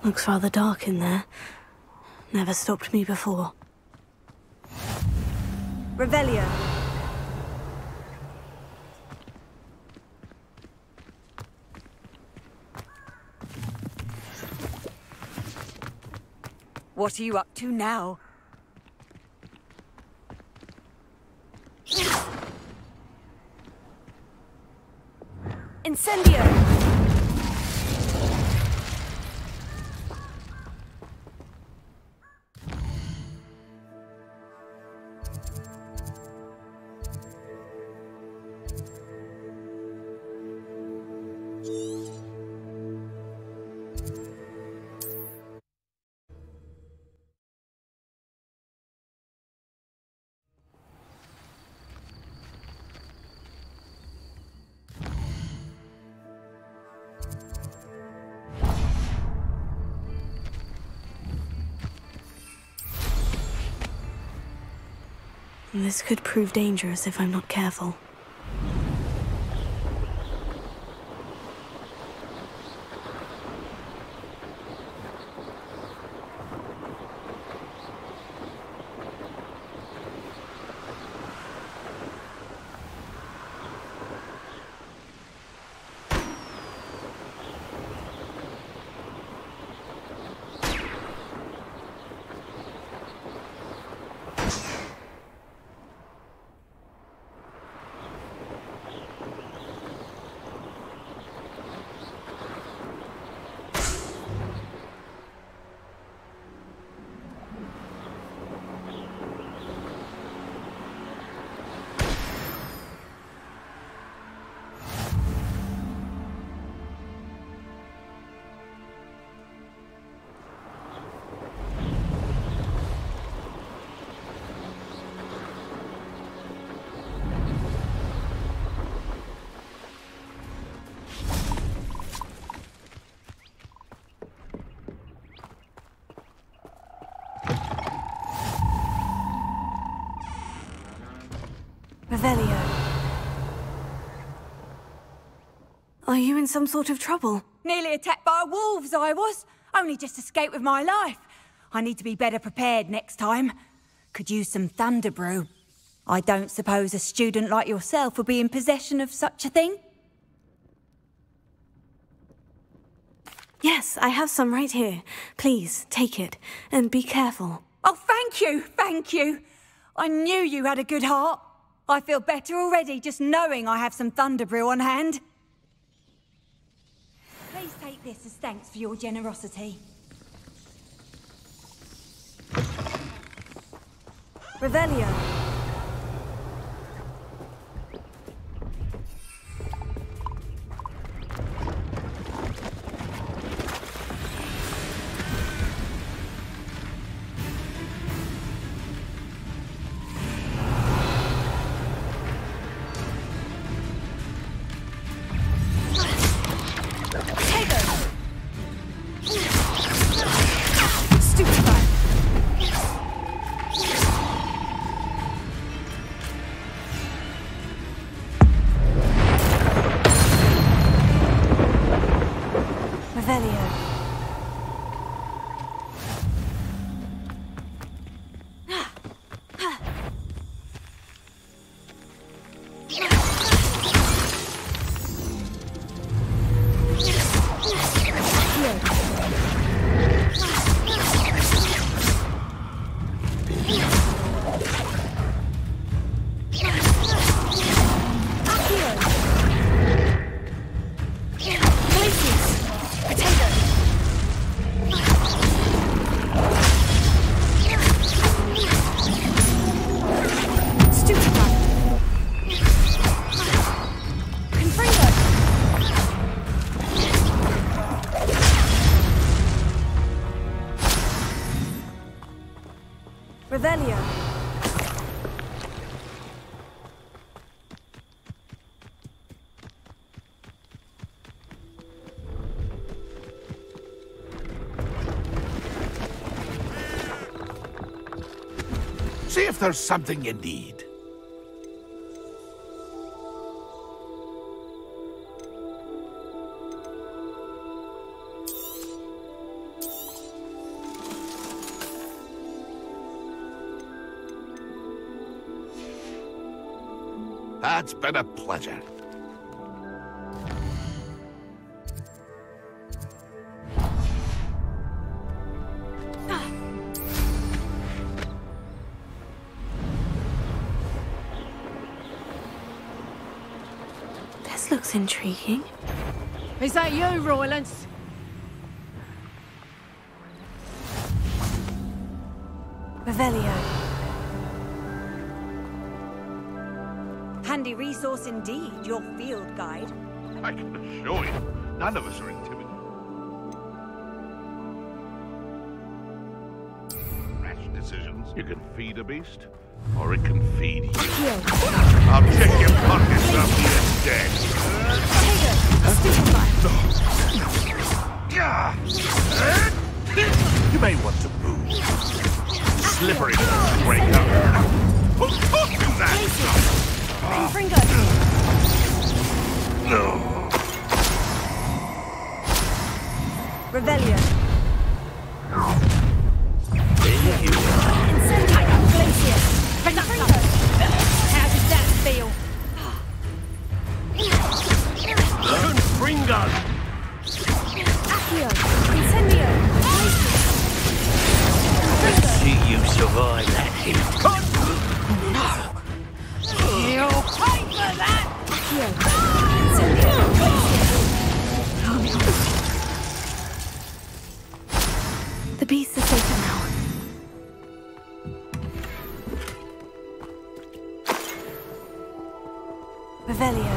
Looks rather dark in there. Never stopped me before. Revelio. What are you up to now? Incendio! This could prove dangerous if I'm not careful. Revelio. Are you in some sort of trouble? Nearly attacked by wolves, I was. Only just escaped with my life. I need to be better prepared next time. Could use some thunder brew. I don't suppose a student like yourself would be in possession of such a thing? Yes, I have some right here. Please, take it. And be careful. Oh, thank you, thank you. I knew you had a good heart. I feel better already just knowing I have some thunder brew on hand. Please take this as thanks for your generosity. Revelio. Revelio. See if there's something you need. It's been a pleasure. This looks intriguing. Is that you, Roylance? Revelio. Handy resource indeed, your field guide. I can assure you, none of us are intimidated. Rash decisions. You can feed a beast, or it can feed you. I'll check your pockets after you're dead. You may want to move. Slippery break up. Who taught you that? Fringo. No. Revelio. How does that feel? Fringo! Accio. Incendio. See you survive that heat. You'll pay for that! Accio. Incendio. The beast is safer now. Revelio.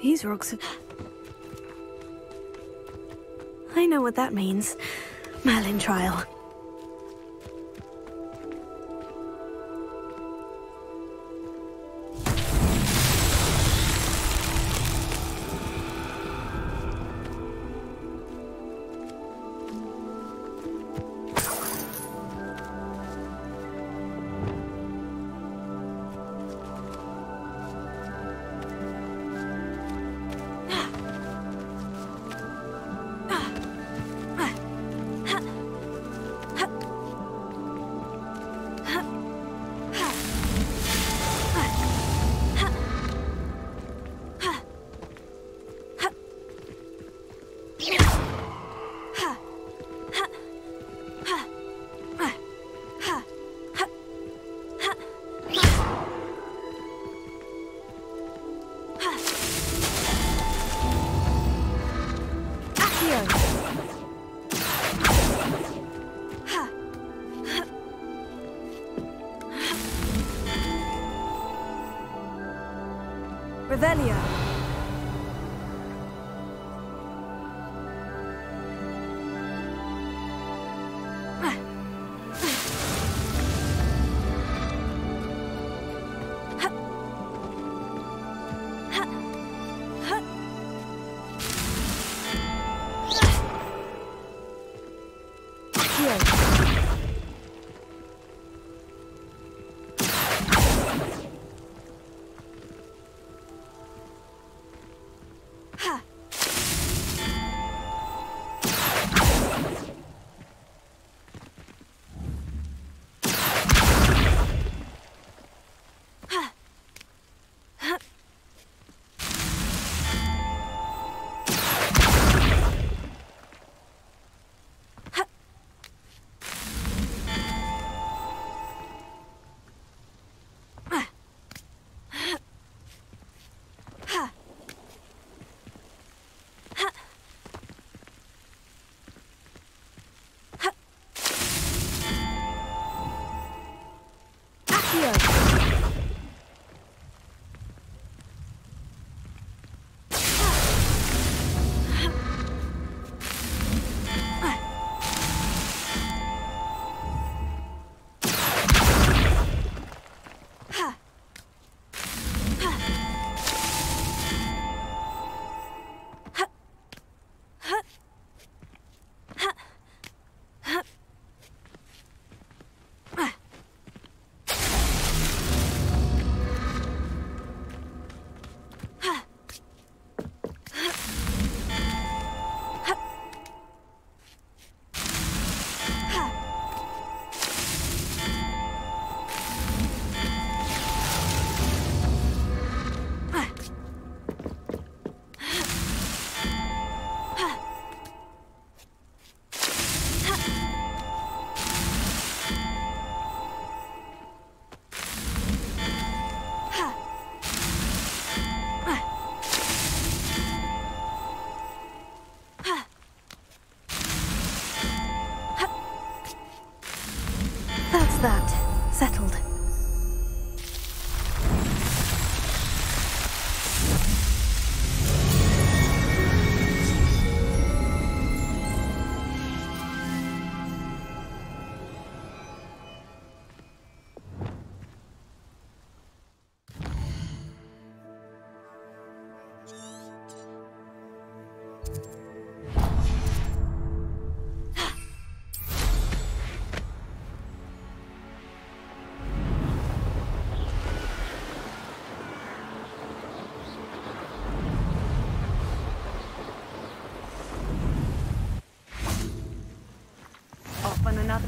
These rocks are... I know what that means. Merlin trial. Revelio.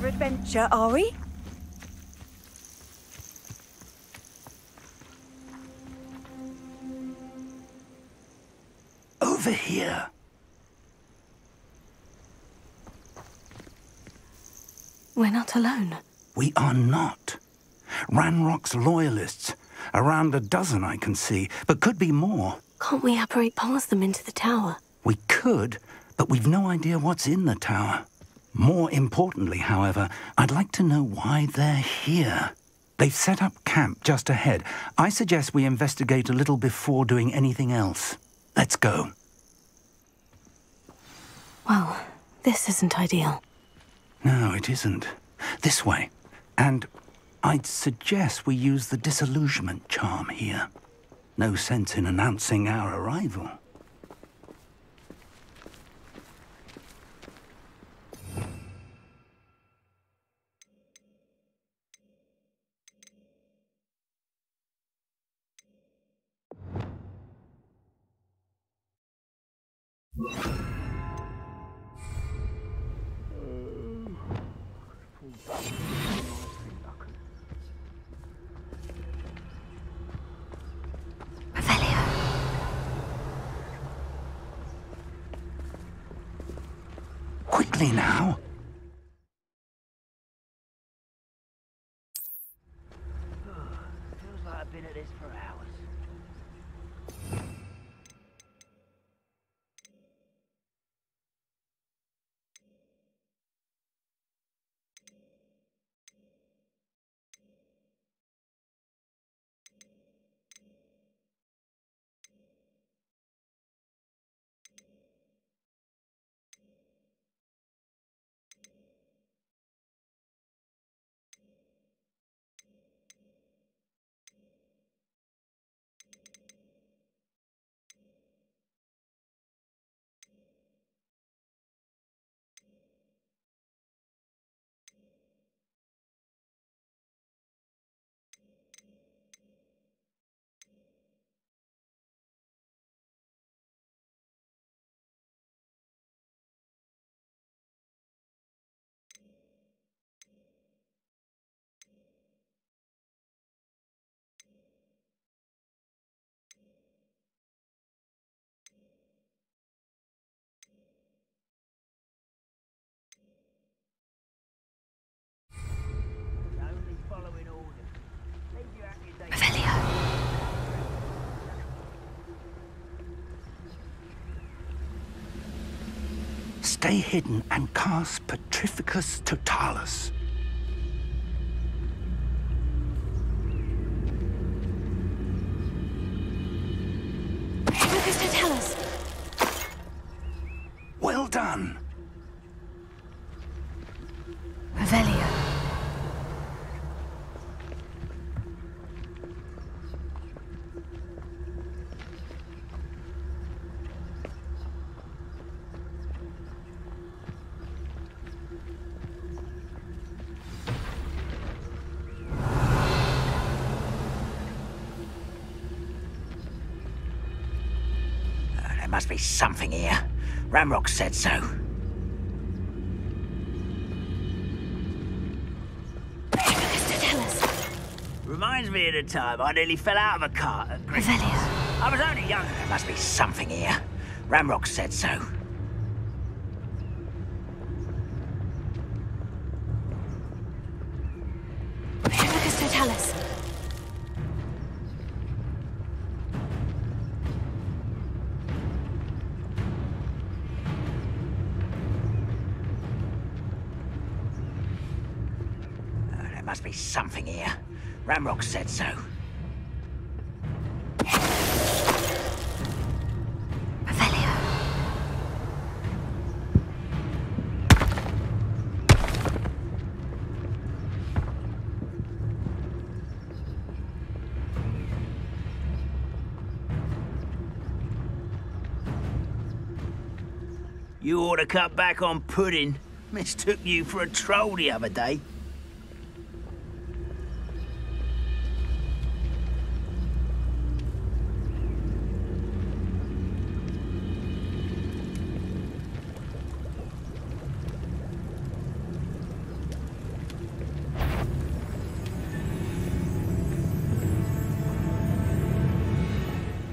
for adventure, are we? Over here. We're not alone. We are not. Ranrock's loyalists. Around a dozen I can see, but could be more. Can't we apparate past them into the tower? We could, but we've no idea what's in the tower. More importantly, however, I'd like to know why they're here. They've set up camp just ahead. I suggest we investigate a little before doing anything else. Let's go. Well, this isn't ideal. No, it isn't. This way. And I'd suggest we use the disillusionment charm here. No sense in announcing our arrival. Quickly now. Feels like I've been at this for hours. Stay hidden and cast Petrificus Totalis. Petrificus Totalis. Well done. Revelio. There must be something here. Ramrock said so. Reminds me of the time I nearly fell out of a cart at Revelio. I was only young. There must be something here. Ramrock said so. Petrificus Totalis. There must be something here. Ramrock said so. Revelio. You ought to cut back on pudding. Mistook you for a troll the other day.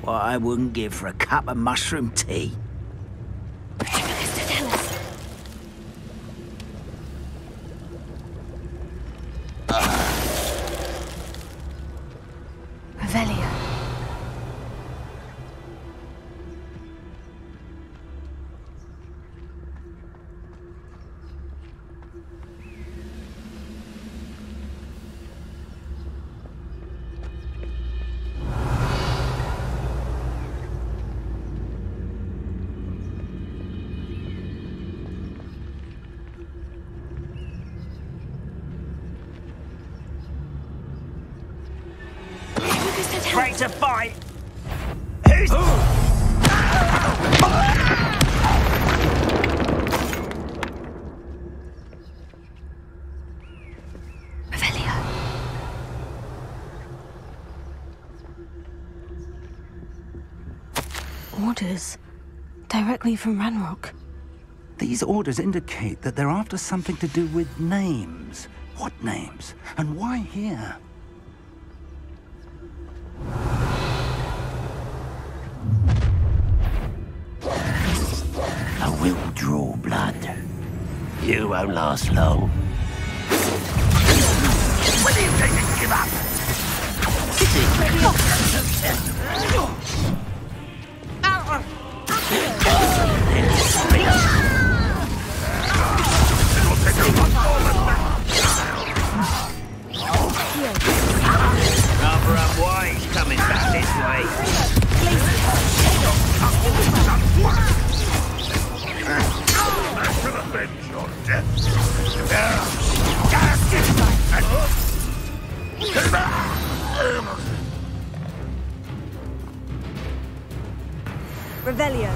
what I wouldn't give for a cup of mushroom tea. Revelio. Great to fight! Who's... Revelio. Orders. Directly from Ranrock. These orders indicate that they're after something to do with names. What names? And why here? I will draw blood. You won't last long. When do you think you give up? It'll take you much more than that. Rather unwise coming back this way. I should avenge your death. Revelio.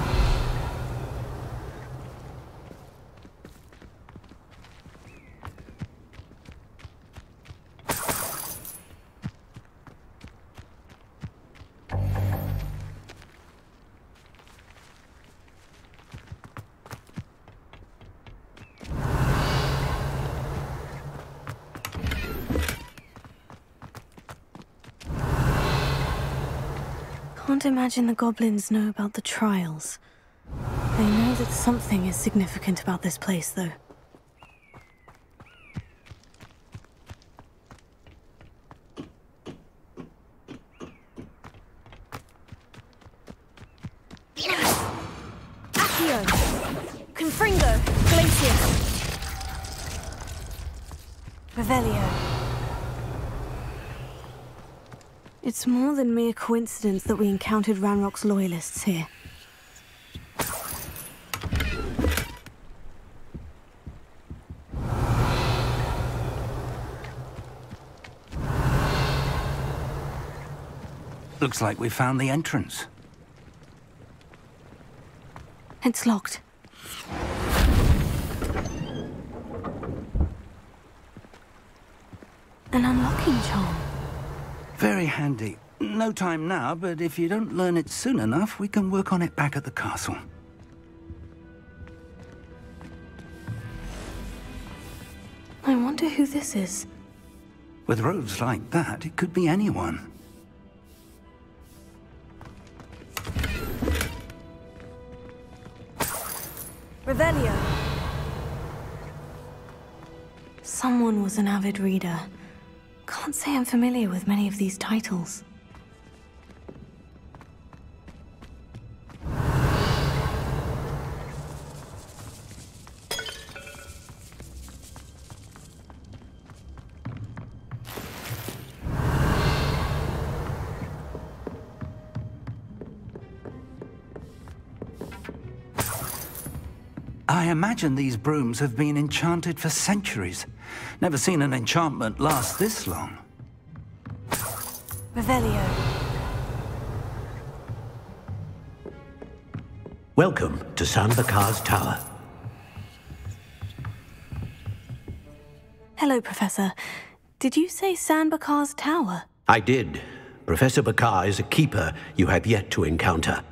Can't imagine the goblins know about the trials. They know that something is significant about this place, though. Accio. Confringo. Glacier. Revelio. It's more than mere coincidence that we encountered Ranrock's loyalists here. Looks like we found the entrance. It's locked. An unlocking charm. Very handy. No time now, but if you don't learn it soon enough, we can work on it back at the castle. I wonder who this is. With robes like that, it could be anyone. Revelio. Someone was an avid reader. Can't say I'm familiar with many of these titles. I imagine these brooms have been enchanted for centuries. Never seen an enchantment last this long. Revelio. Welcome to San Bakar's Tower. Hello, Professor. Did you say San Bakar's Tower? I did. Professor Bakar is a keeper you have yet to encounter.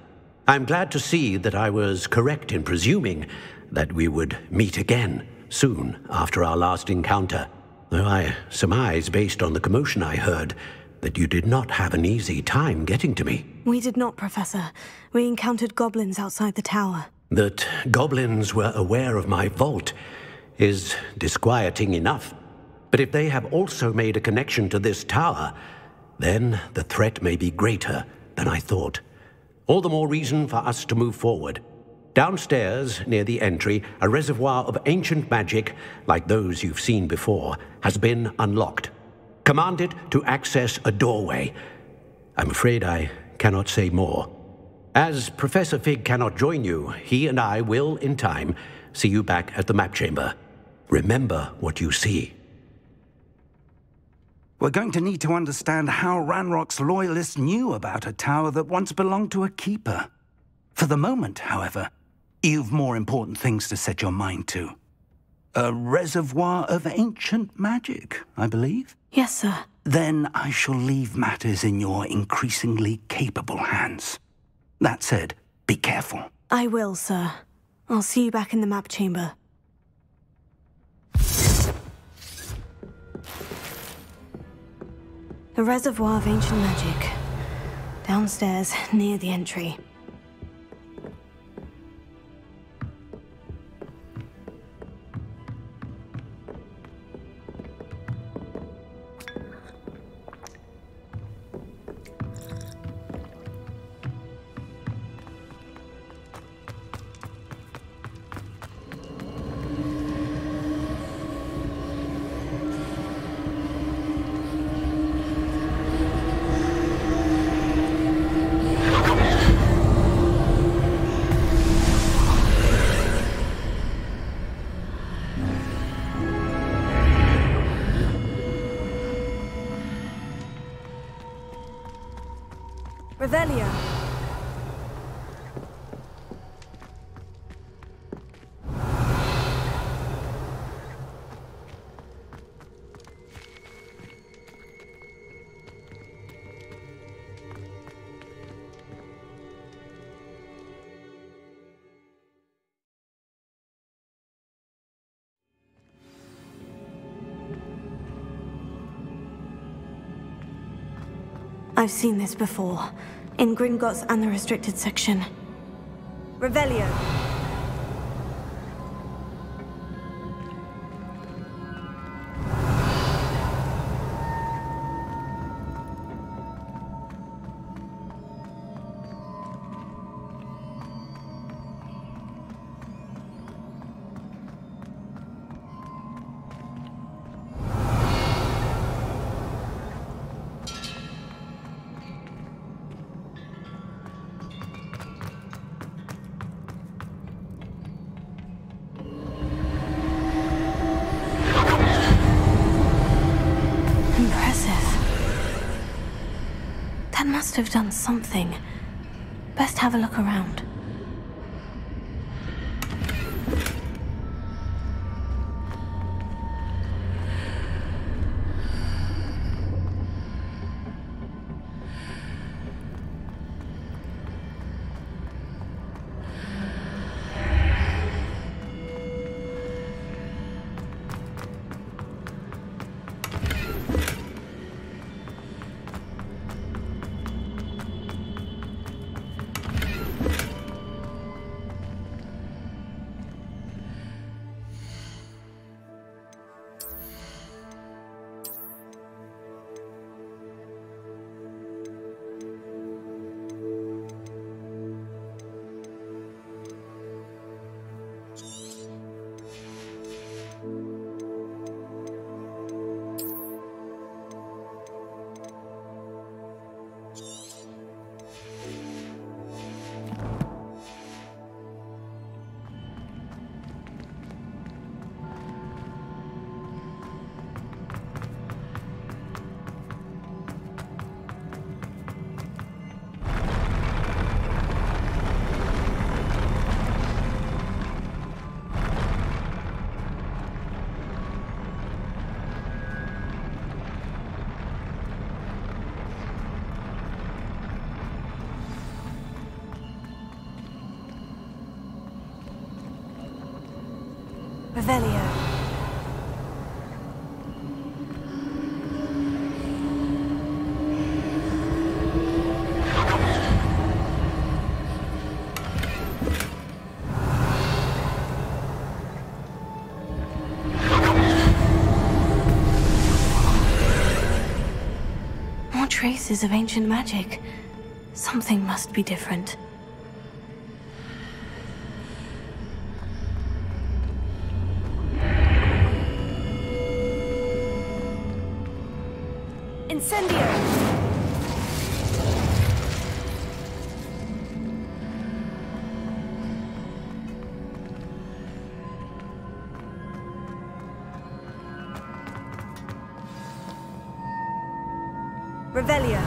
I'm glad to see that I was correct in presuming that we would meet again soon after our last encounter, though I surmise, based on the commotion I heard, that you did not have an easy time getting to me. We did not, Professor. We encountered goblins outside the tower. That goblins were aware of my vault is disquieting enough. But if they have also made a connection to this tower, then the threat may be greater than I thought. All the more reason for us to move forward. Downstairs, near the entry, a reservoir of ancient magic, like those you've seen before, has been unlocked. Command it to access a doorway. I'm afraid I cannot say more. As Professor Fig cannot join you, he and I will, in time, see you back at the map chamber. Remember what you see. We're going to need to understand how Ranrock's loyalists knew about a tower that once belonged to a keeper. For the moment, however, you've more important things to set your mind to. A reservoir of ancient magic, I believe? Yes, sir. Then I shall leave matters in your increasingly capable hands. That said, be careful. I will, sir. I'll see you back in the map chamber. A reservoir of ancient magic. Downstairs, near the entry. Revelio. I've seen this before. In Gringotts and the restricted section. Revelio. That must have done something. Best have a look around. Revelio. traces of ancient magic. Something must be different. Incendio! Revelio.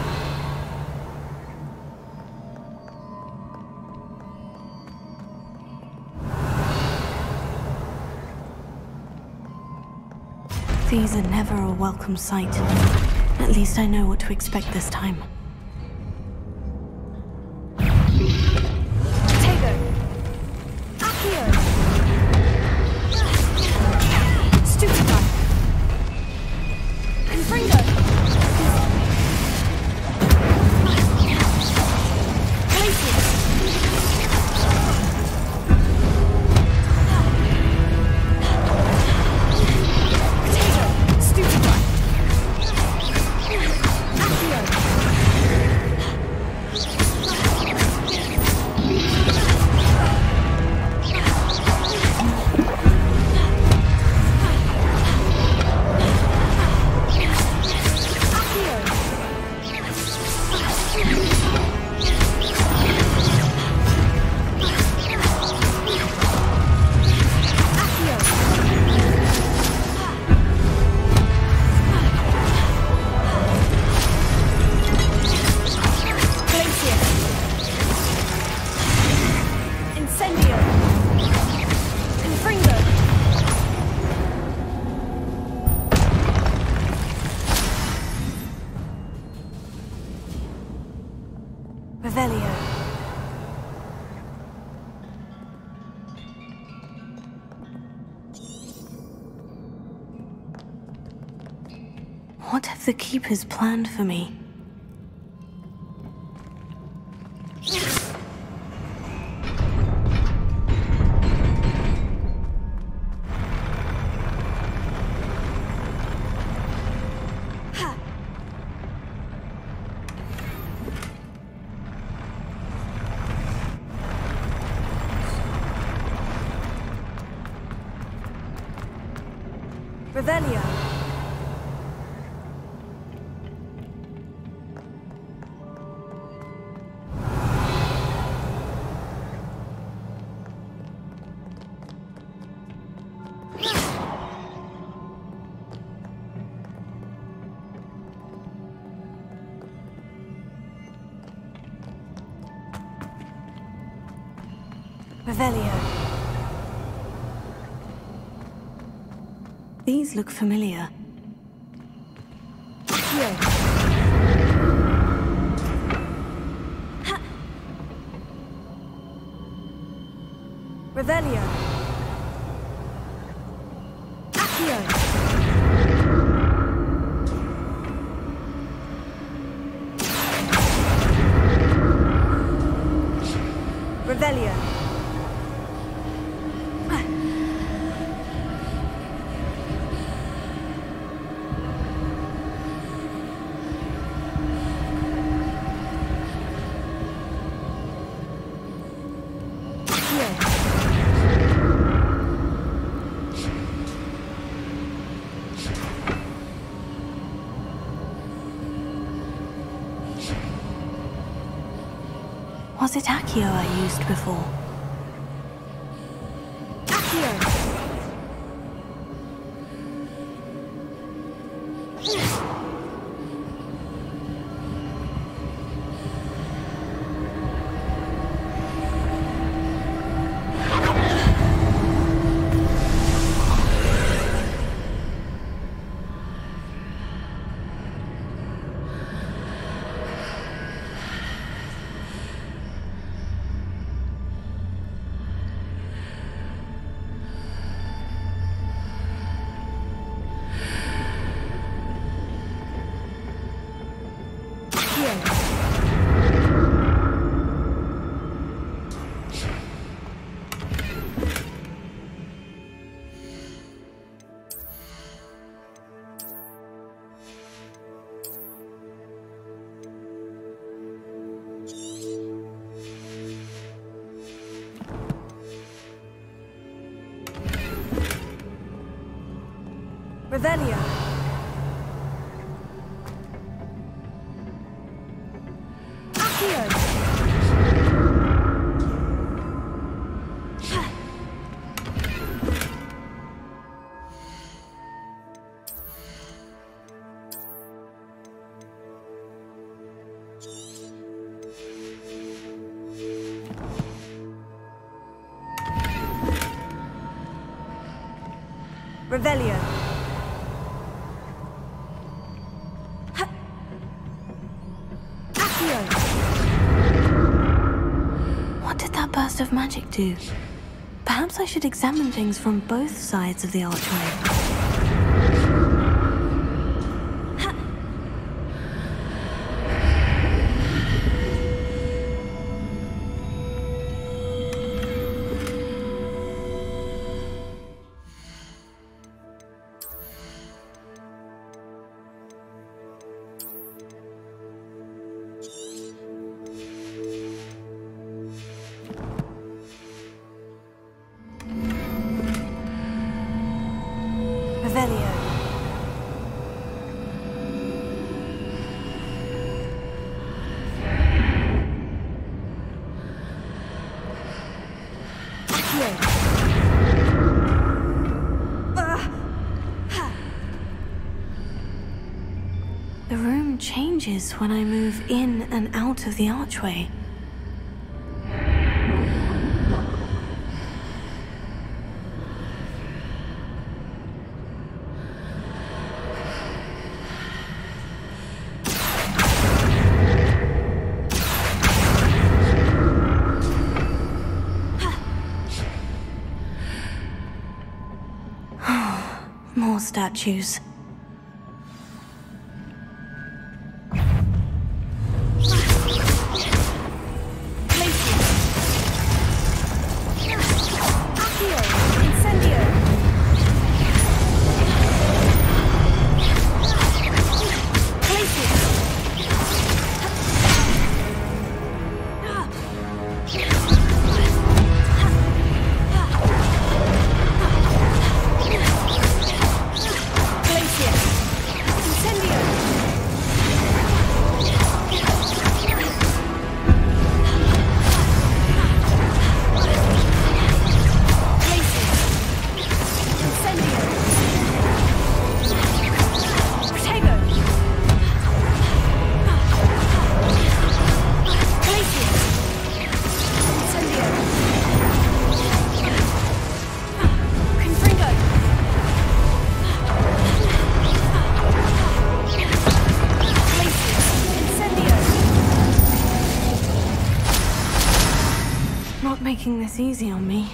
These are never a welcome sight. At least I know what to expect this time. Tego. Accio. Stupefy. Confringo. Revelio. What have the Keepers planned for me? Revelio. Revelio. These look familiar. Accio. Revelio. Accio. Revelio. Was it Accio I used before? Accio. Revelio. Accio. Revelio. Accio. What did that burst of magic do? Perhaps I should examine things from both sides of the archway. Revelio. The room changes when I move in and out of the archway. More statues. Not making this easy on me.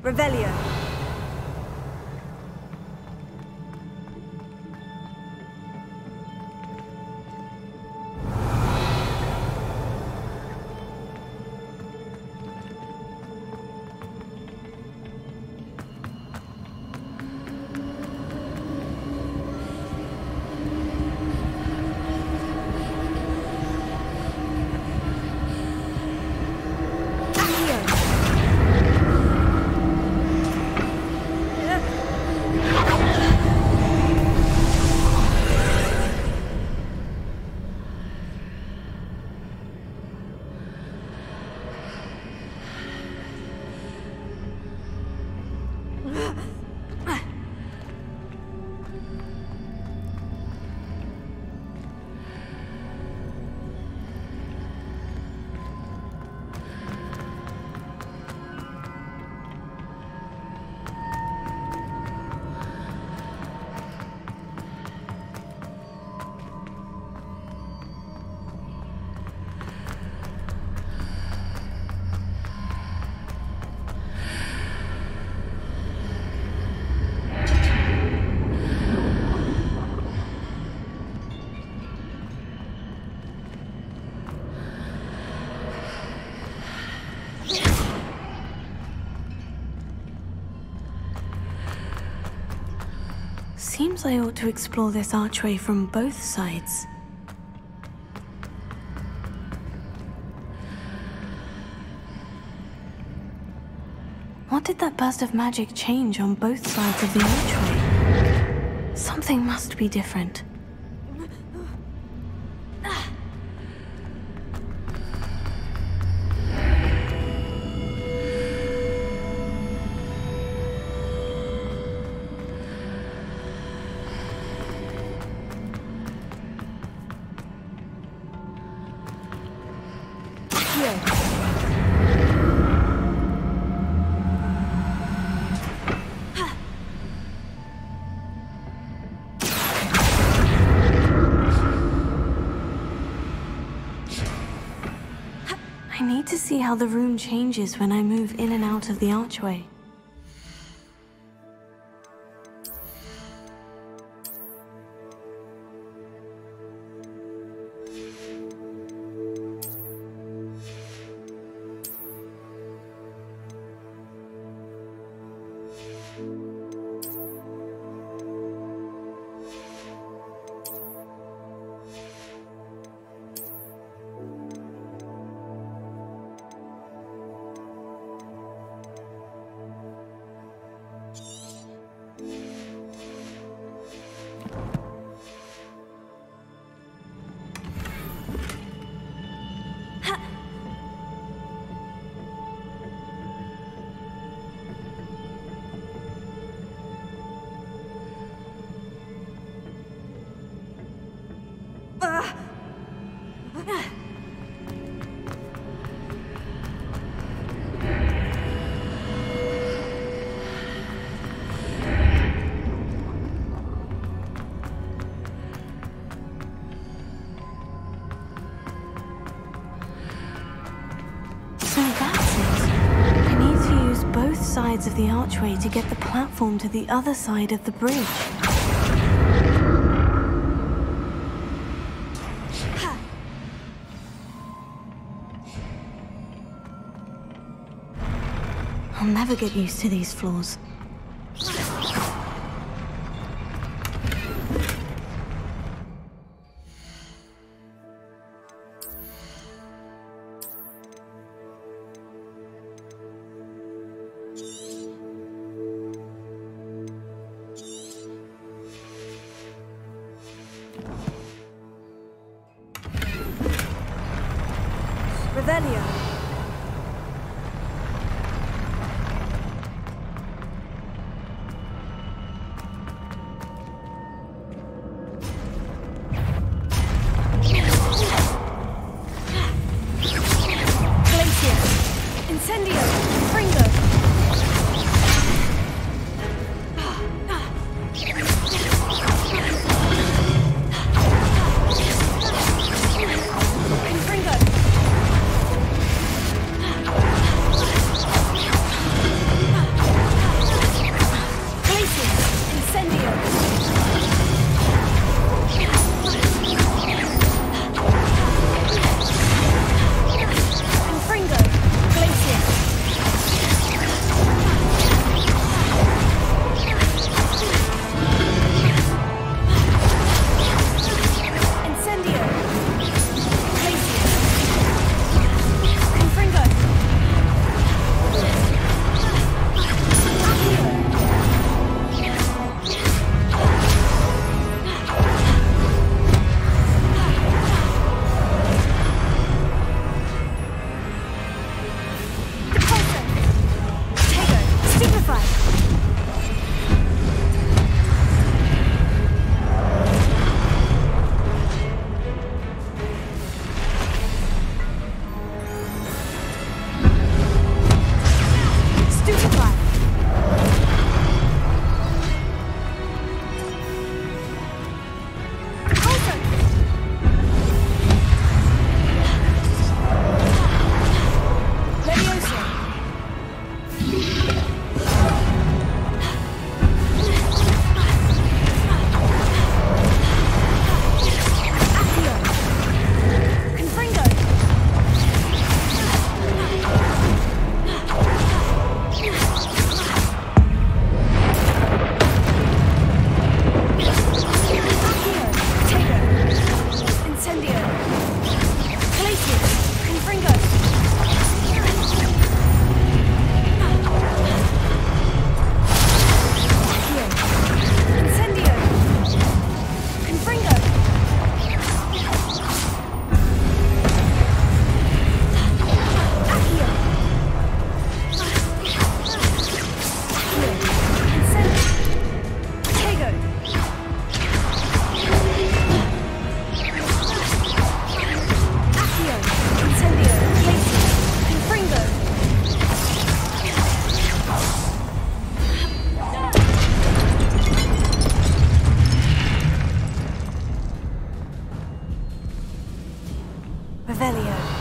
Revelio. Seems I ought to explore this archway from both sides. what did that burst of magic change on both sides of the archway? Something must be different. I need to see how the room changes when I move in and out of the archway. Sides of the archway to get the platform to the other side of the bridge. I'll never get used to these floors. Revelio. Revelio.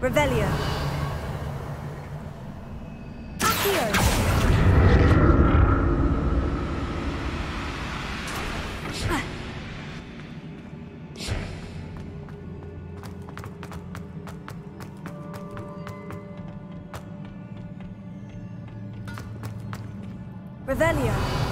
Revelio. Accio. Revelio.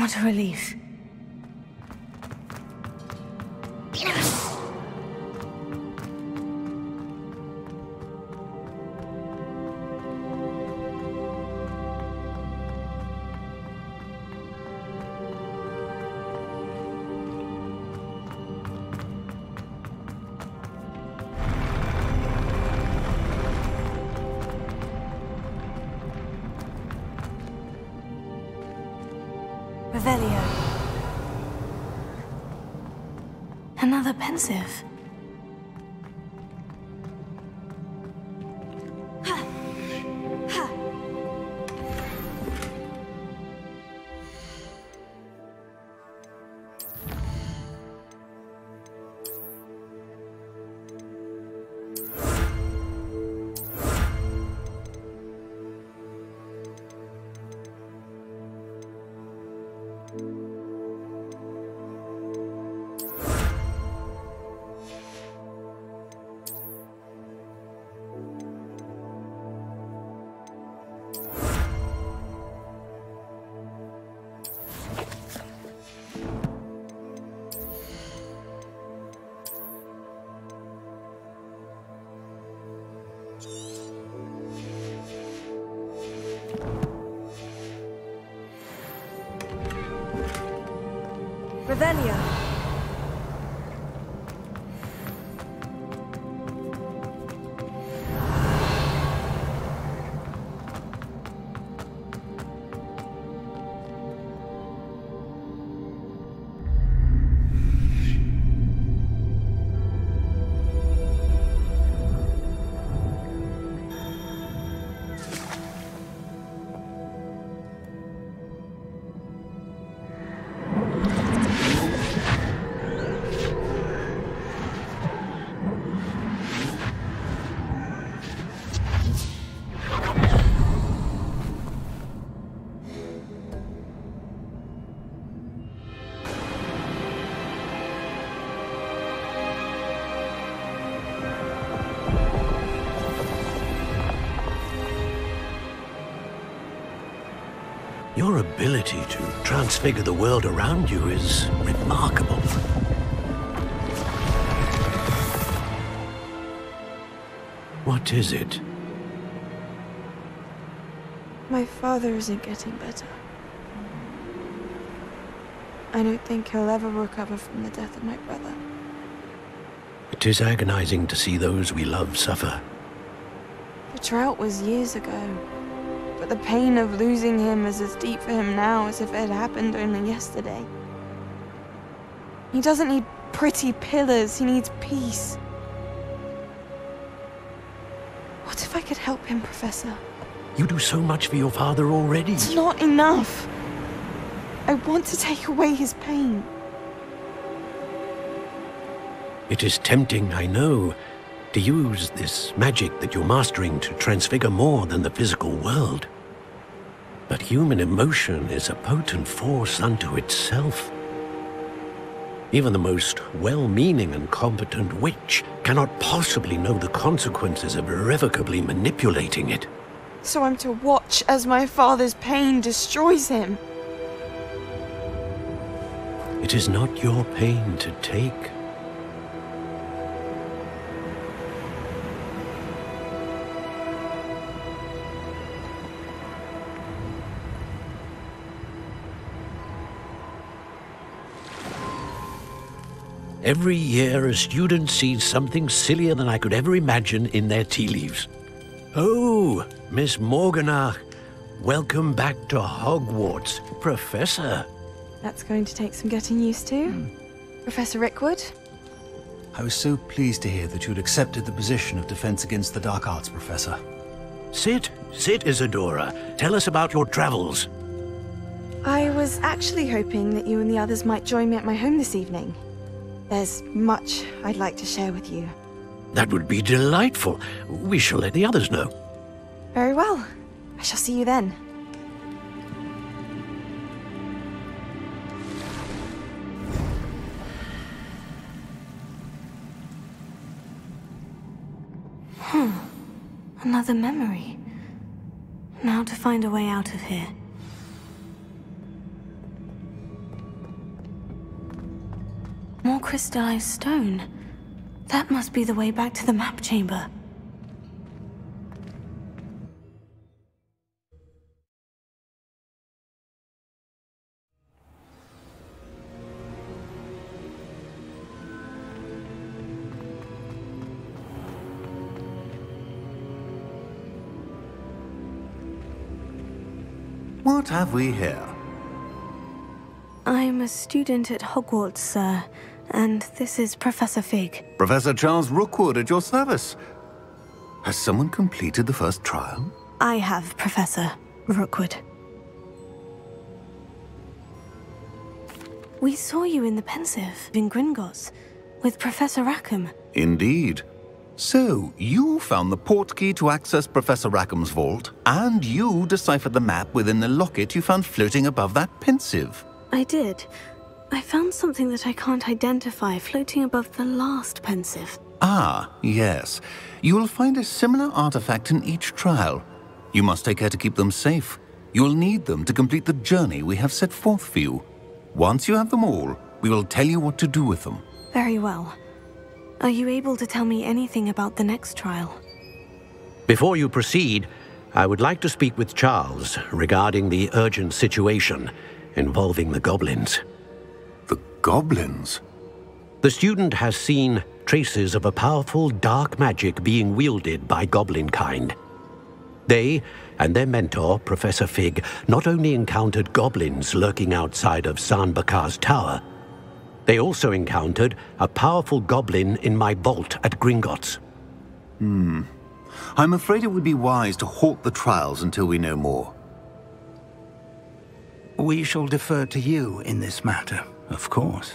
What a relief. Revelio. Another pensive. Revelio. Your ability to transfigure the world around you is remarkable. What is it? My father isn't getting better. I don't think he'll ever recover from the death of my brother. It is agonizing to see those we love suffer. The drought was years ago. But the pain of losing him is as deep for him now as if it had happened only yesterday. He doesn't need pretty pillars, he needs peace. What if I could help him, Professor? You do so much for your father already. It's not enough. I want to take away his pain. It is tempting, I know, to use this magic that you're mastering to transfigure more than the physical world. But human emotion is a potent force unto itself. Even the most well-meaning and competent witch cannot possibly know the consequences of irrevocably manipulating it. So I'm to watch as my father's pain destroys him? It is not your pain to take. Every year, a student sees something sillier than I could ever imagine in their tea leaves. Oh, Miss Morganach, welcome back to Hogwarts, Professor. That's going to take some getting used to. Professor Rickwood? I was so pleased to hear that you'd accepted the position of Defense Against the Dark Arts, Professor. Sit, Isadora. Tell us about your travels. I was actually hoping that you and the others might join me at my home this evening. There's much I'd like to share with you. That would be delightful. We shall let the others know. Very well. I shall see you then. Another memory. Now to find a way out of here. More crystallized stone. That must be the way back to the map chamber. What have we here? I'm a student at Hogwarts, sir, and this is Professor Fig. Professor Charles Rookwood at your service. Has someone completed the first trial? I have, Professor Rookwood. We saw you in the Pensive in Gringotts with Professor Rackham. Indeed. So, you found the portkey to access Professor Rackham's vault, and you deciphered the map within the locket you found floating above that Pensive. I did. I found something that I can't identify floating above the last Pensive. Ah, yes. You will find a similar artifact in each trial. You must take care to keep them safe. You will need them to complete the journey we have set forth for you. Once you have them all, we will tell you what to do with them. Very well. Are you able to tell me anything about the next trial? Before you proceed, I would like to speak with Charles regarding the urgent situation involving the goblins. The goblins? The student has seen traces of a powerful dark magic being wielded by goblin kind. They and their mentor, Professor Fig, not only encountered goblins lurking outside of San Bakar's tower, they also encountered a powerful goblin in my vault at Gringotts. I'm afraid it would be wise to halt the trials until we know more. We shall defer to you in this matter, of course.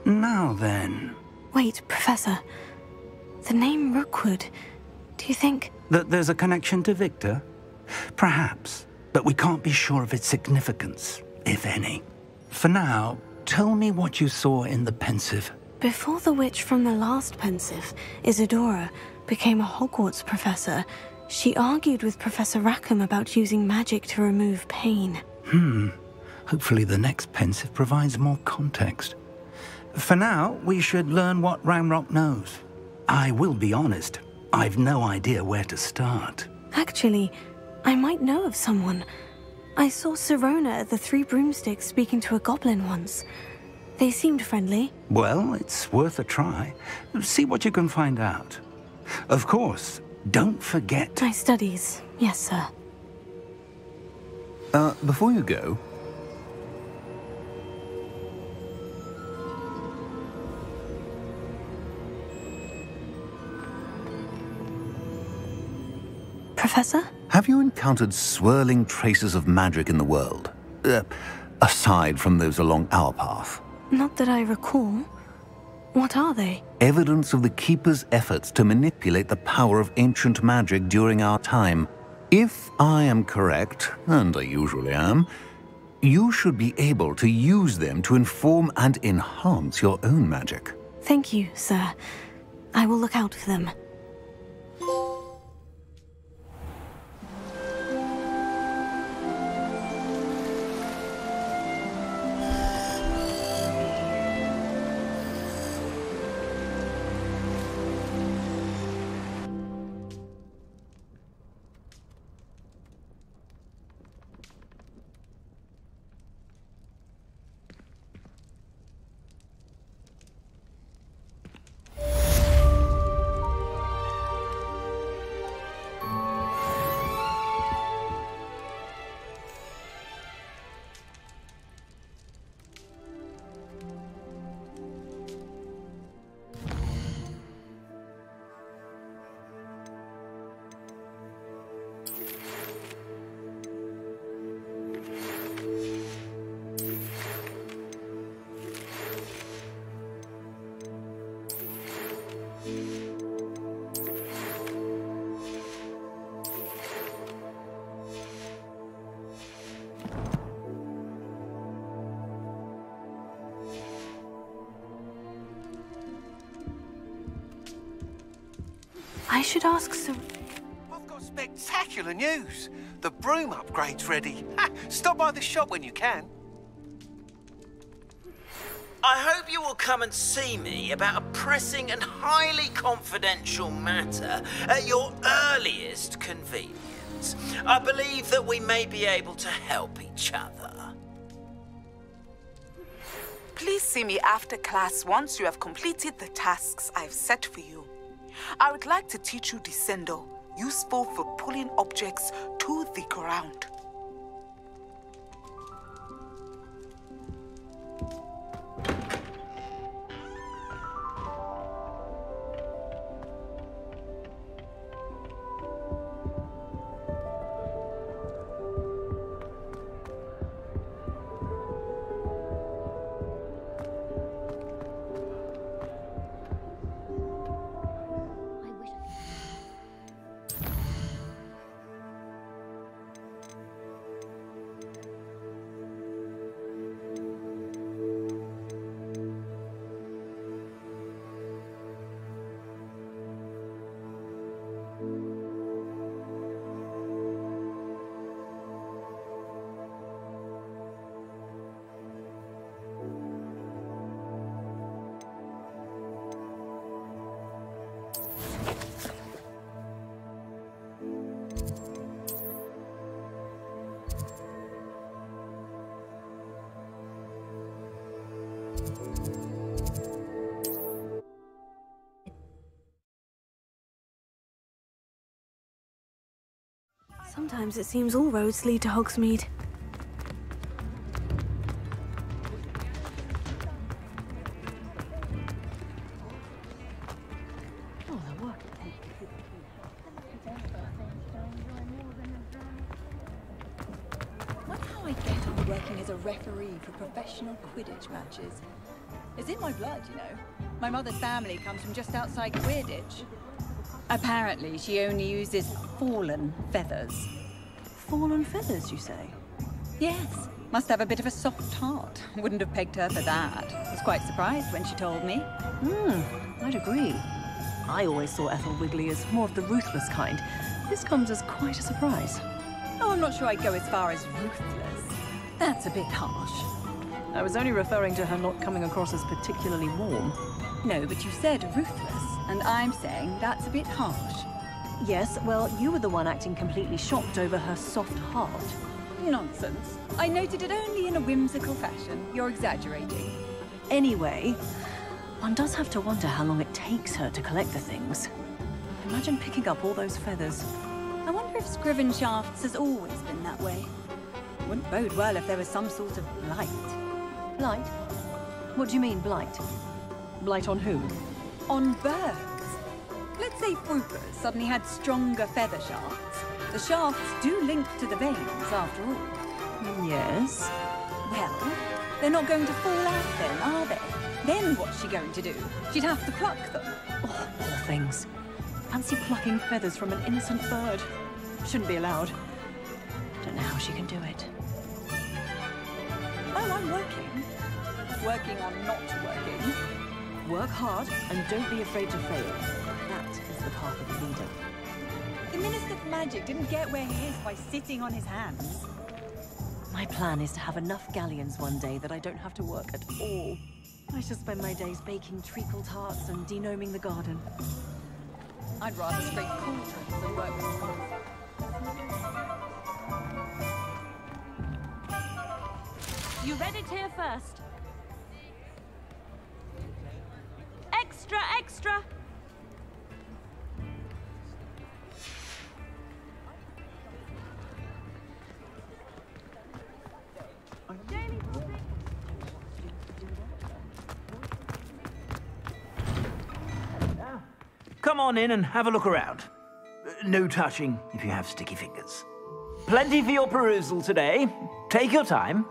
Now then... Wait, Professor. The name Rookwood, do you think... That there's a connection to Victor? Perhaps, but we can't be sure of its significance, if any. For now, tell me what you saw in the Pensive. Before the witch from the last Pensive, Isadora, became a Hogwarts professor, she argued with Professor Rackham about using magic to remove pain. Hopefully the next Pensive provides more context. For now, we should learn what Ranrock knows. I will be honest, I've no idea where to start. Actually, I might know of someone. I saw Sirona at the Three Broomsticks speaking to a goblin once. They seemed friendly. Well, it's worth a try. See what you can find out. Of course, don't forget... My studies, yes, sir. Before you go... Professor? Have you encountered swirling traces of magic in the world? Aside from those along our path? Not that I recall. What are they? Evidence of the Keeper's efforts to manipulate the power of ancient magic during our time. If I am correct, and I usually am, you should be able to use them to inform and enhance your own magic. Thank you, sir. I will look out for them. I should ask some... I've got spectacular news. The broom upgrade's ready. Stop by the shop when you can. I hope you will come and see me about a pressing and highly confidential matter at your earliest convenience. I believe that we may be able to help each other. Please see me after class once you have completed the tasks I've set for you. I would like to teach you Descendo, useful for pulling objects to the ground. Sometimes it seems all roads lead to Hogsmeade. Wonder how I get on working as a referee for professional Quidditch matches. It's in my blood, you know. My mother's family comes from just outside Quidditch. Apparently, she only uses fallen feathers. Fallen feathers, you say? Yes. Must have a bit of a soft heart. Wouldn't have pegged her for that. Was quite surprised when she told me. I'd agree. I always saw Ethel Wiggly as more of the ruthless kind. This comes as quite a surprise. Oh, I'm not sure I'd go as far as ruthless. That's a bit harsh. I was only referring to her not coming across as particularly warm. No, but you said ruthless, and I'm saying that's a bit harsh. Yes, well, you were the one acting completely shocked over her soft heart. Nonsense. I noted it only in a whimsical fashion. You're exaggerating. Anyway, one does have to wonder how long it takes her to collect the things. Imagine picking up all those feathers. I wonder if Scriven Shafts has always been that way. Wouldn't bode well if there was some sort of blight. Blight? What do you mean, blight? Blight on who? On birds. Let's say fruiters suddenly had stronger feather shafts. The shafts do link to the veins, after all. Yes. Well, they're not going to fall out then, are they? Then what's she going to do? She'd have to pluck them. Oh, poor things. Fancy plucking feathers from an innocent bird. Shouldn't be allowed. Don't know how she can do it. Oh, I'm working. Working on not working. Work hard and don't be afraid to fail. That is the path of a leader. The Minister for Magic didn't get where he is by sitting on his hands. My plan is to have enough galleons one day that I don't have to work at all. I shall spend my days baking treacle tarts and denoming the garden. I'd rather scrape cauldrons than work with schools. You read it here first. Extra, extra! Come on in and have a look around. No touching if you have sticky fingers. Plenty for your perusal today. Take your time.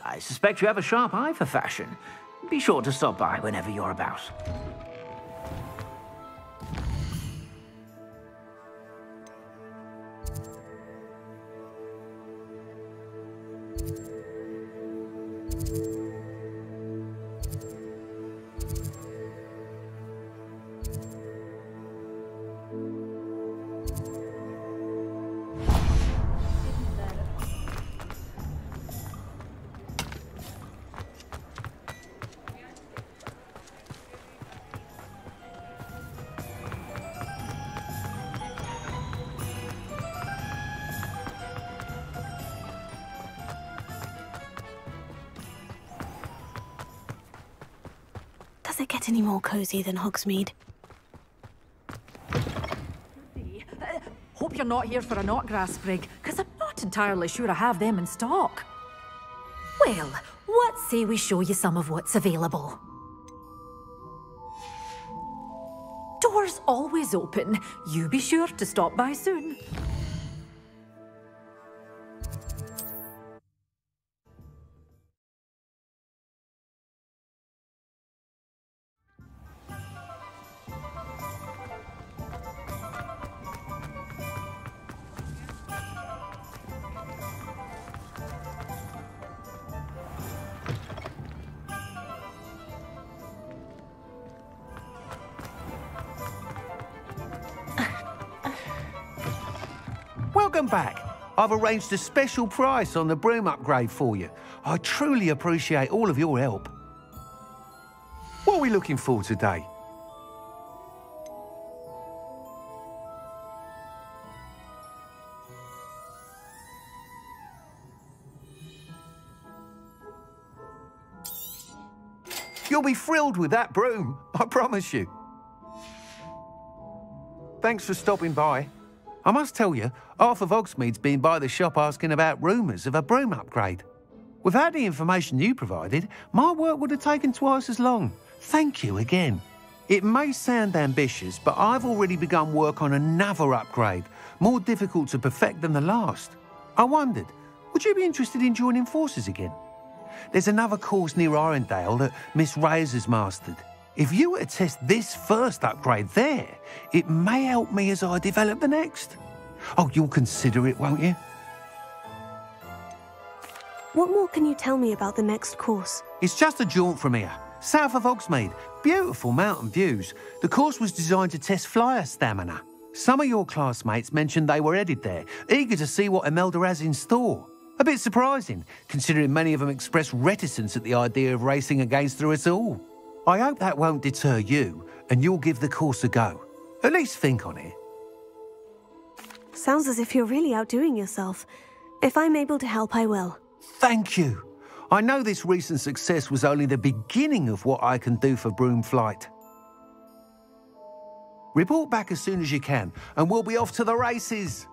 I suspect you have a sharp eye for fashion. Be sure to stop by whenever you're about. Does it get any more cozy than Hogsmeade? Hope you're not here for a knotgrass sprig, because I'm not entirely sure I have them in stock. Well, what say we show you some of what's available? Doors always open. You be sure to stop by soon. Welcome back. I've arranged a special price on the broom upgrade for you. I truly appreciate all of your help. What are we looking for today? You'll be thrilled with that broom, I promise you. Thanks for stopping by. I must tell you, half of Hogsmeade's been by the shop asking about rumours of a broom upgrade. Without the information you provided, my work would have taken twice as long. Thank you again. It may sound ambitious, but I've already begun work on another upgrade, more difficult to perfect than the last. I wondered, would you be interested in joining forces again? There's another course near Arendelle that Miss Reyes has mastered. If you were to test this first upgrade there, it may help me as I develop the next. Oh, you'll consider it, won't you? What more can you tell me about the next course? It's just a jaunt from here, south of Hogsmeade. Beautiful mountain views. The course was designed to test flyer stamina. Some of your classmates mentioned they were headed there, eager to see what Imelda has in store. A bit surprising, considering many of them expressed reticence at the idea of racing against her at all. I hope that won't deter you, and you'll give the course a go. At least think on it. Sounds as if you're really outdoing yourself. If I'm able to help, I will. Thank you. I know this recent success was only the beginning of what I can do for Broomflight. Report back as soon as you can, and we'll be off to the races.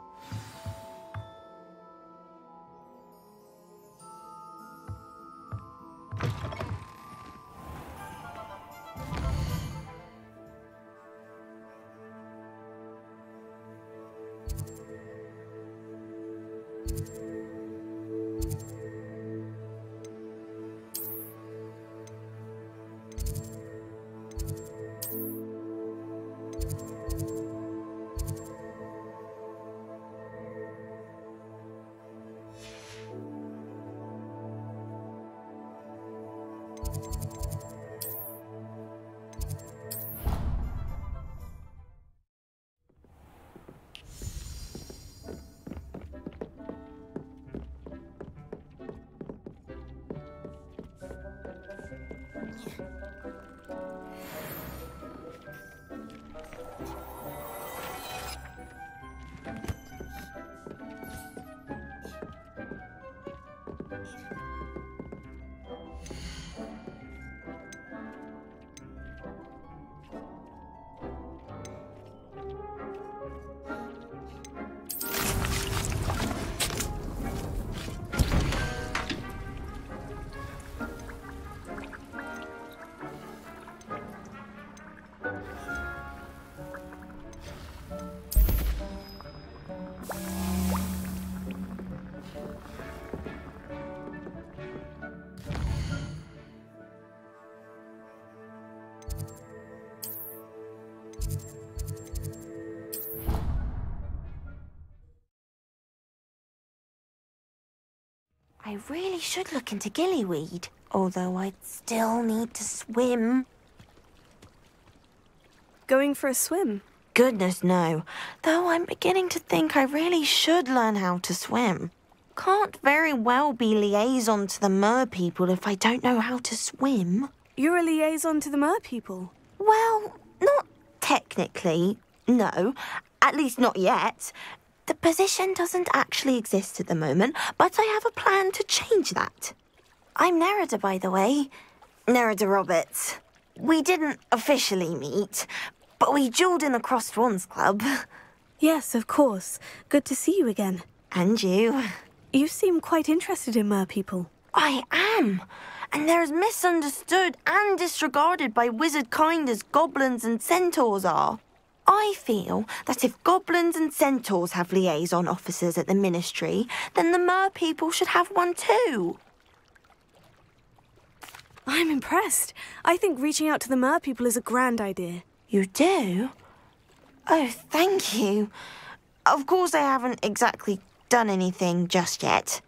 I really should look into gillyweed, although I'd still need to swim. Going for a swim? Goodness, no. Though I'm beginning to think I really should learn how to swim. Can't very well be liaison to the mer people if I don't know how to swim. You're a liaison to the mer people? Well, not technically, no. At least not yet. The position doesn't actually exist at the moment, but I have a plan to change that. I'm Nerida, by the way. Nerida Roberts. We didn't officially meet, but we duelled in the Crossed Wands Club. Yes, of course. Good to see you again. And you. You seem quite interested in mer people. I am. And they're as misunderstood and disregarded by wizard kind as goblins and centaurs are. I feel that if goblins and centaurs have liaison officers at the Ministry, then the mer people should have one too. I'm impressed. I think reaching out to the mer people is a grand idea. You do? Oh, thank you. Of course I haven't exactly done anything just yet.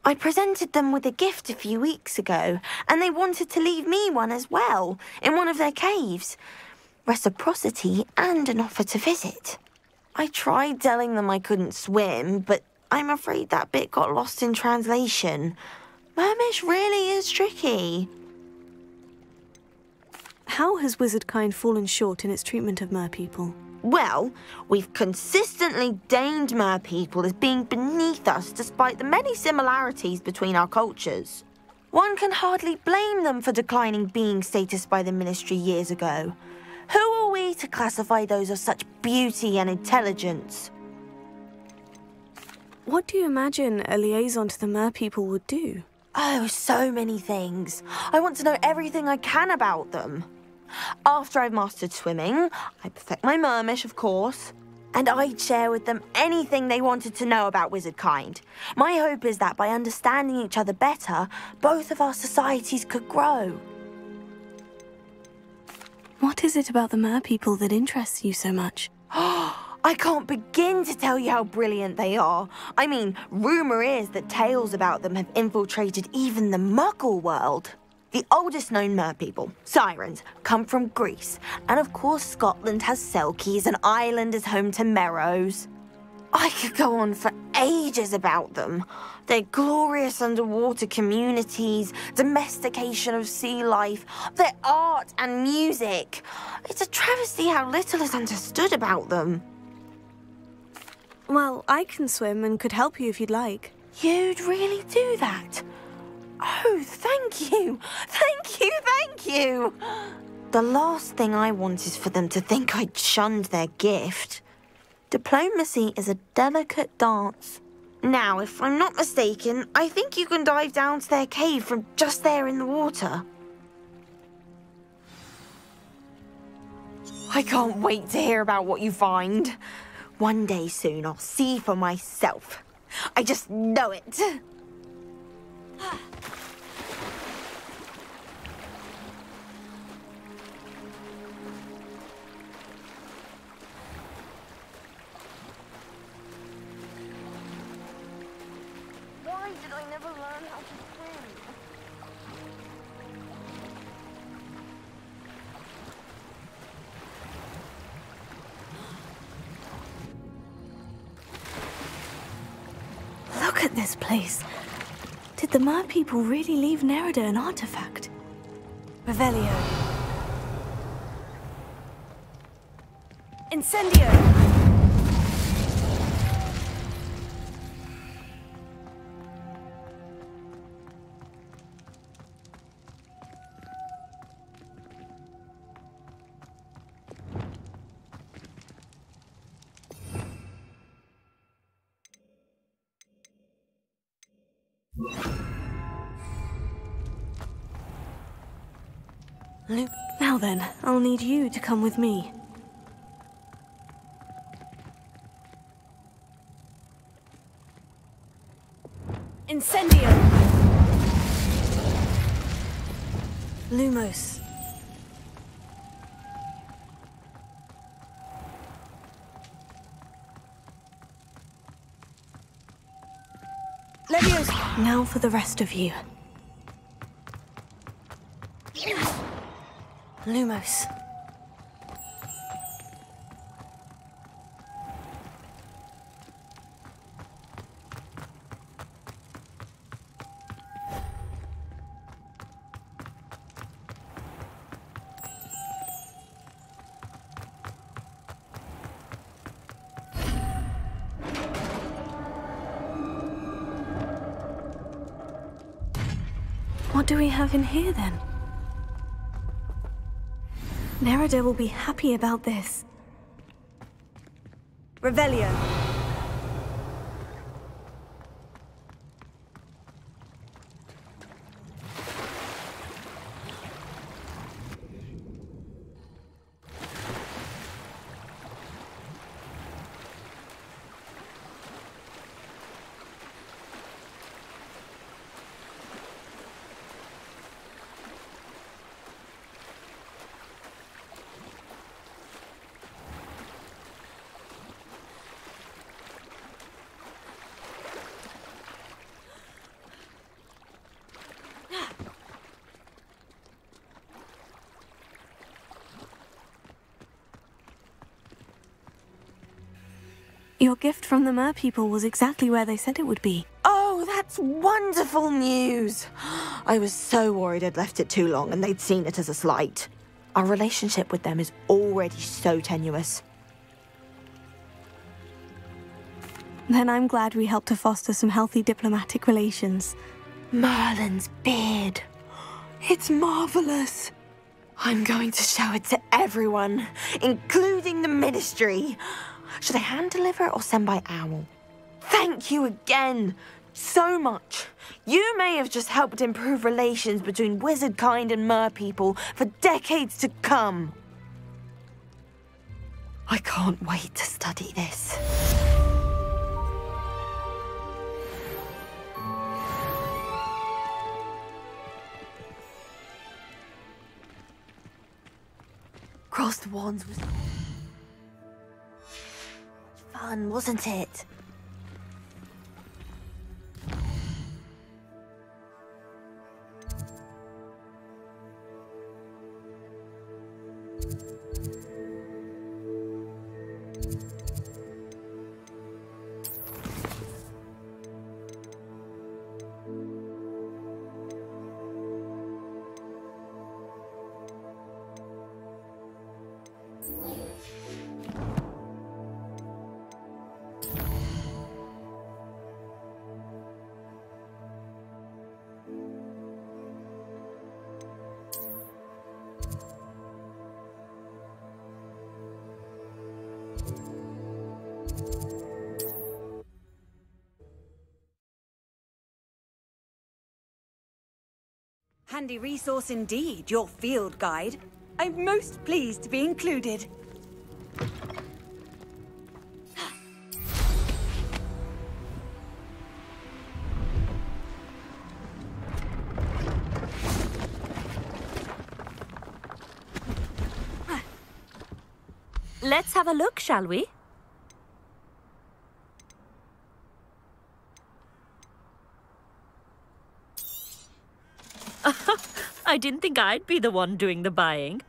I presented them with a gift a few weeks ago, and they wanted to leave me one as well, in one of their caves. Reciprocity and an offer to visit. I tried telling them I couldn't swim, but I'm afraid that bit got lost in translation. Mermish really is tricky. How has wizardkind fallen short in its treatment of mer people? Well, we've consistently deigned mer people as being beneath us despite the many similarities between our cultures. One can hardly blame them for declining being status by the Ministry years ago. Who are we to classify those of such beauty and intelligence? What do you imagine a liaison to the mer people would do? Oh, so many things. I want to know everything I can about them. After I've mastered swimming, I perfect my mermish, of course, and I'd share with them anything they wanted to know about wizardkind. My hope is that by understanding each other better, both of our societies could grow. What is it about the mer people that interests you so much? I can't begin to tell you how brilliant they are. I mean, rumour is that tales about them have infiltrated even the Muggle world. The oldest known mer people, sirens, come from Greece. And of course Scotland has Selkies and Ireland is home to Merrows. I could go on for ages about them. Their glorious underwater communities, domestication of sea life, their art and music. It's a travesty how little is understood about them. Well, I can swim and could help you if you'd like. You'd really do that? Oh, thank you! Thank you, thank you! The last thing I want is for them to think I'd shunned their gift. Diplomacy is a delicate dance. Now, if I'm not mistaken, I think you can dive down to their cave from just there in the water. I can't wait to hear about what you find. One day soon, I'll see for myself. I just know it. Why did I never learn how to swim? Look at this place. Did the mer people really leave Nerida an artifact? Revelio. Incendio! Now then, I'll need you to come with me. Incendio! Lumos. Leviosa! Now for the rest of you. Lumos. What do we have in here, then? Nerida will be happy about this. Revelio. Your gift from the merpeople was exactly where they said it would be. Oh, that's wonderful news! I was so worried I'd left it too long and they'd seen it as a slight. Our relationship with them is already so tenuous. Then I'm glad we helped to foster some healthy diplomatic relations. Merlin's beard. It's marvelous. I'm going to show it to everyone, including the Ministry. Should I hand deliver it or send by owl? Thank you again so much. You may have just helped improve relations between wizard kind and merpeople for decades to come. I can't wait to study this. Crossed Wands was fun, wasn't it? Handy resource indeed, your field guide. I'm most pleased to be included. Let's have a look, shall we? I didn't think I'd be the one doing the buying.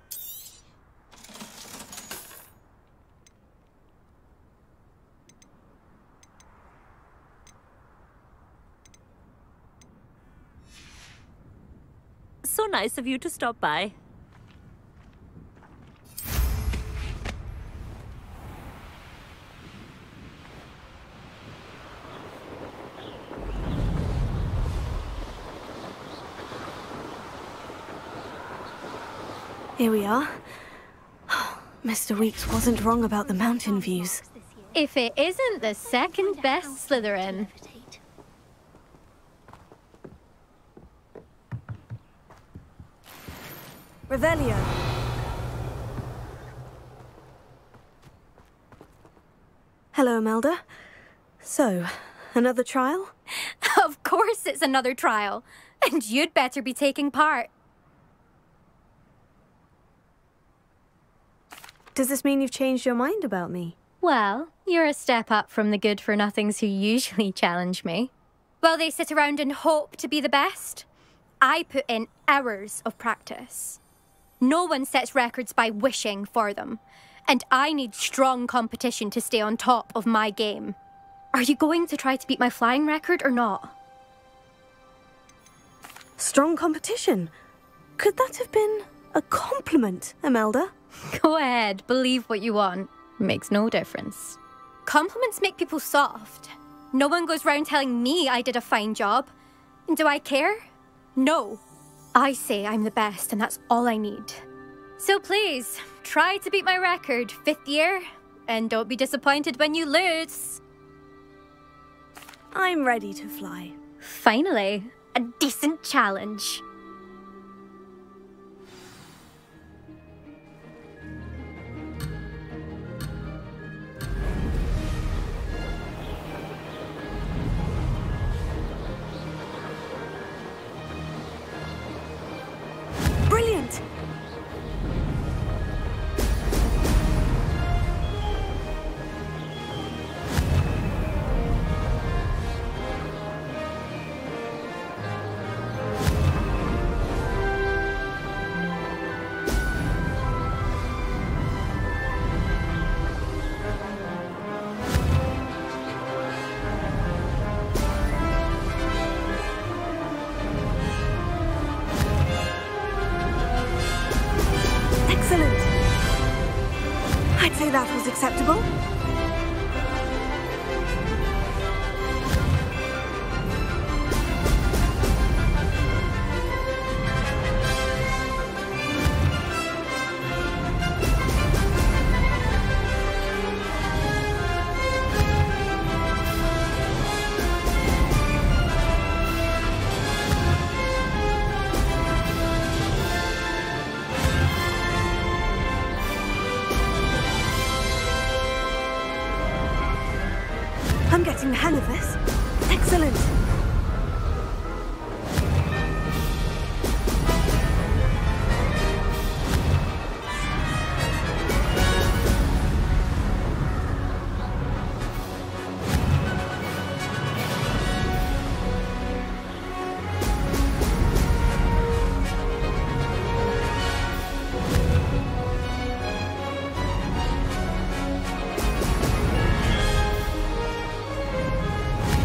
So nice of you to stop by. Here we are. Mr. Weeks wasn't wrong about the mountain views. If it isn't the second best Slytherin. Revelio. Hello, Imelda. So, another trial? Of course it's another trial. And you'd better be taking part. Does this mean you've changed your mind about me? Well, you're a step up from the good-for-nothings who usually challenge me. While they sit around and hope to be the best, I put in hours of practice. No one sets records by wishing for them, and I need strong competition to stay on top of my game. Are you going to try to beat my flying record or not? Strong competition? Could that have been a compliment, Imelda? Go ahead, believe what you want. Makes no difference. Compliments make people soft. No one goes round telling me I did a fine job. And do I care? No. I say I'm the best, and that's all I need. So please, try to beat my record, 5th year, and don't be disappointed when you lose. I'm ready to fly. Finally, a decent challenge. Brilliant! Excellent! I'd say that was acceptable. I'm getting the hang of this. Excellent.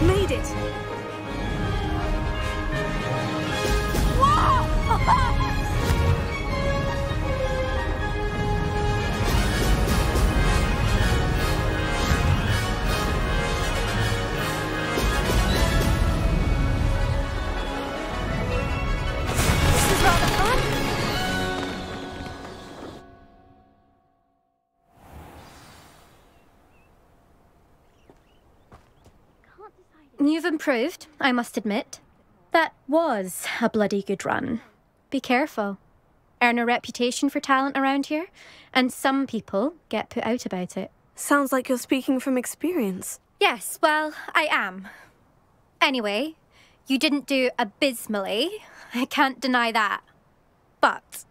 Made it! This is rather fun! You've improved, I must admit. That was a bloody good run. Be careful. Earn a reputation for talent around here, and some people get put out about it. Sounds like you're speaking from experience. Yes, well, I am. Anyway, you didn't do abysmally. I can't deny that. But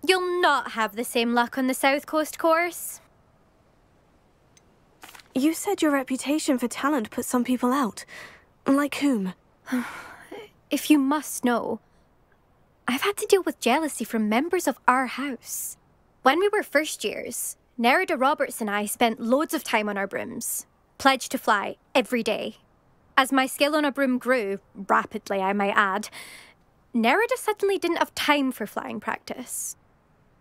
you'll not have the same luck on the South Coast course. You said your reputation for talent put some people out. Like whom? If you must know, I've had to deal with jealousy from members of our house. When we were first years, Nerida Roberts and I spent loads of time on our brooms, pledged to fly every day. As my skill on a broom grew, rapidly I might add, Nerida suddenly didn't have time for flying practice.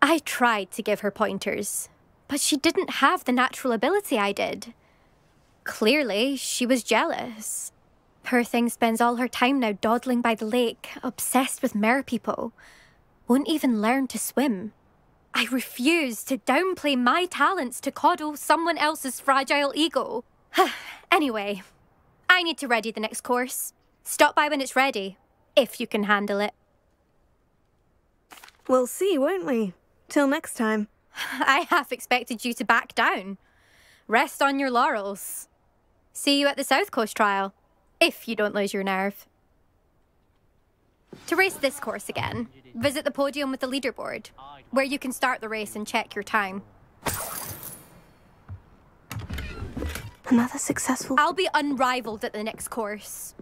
I tried to give her pointers, but she didn't have the natural ability I did. Clearly, she was jealous. Poor thing spends all her time now dawdling by the lake, obsessed with merpeople. Won't even learn to swim. I refuse to downplay my talents to coddle someone else's fragile ego. Anyway, I need to ready the next course. Stop by when it's ready, if you can handle it. We'll see, won't we? Till next time. I half expected you to back down. Rest on your laurels. See you at the South Coast trial, if you don't lose your nerve. To race this course again, visit the podium with the leaderboard, where you can start the race and check your time. Another successful... I'll be unrivaled at the next course.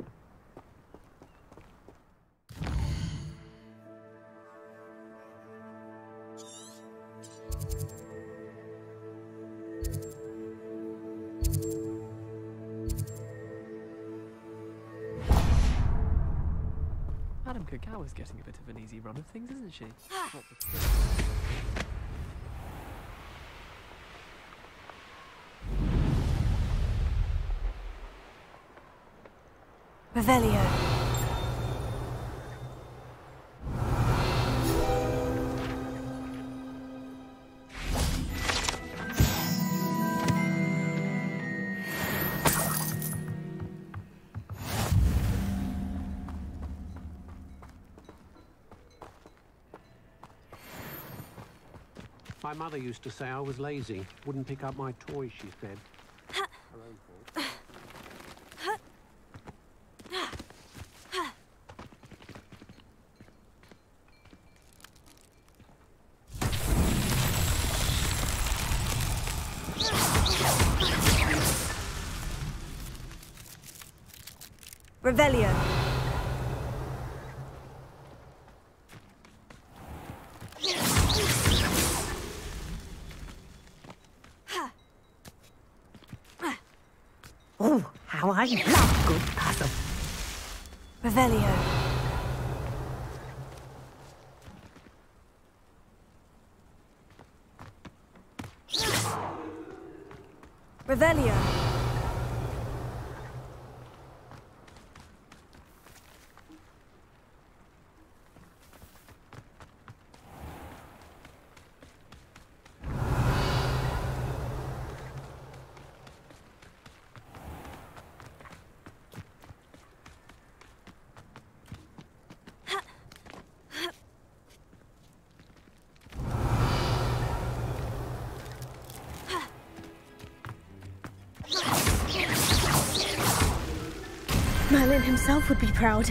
Madame Cacao is getting a bit of an easy run of things, isn't she? Revelio. My mother used to say I was lazy, wouldn't pick up my toys, she said. Her own fault. Revelio. Oh, how I love good puzzle. Revelio. Revelio. Merlin himself would be proud.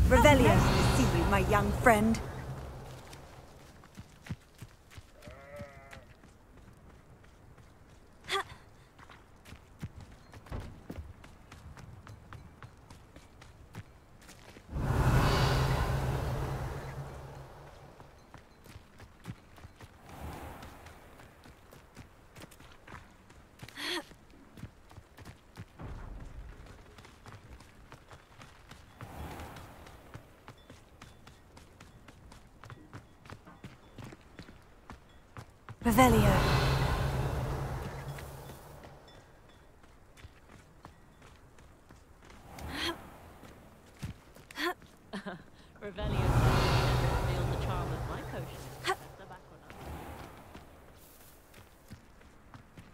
Revelio. Nice to see you, my young friend. Revelio. Revelio revealed the charm of my potion.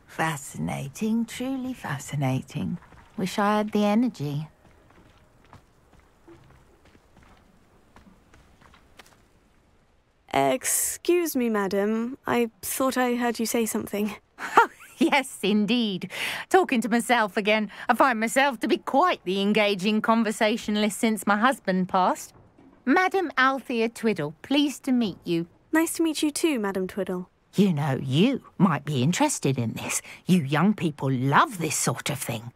Fascinating, truly fascinating. Wish I had the energy. Excuse me, madam. I thought I heard you say something. Oh, yes, indeed. Talking to myself again. I find myself to be quite the engaging conversationalist since my husband passed. Madam Althea Twiddle, pleased to meet you. Nice to meet you too, Madam Twiddle. You know, you might be interested in this. You young people love this sort of thing.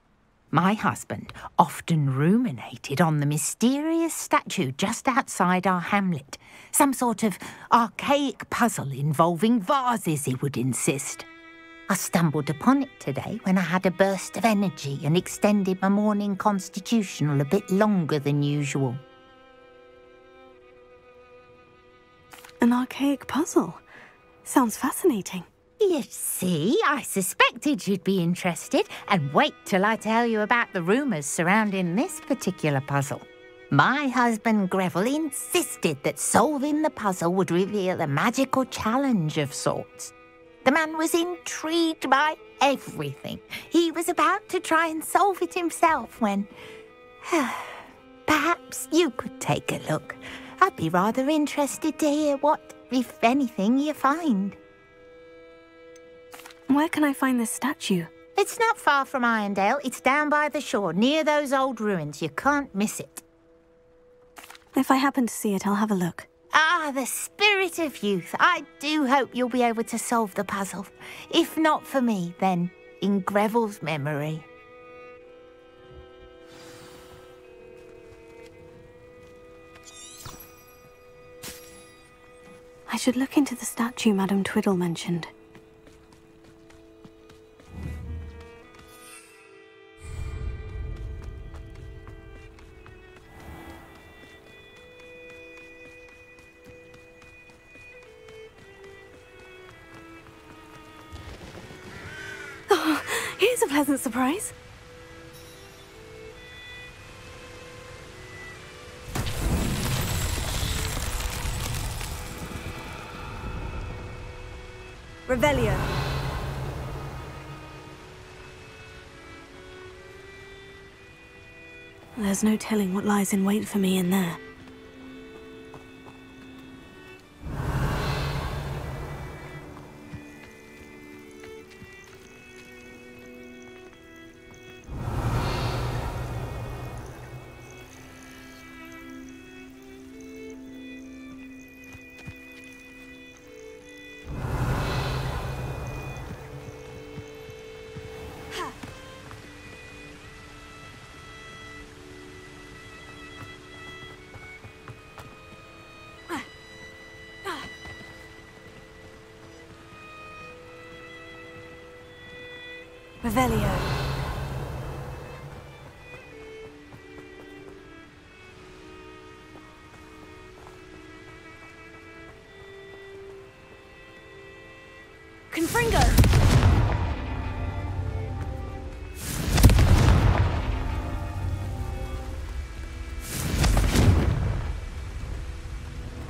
My husband often ruminated on the mysterious statue just outside our hamlet. Some sort of archaic puzzle involving vases, he would insist. I stumbled upon it today when I had a burst of energy and extended my morning constitutional a bit longer than usual. An archaic puzzle? Sounds fascinating. You see, I suspected you'd be interested, and wait till I tell you about the rumours surrounding this particular puzzle. My husband Greville insisted that solving the puzzle would reveal a magical challenge of sorts. The man was intrigued by everything. He was about to try and solve it himself when... Perhaps you could take a look. I'd be rather interested to hear what, if anything, you find. Where can I find this statue? It's not far from Irondale. It's down by the shore, near those old ruins. You can't miss it. If I happen to see it, I'll have a look. Ah, the spirit of youth. I do hope you'll be able to solve the puzzle. If not for me, then in Greville's memory. I should look into the statue Madame Twiddle mentioned. Oh, here's a pleasant surprise. Revelio. There's no telling what lies in wait for me in there. Revelio. Confringo.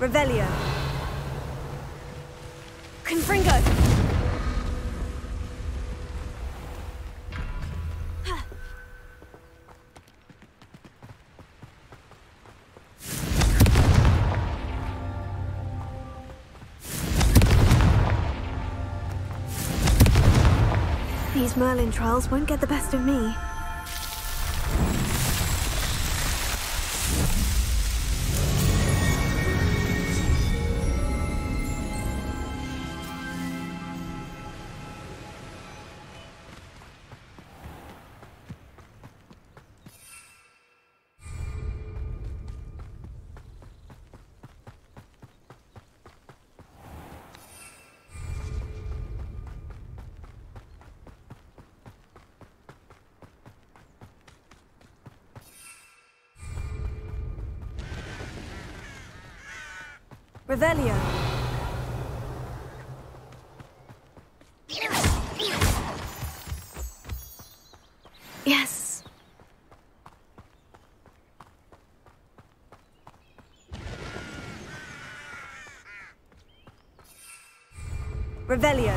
Revelio. Confringo. These Merlin trials won't get the best of me. Revelio. Yes. Revelio.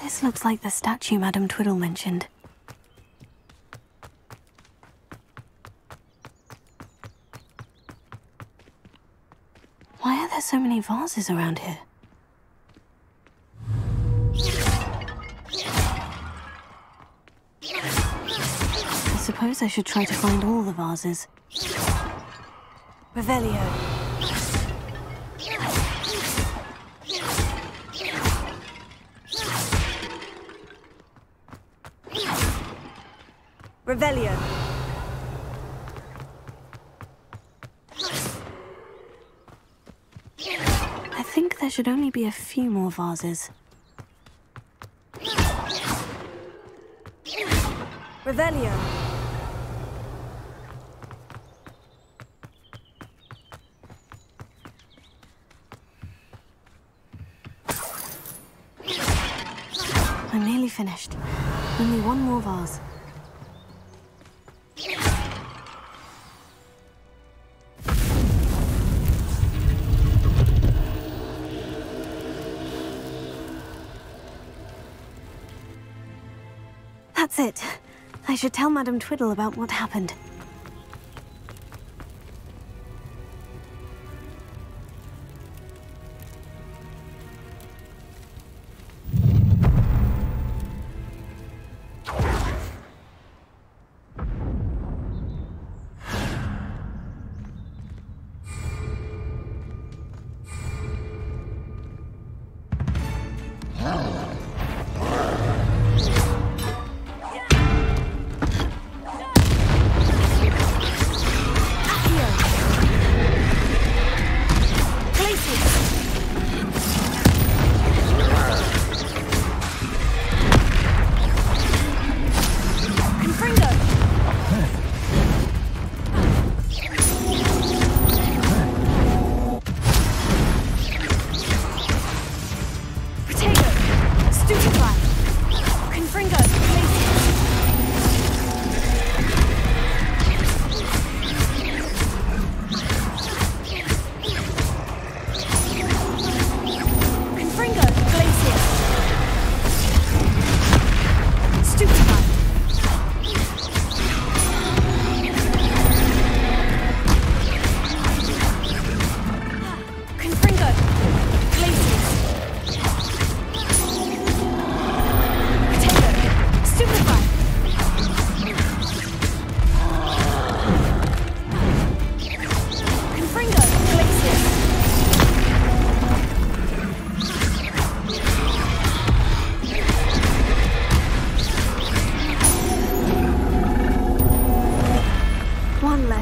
This looks like the statue Madame Twiddle mentioned. Why are there so many vases around here? I suppose I should try to find all the vases. Revelio. Revelio. I think there should only be a few more vases. Revelio. I'm nearly finished. Only one more vase. That's it. I should tell Madame Twiddle about what happened.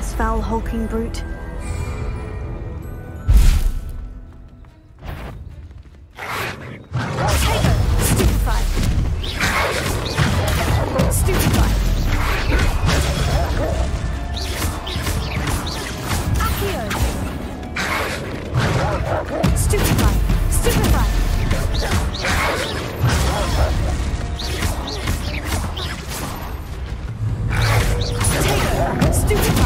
Yes, foul hulking brute. Stupefy. Stupefy. Accio. Stupefy. Stupefy. Stupefy.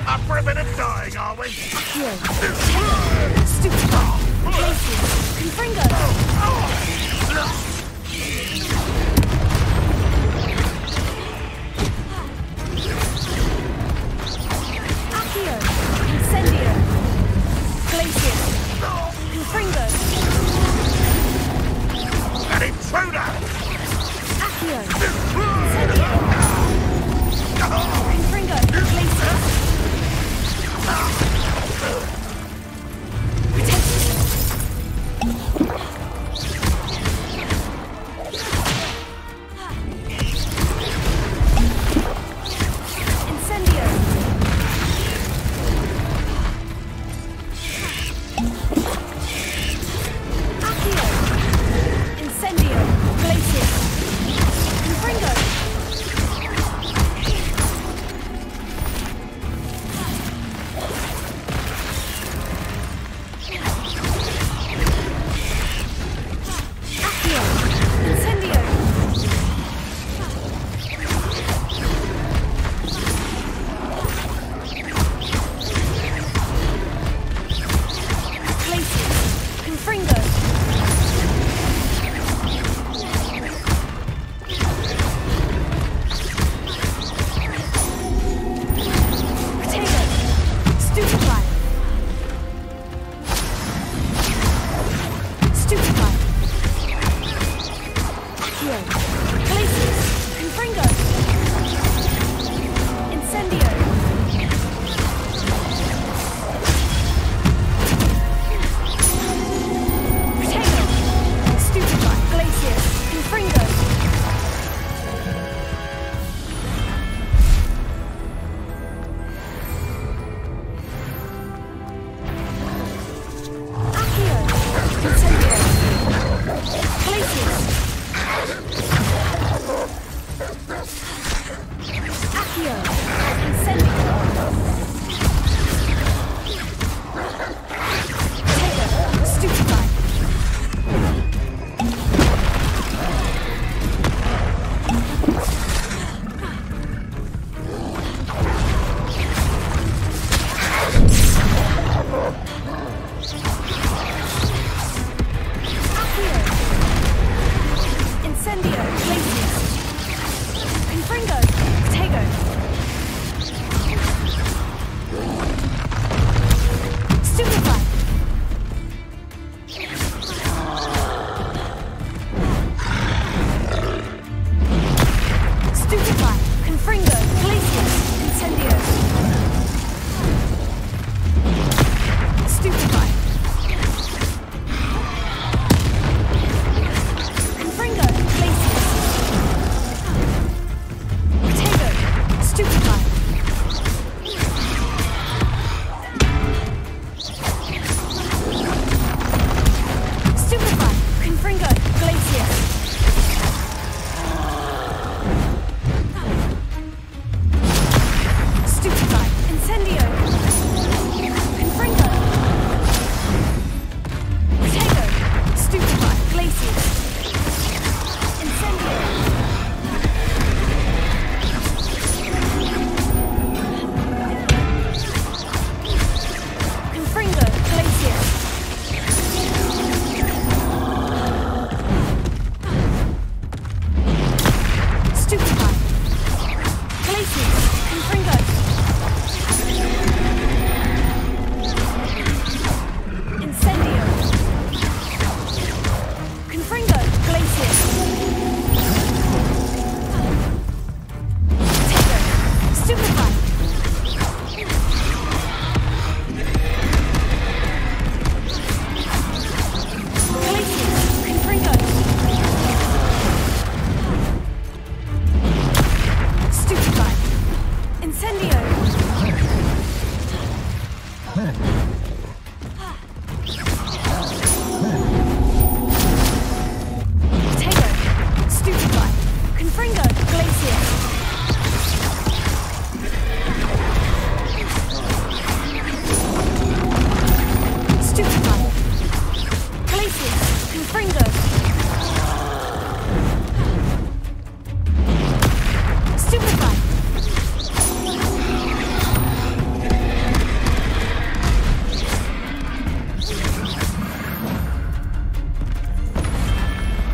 Up for a bit of dying, are we? Stupefy. Glacius. Confringo. Accio. Incendio. Glacius. Confringo. An intruder! Accio. Incendio. Confringo. Glacius.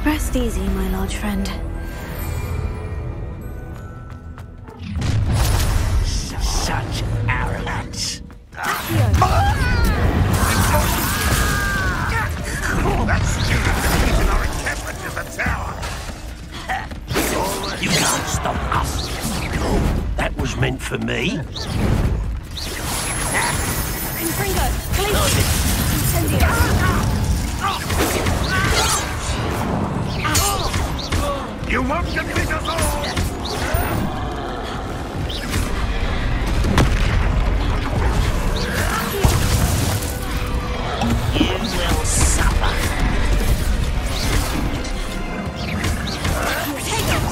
Rest easy, my large friend. Such arrogance. That student defeated our encampment in the tower. You can't stop us. That was meant for me. Confringo, Glacier, Incendio. You won't defeat us all! You will suffer.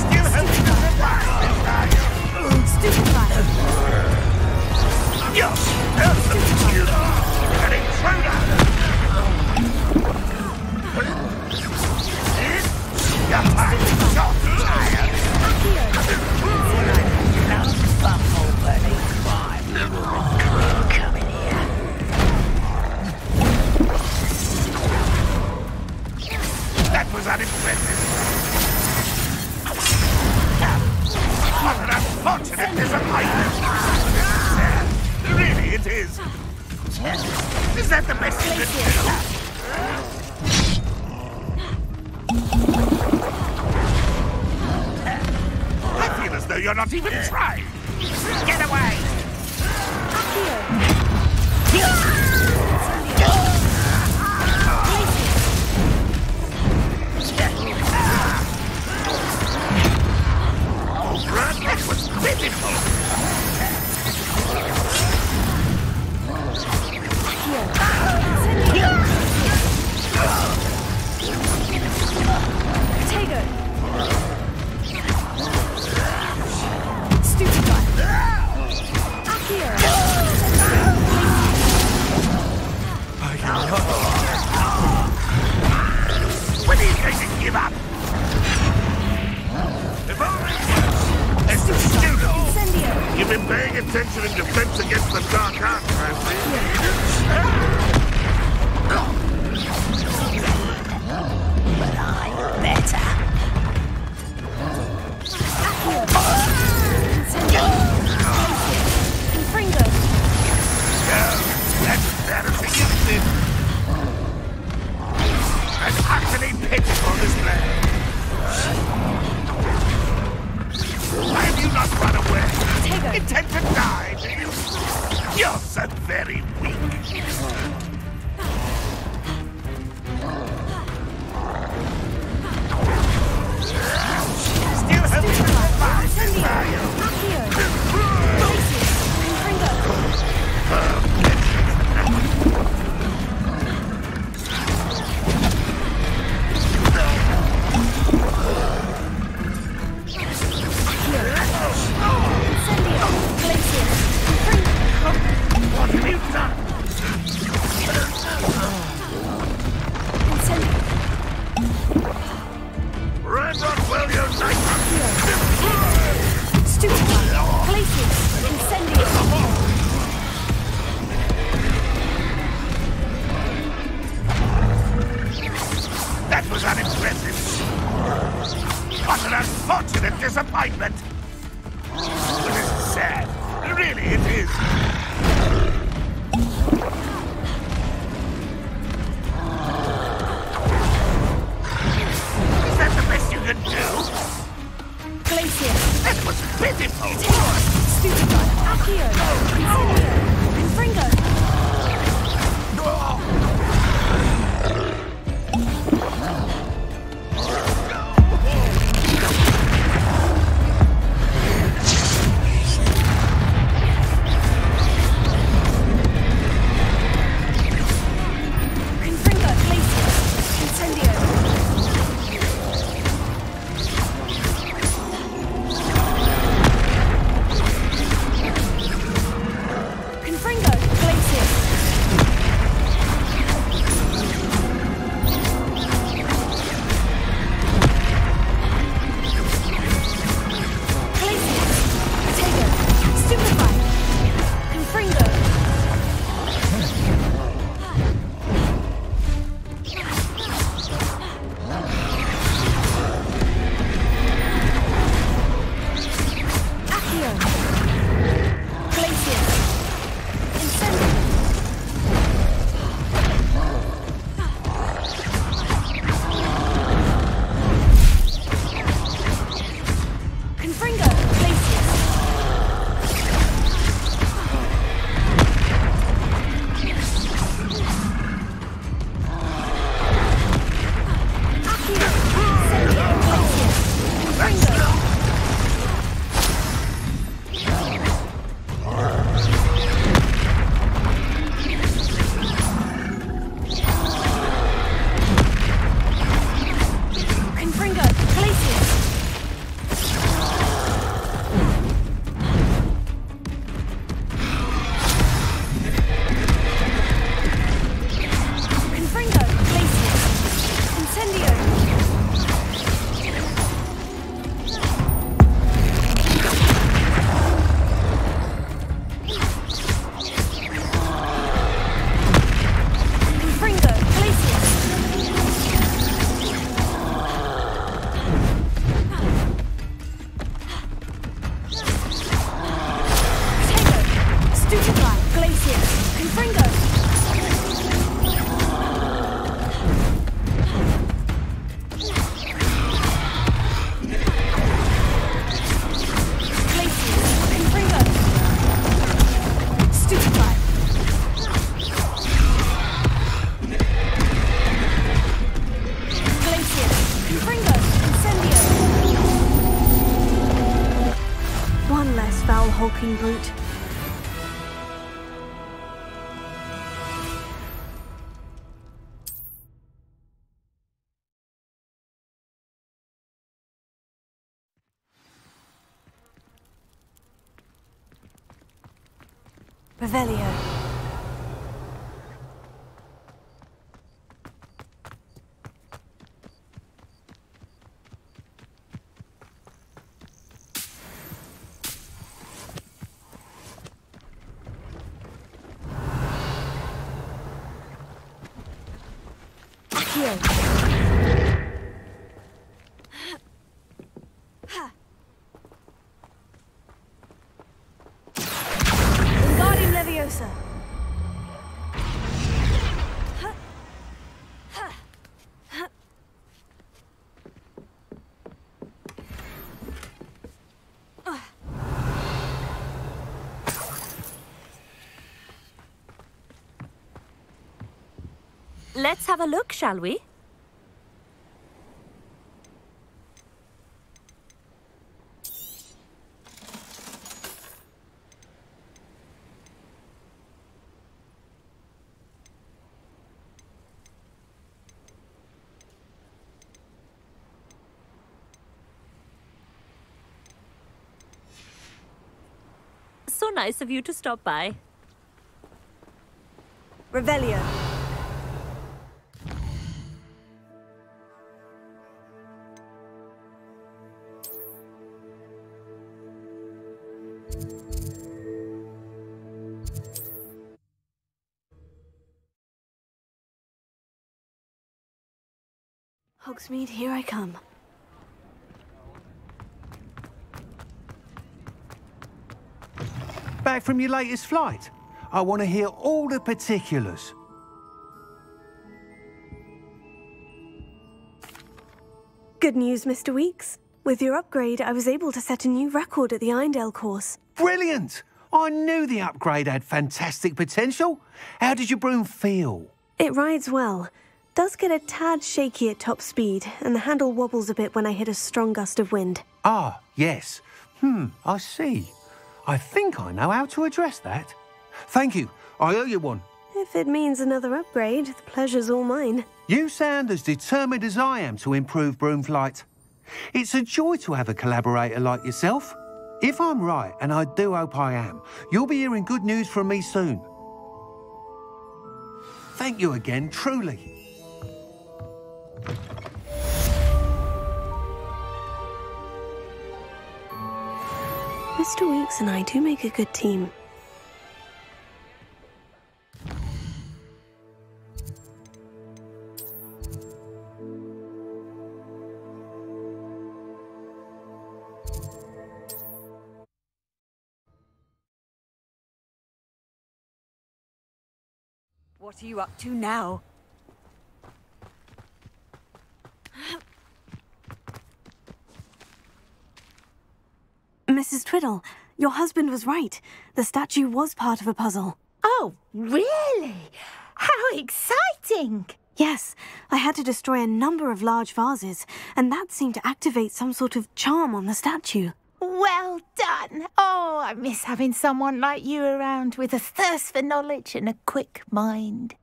Still helping us revive, are you? Stupefy. Yes, that's the you. An intruder! That was unexpected. What an unfortunate disappointment. Really, it is. Is that the best you can do? I feel as though you're not even trying. Get away! That was pitiful! Potato. Stupid guy. Akio. When are you going to give up? As a student, you've been paying attention in defense against the dark arts, haven't But I'm better. Confringo. That's embarrassing, isn't it? An utterly pitiful display. Why have you not run away? Intend to die, do you? You're so very weak. Still hoping to survive, are you? What have you done? Revelio. Wingardium Leviosa. Let's have a look, shall we? So nice of you to stop by. Revelio. Hogsmeade, here I come. Back from your latest flight? I want to hear all the particulars. Good news, Mr. Weeks. With your upgrade, I was able to set a new record at the Irondale course. Brilliant! I knew the upgrade had fantastic potential. How did your broom feel? It rides well. Does get a tad shaky at top speed, and the handle wobbles a bit when I hit a strong gust of wind. Ah, yes. I see. I think I know how to address that. Thank you. I owe you one. If it means another upgrade, the pleasure's all mine. You sound as determined as I am to improve broom flight. It's a joy to have a collaborator like yourself. If I'm right, and I do hope I am, you'll be hearing good news from me soon. Thank you again, truly. Mr. Weeks and I do make a good team. What are you up to now? Mrs. Twiddle, your husband was right. The statue was part of a puzzle. Oh, really? How exciting! Yes, I had to destroy a number of large vases, and that seemed to activate some sort of charm on the statue. Well done. Oh, I miss having someone like you around with a thirst for knowledge and a quick mind.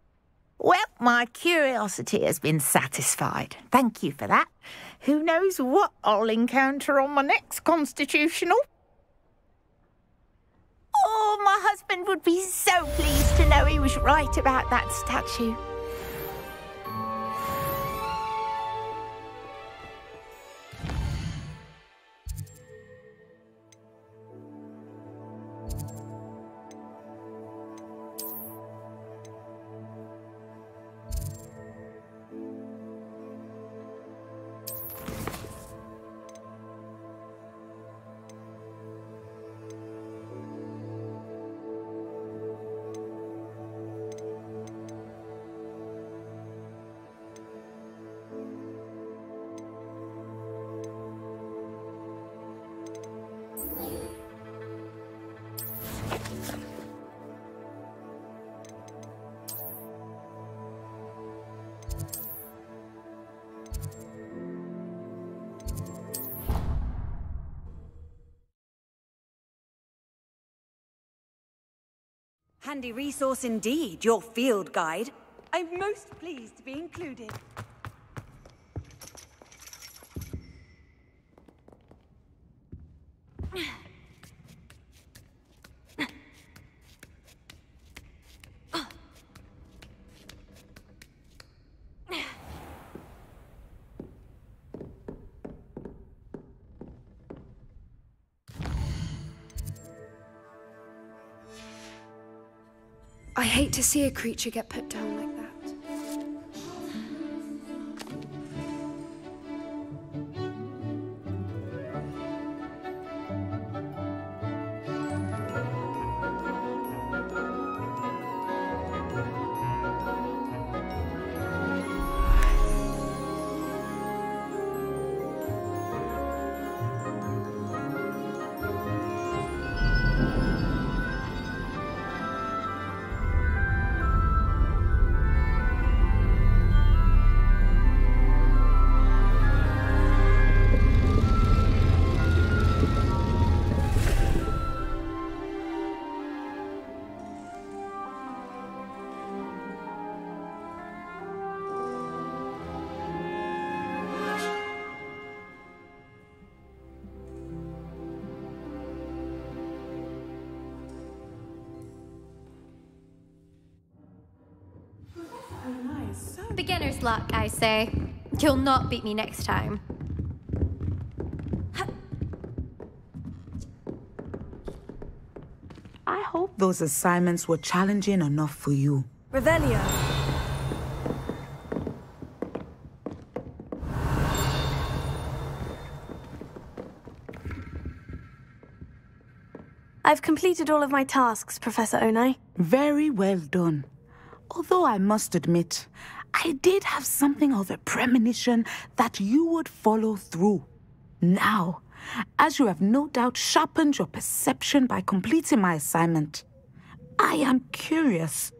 Well, my curiosity has been satisfied. Thank you for that. Who knows what I'll encounter on my next constitutional? Oh, my husband would be so pleased to know he was right about that statue. Handy resource indeed, your field guide. I'm most pleased to be included. I hate to see a creature get put down like that. Beginner's luck, I say. You'll not beat me next time. I hope those assignments were challenging enough for you. Revelio. I've completed all of my tasks, Professor Onai. Very well done. Although I must admit, I did have something of a premonition that you would follow through. Now, as you have no doubt sharpened your perception by completing my assignment, I am curious,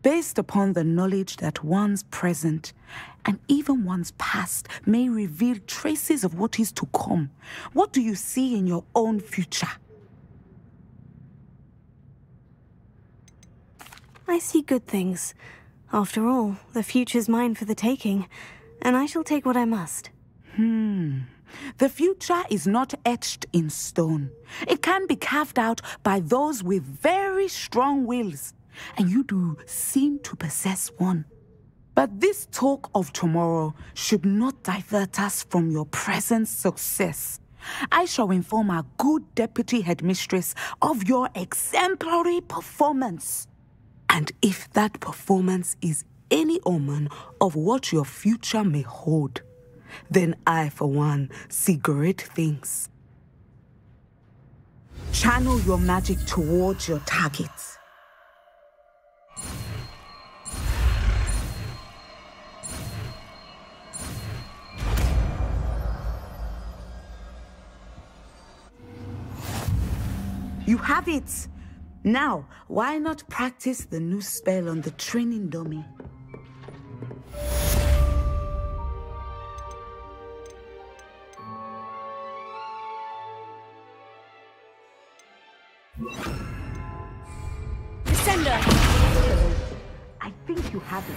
based upon the knowledge that one's present and even one's past may reveal traces of what is to come. What do you see in your own future? I see good things. After all, the future's mine for the taking, and I shall take what I must. The future is not etched in stone. It can be carved out by those with very strong wills, and you do seem to possess one. But this talk of tomorrow should not divert us from your present success. I shall inform our good deputy headmistress of your exemplary performance. And if that performance is any omen of what your future may hold, then I, for one, see great things. Channel your magic towards your targets. You have it! Now, why not practice the new spell on the training dummy? Descender! I think you have it.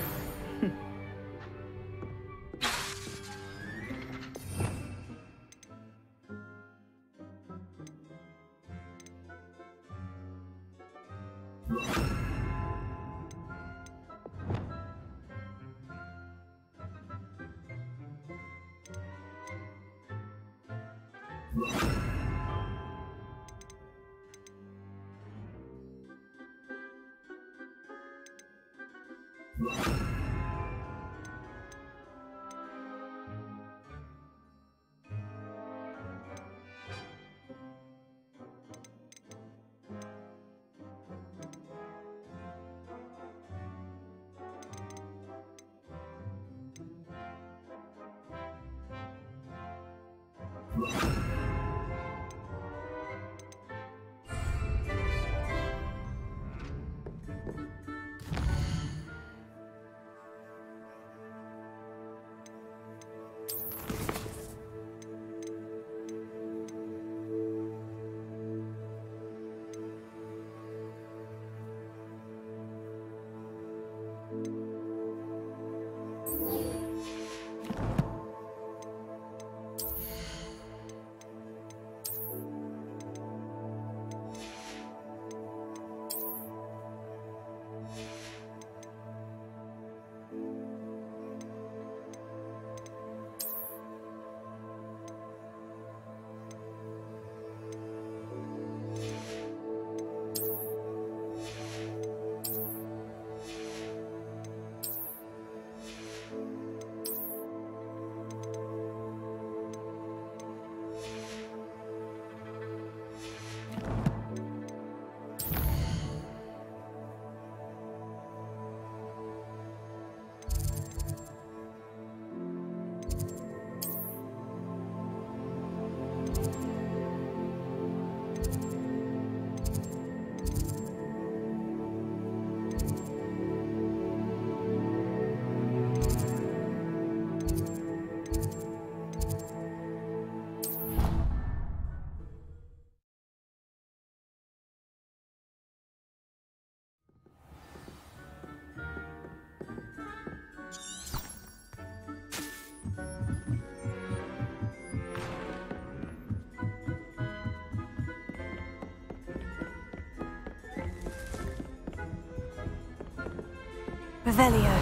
Revelio.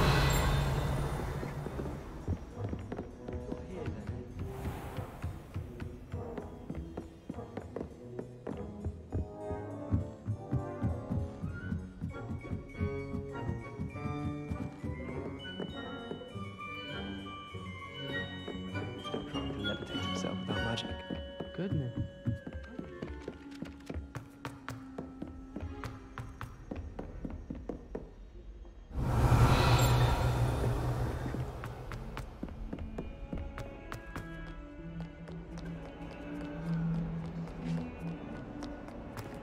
Trying to levitate himself without magic. Goodness.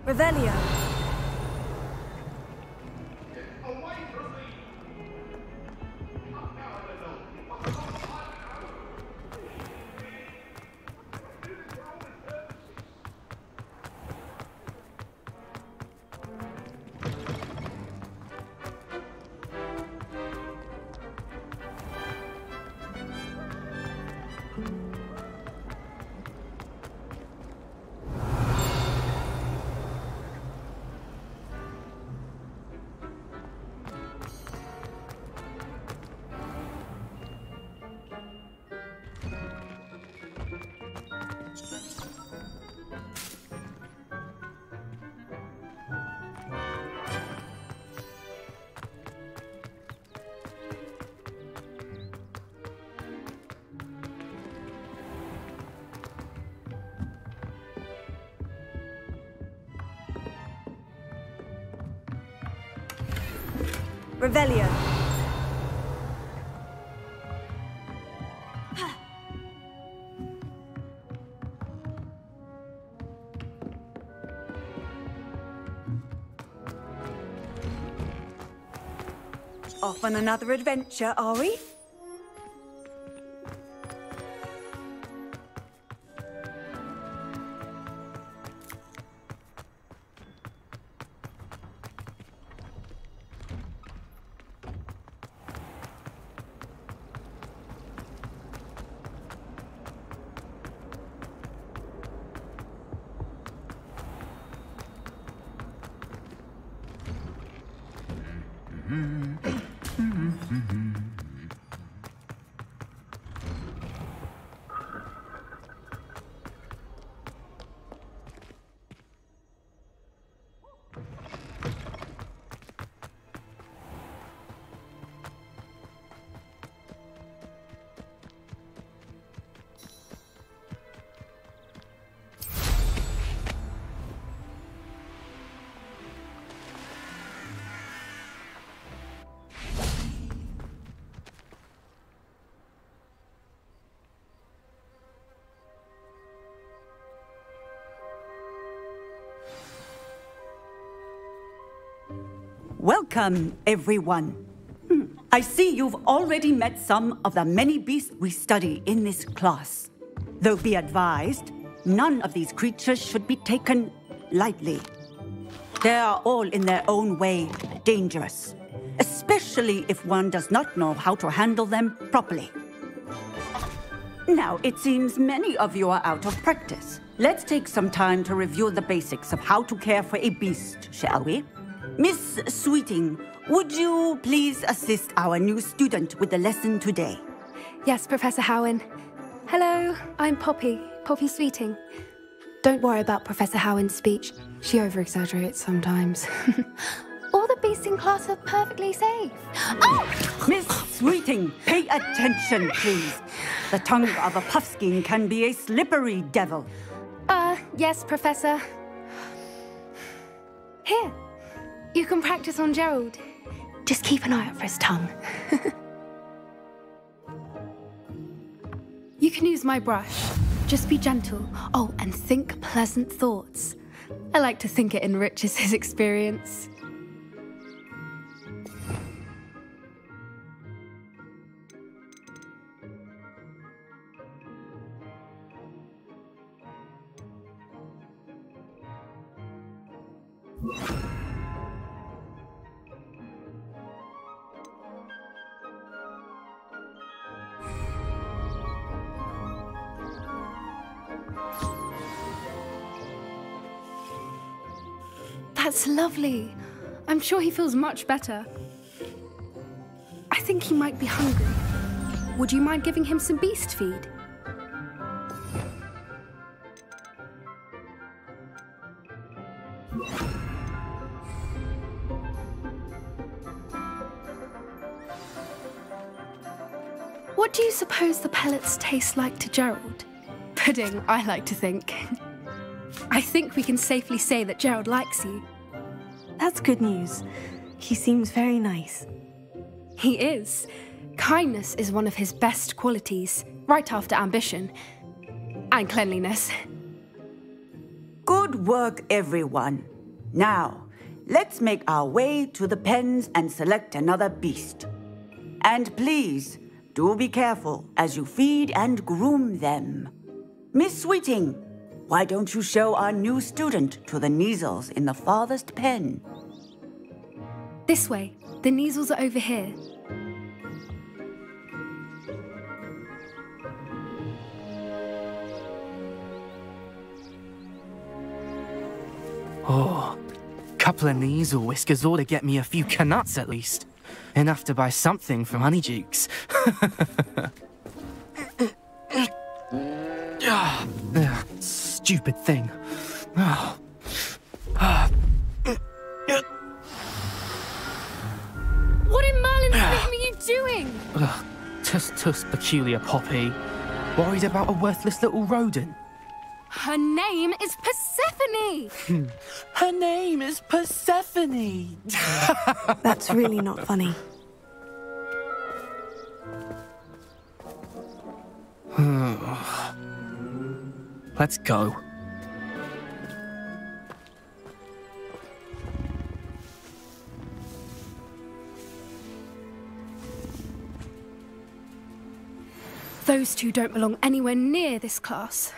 Revelio. Revelio. Off on another adventure, are we? Welcome, everyone. I see you've already met some of the many beasts we study in this class. Though be advised, none of these creatures should be taken lightly. They are all in their own way dangerous, especially if one does not know how to handle them properly. Now, it seems many of you are out of practice. Let's take some time to review the basics of how to care for a beast, shall we? Miss Sweeting, would you please assist our new student with the lesson today? Yes, Professor Howen. Hello, I'm Poppy Sweeting. Don't worry about Professor Howen's speech. She over-exaggerates sometimes. All the beasts in class are perfectly safe. Oh! Miss Sweeting, pay attention, please. The tongue of a puffskein can be a slippery devil. Yes, Professor. Here, you can practice on Gerald. Just keep an eye out for his tongue. You can use my brush. Just be gentle. Oh, and think pleasant thoughts. I like to think it enriches his experience. That's lovely. I'm sure he feels much better. I think he might be hungry. Would you mind giving him some beast feed? What do you suppose the pellets taste like to Gerald? Pudding, I like to think. I think we can safely say that Gerald likes you. That's good news. He seems very nice. He is. Kindness is one of his best qualities, right after ambition. And cleanliness. Good work, everyone. Now, let's make our way to the pens and select another beast. And please, do be careful as you feed and groom them. Miss Sweeting, why don't you show our new student to the Kneazles in the farthest pen? This way. The Kneazles are over here. Oh, couple of Kneazle whiskers ought to get me a few canuts at least. Enough to buy something from Honeydukes. Stupid thing. What in Merlin's name are you doing? Tuss, peculiar Poppy. Worried about a worthless little rodent? Her name is Persephone! Her name is Persephone! That's really not funny. Let's go. Those two don't belong anywhere near this class.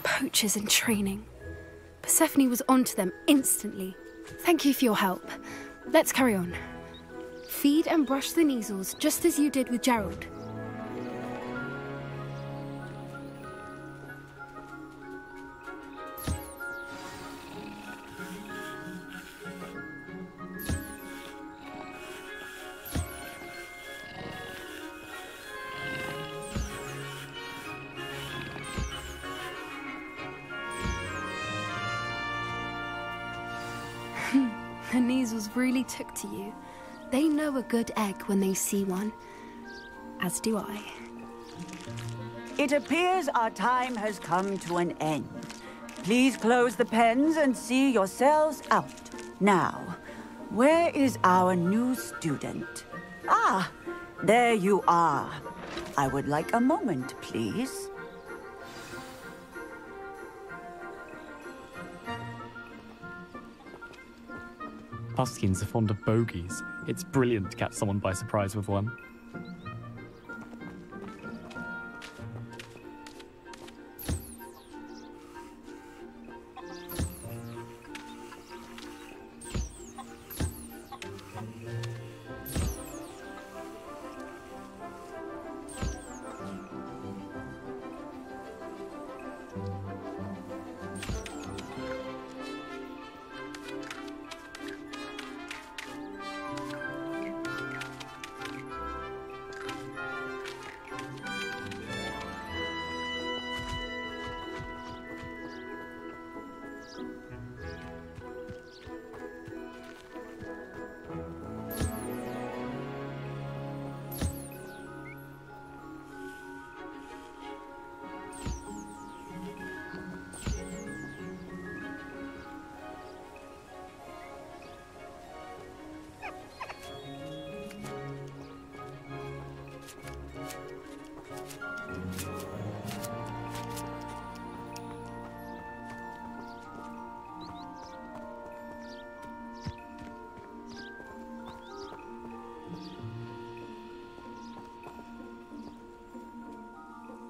Poachers in training. Persephone was onto them instantly. Thank you for your help. Let's carry on. Feed and brush the Kneazles just as you did with Gerald. The Kneazles really took to you. They know a good egg when they see one. As do I. It appears our time has come to an end. Please close the pens and see yourselves out. Now, where is our new student? Ah, there you are. I would like a moment, please. Puskins are fond of bogies. It's brilliant to catch someone by surprise with one.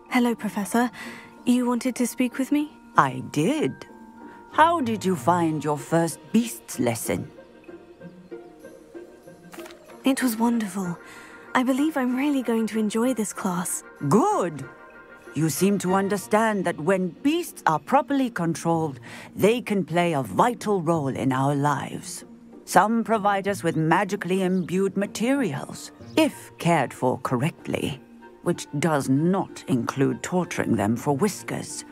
Hello, Professor. You wanted to speak with me? I did. How did you find your first beasts lesson? It was wonderful. I believe I'm really going to enjoy this class. Good. You seem to understand that when beasts are properly controlled, they can play a vital role in our lives. Some provide us with magically imbued materials, if cared for correctly, which does not include torturing them for whiskers.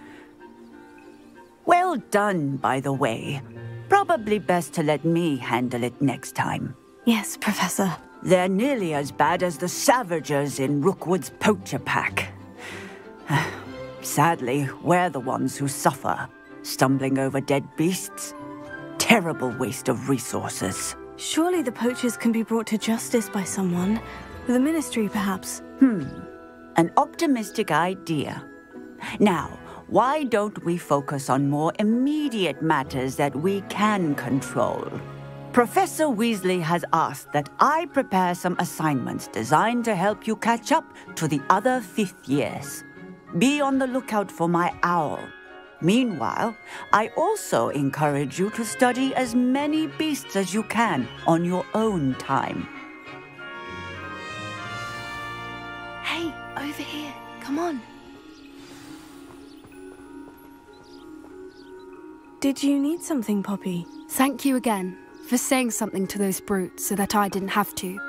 Well done, by the way. Probably best to let me handle it next time. Yes, Professor. They're nearly as bad as the Savagers in Rookwood's poacher pack. Sadly, we're the ones who suffer, stumbling over dead beasts. Terrible waste of resources. Surely the poachers can be brought to justice by someone. The Ministry, perhaps. An optimistic idea. Now, why don't we focus on more immediate matters that we can control? Professor Weasley has asked that I prepare some assignments designed to help you catch up to the other 5th years. Be on the lookout for my owl. Meanwhile, I also encourage you to study as many beasts as you can on your own time. Hey, over here. Come on. Did you need something, Poppy? Thank you again for saying something to those brutes so that I didn't have to.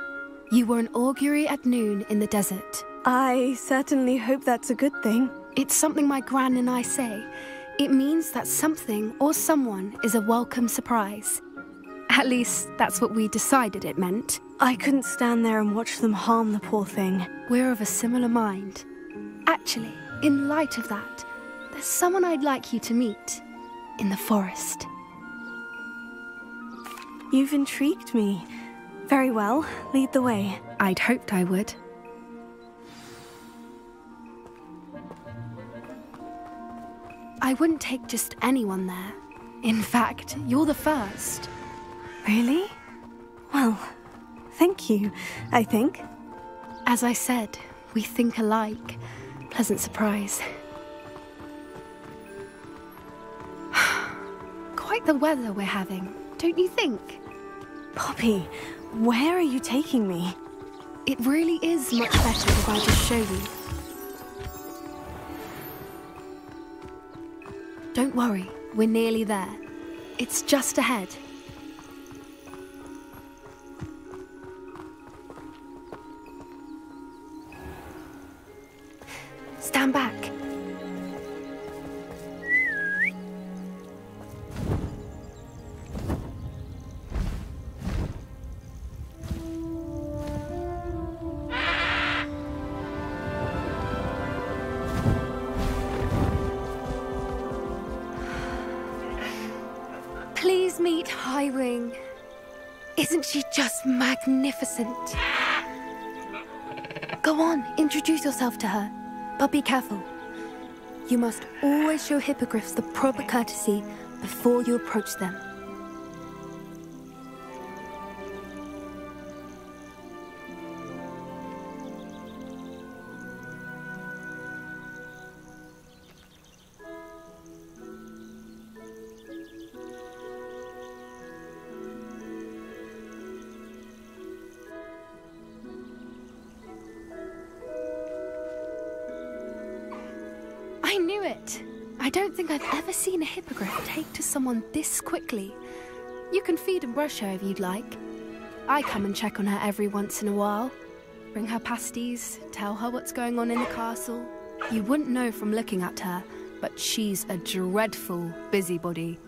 You were an augury at noon in the desert. I certainly hope that's a good thing. It's something my gran and I say. It means that something or someone is a welcome surprise. At least, that's what we decided it meant. I couldn't stand there and watch them harm the poor thing. We're of a similar mind. Actually, in light of that, there's someone I'd like you to meet. In the forest. You've intrigued me. Very well, lead the way. I'd hoped I would. I wouldn't take just anyone there. In fact, you're the first. Really? Well, thank you, I think. As I said, we think alike. Pleasant surprise. Quite the weather we're having, don't you think? Poppy, where are you taking me? It really is much better if I just show you. Don't worry, we're nearly there. It's just ahead. Stand back. Please meet Highwing. Isn't she just magnificent? Go on, introduce yourself to her. But be careful. You must always show hippogriffs the proper courtesy before you approach them. I knew it! I don't think I've ever seen a hippogriff take to someone this quickly. You can feed and brush her if you'd like. I come and check on her every once in a while. Bring her pasties, tell her what's going on in the castle. You wouldn't know from looking at her, but she's a dreadful busybody.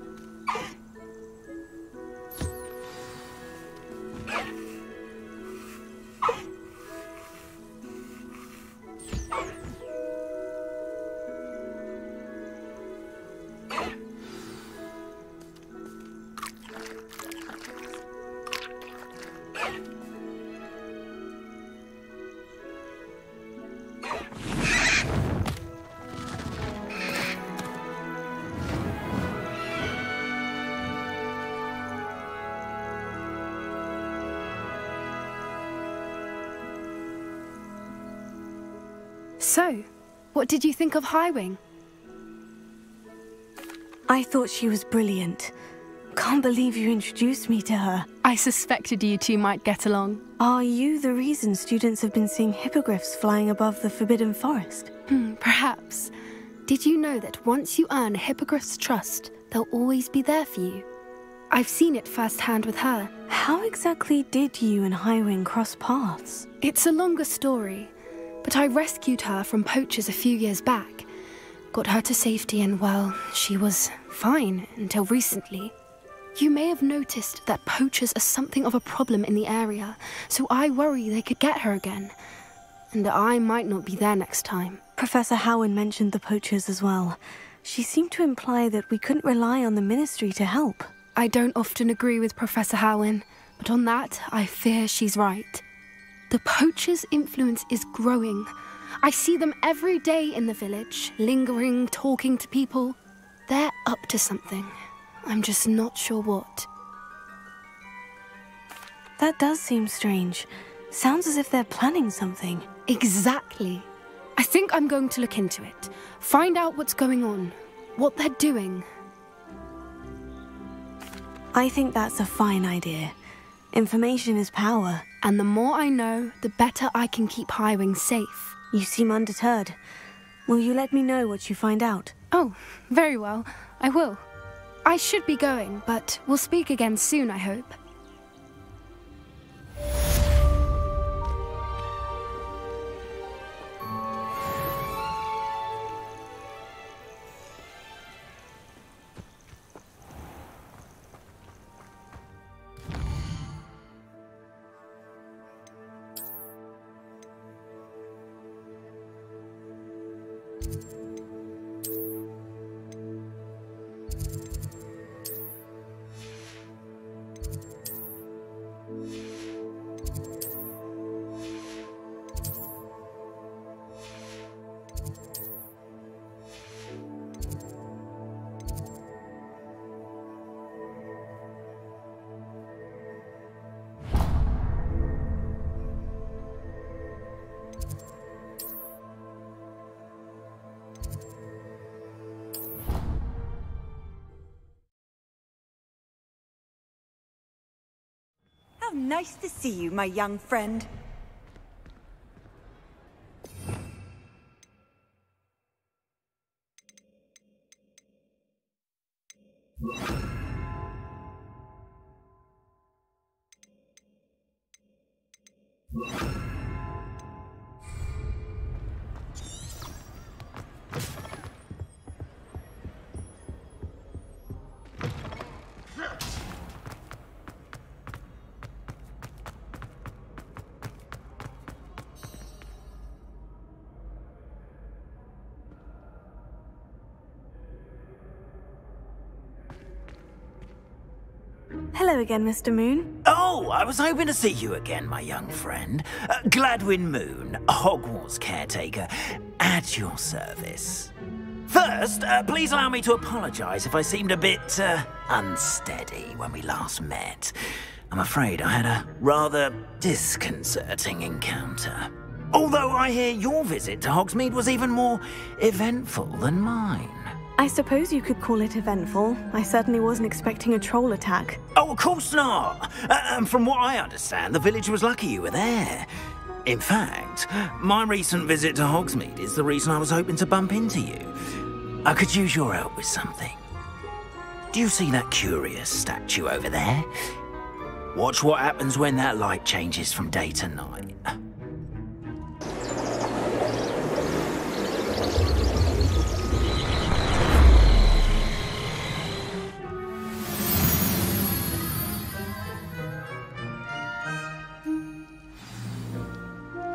So, what did you think of Highwing? I thought she was brilliant. Can't believe you introduced me to her. I suspected you two might get along. Are you the reason students have been seeing hippogriffs flying above the Forbidden Forest? Perhaps. Did you know that once you earn a hippogriff's trust, they'll always be there for you? I've seen it firsthand with her. How exactly did you and Highwing cross paths? It's a longer story, but I rescued her from poachers a few years back. Got her to safety and, well, she was fine until recently. You may have noticed that poachers are something of a problem in the area, so I worry they could get her again. And I might not be there next time. Professor Howin mentioned the poachers as well. She seemed to imply that we couldn't rely on the Ministry to help. I don't often agree with Professor Howin, but on that, I fear she's right. The poachers' influence is growing. I see them every day in the village, lingering, talking to people. They're up to something. I'm just not sure what. That does seem strange. Sounds as if they're planning something. Exactly. I think I'm going to look into it. Find out what's going on, what they're doing. I think that's a fine idea. Information is power. And the more I know, the better I can keep Highwing safe. You seem undeterred. Will you let me know what you find out? Oh, very well. I will. I should be going, but we'll speak again soon, I hope. How nice to see you, my young friend. Hello again, Mr. Moon. Oh, I was hoping to see you again, my young friend. Gladwin Moon, Hogwarts caretaker, at your service. First, please allow me to apologise if I seemed a bit, unsteady when we last met. I'm afraid I had a rather disconcerting encounter. Although I hear your visit to Hogsmeade was even more eventful than mine. I suppose you could call it eventful. I certainly wasn't expecting a troll attack. Oh, of course not. And from what I understand, the village was lucky you were there. In fact, my recent visit to Hogsmeade is the reason I was hoping to bump into you. I could use your help with something. Do you see that curious statue over there? Watch what happens when that light changes from day to night.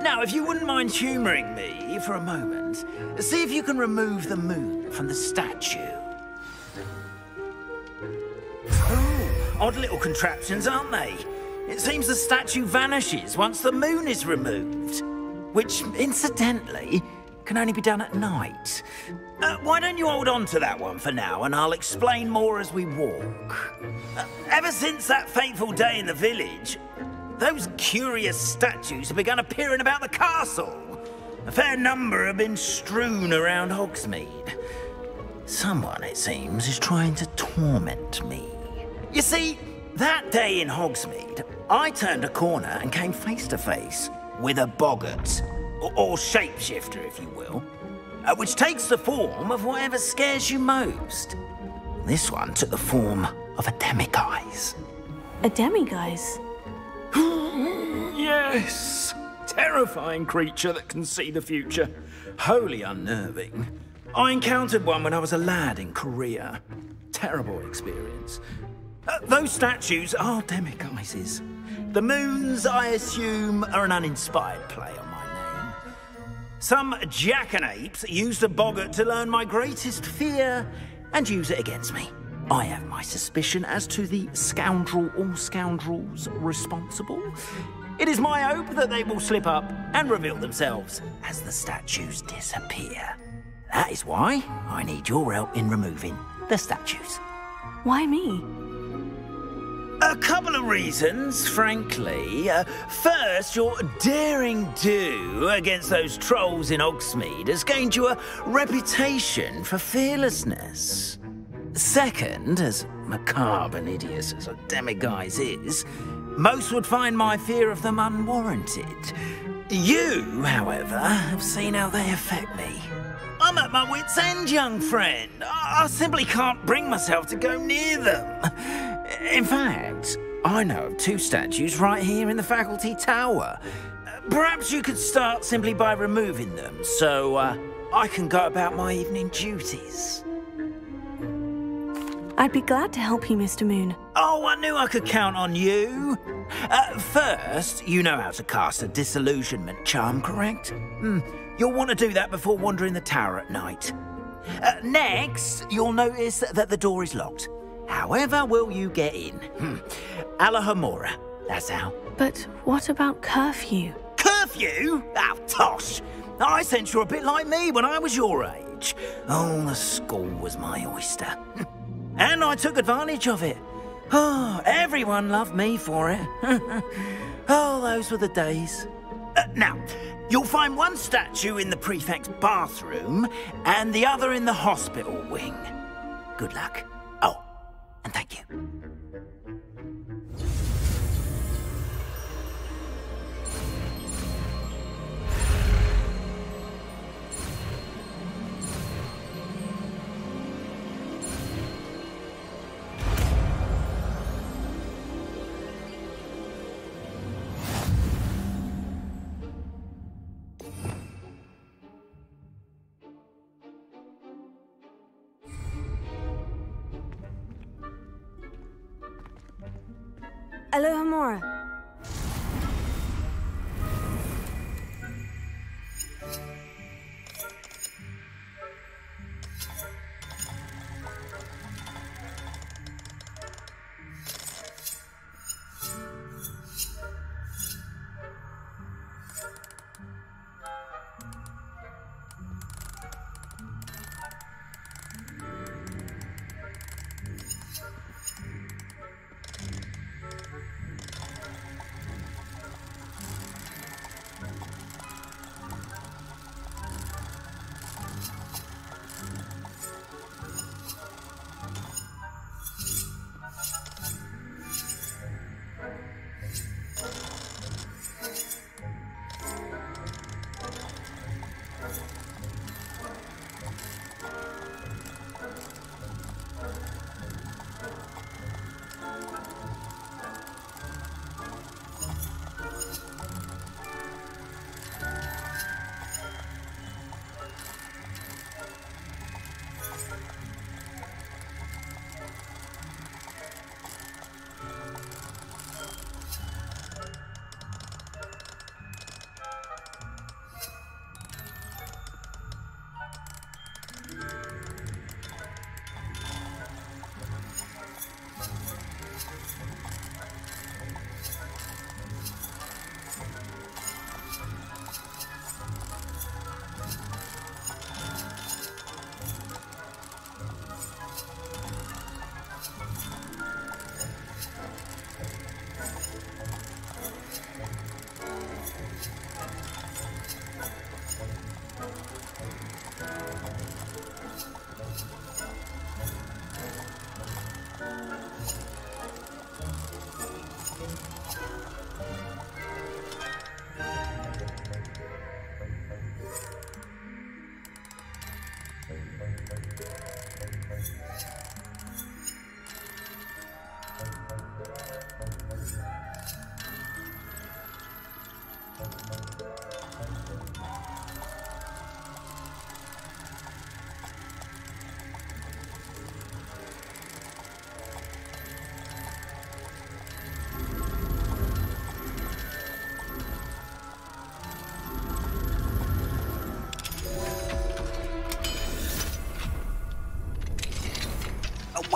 Now, if you wouldn't mind humouring me for a moment, see if you can remove the moon from the statue. Oh, odd little contraptions, aren't they? It seems the statue vanishes once the moon is removed, which, incidentally, can only be done at night. Why don't you hold on to that one for now, and I'll explain more as we walk. Ever since that fateful day in the village, those curious statues have begun appearing about the castle. A fair number have been strewn around Hogsmeade. Someone, it seems, is trying to torment me. You see, that day in Hogsmeade, I turned a corner and came face to face with a boggart, or shapeshifter, if you will, which takes the form of whatever scares you most. This one took the form of a demiguise. A demiguise? Yes! Terrifying creature that can see the future. Wholly unnerving. I encountered one when I was a lad in Korea. Terrible experience. Those statues are demiguises. The moons, I assume, are an uninspired play on my name. Some jackanapes used a boggart to learn my greatest fear and use it against me. I have my suspicion as to the scoundrel or scoundrels responsible. It is my hope that they will slip up and reveal themselves as the statues disappear. That is why I need your help in removing the statues. Why me? A couple of reasons, frankly. First, your daring do against those trolls in Hogsmeade has gained you a reputation for fearlessness. Second, as macabre and hideous as a demiguise is, most would find my fear of them unwarranted. You, however, have seen how they affect me. I'm at my wit's end, young friend. I simply can't bring myself to go near them. In fact, I know of 2 statues right here in the faculty tower. Perhaps you could start simply by removing them, so I can go about my evening duties. I'd be glad to help you, Mr. Moon. Oh, I knew I could count on you. First, you know how to cast a disillusionment charm, correct? You'll want to do that before wandering the tower at night. Next, you'll notice that the door is locked. However will you get in? Alahomora, that's how. But what about curfew? Curfew? Oh, tosh. I sense you're a bit like me when I was your age. Oh, the school was my oyster. And I took advantage of it. Oh, everyone loved me for it. Oh, those were the days. Now, you'll find one statue in the prefect's bathroom and the other in the hospital wing. Good luck. Oh, and thank you. Alohomora.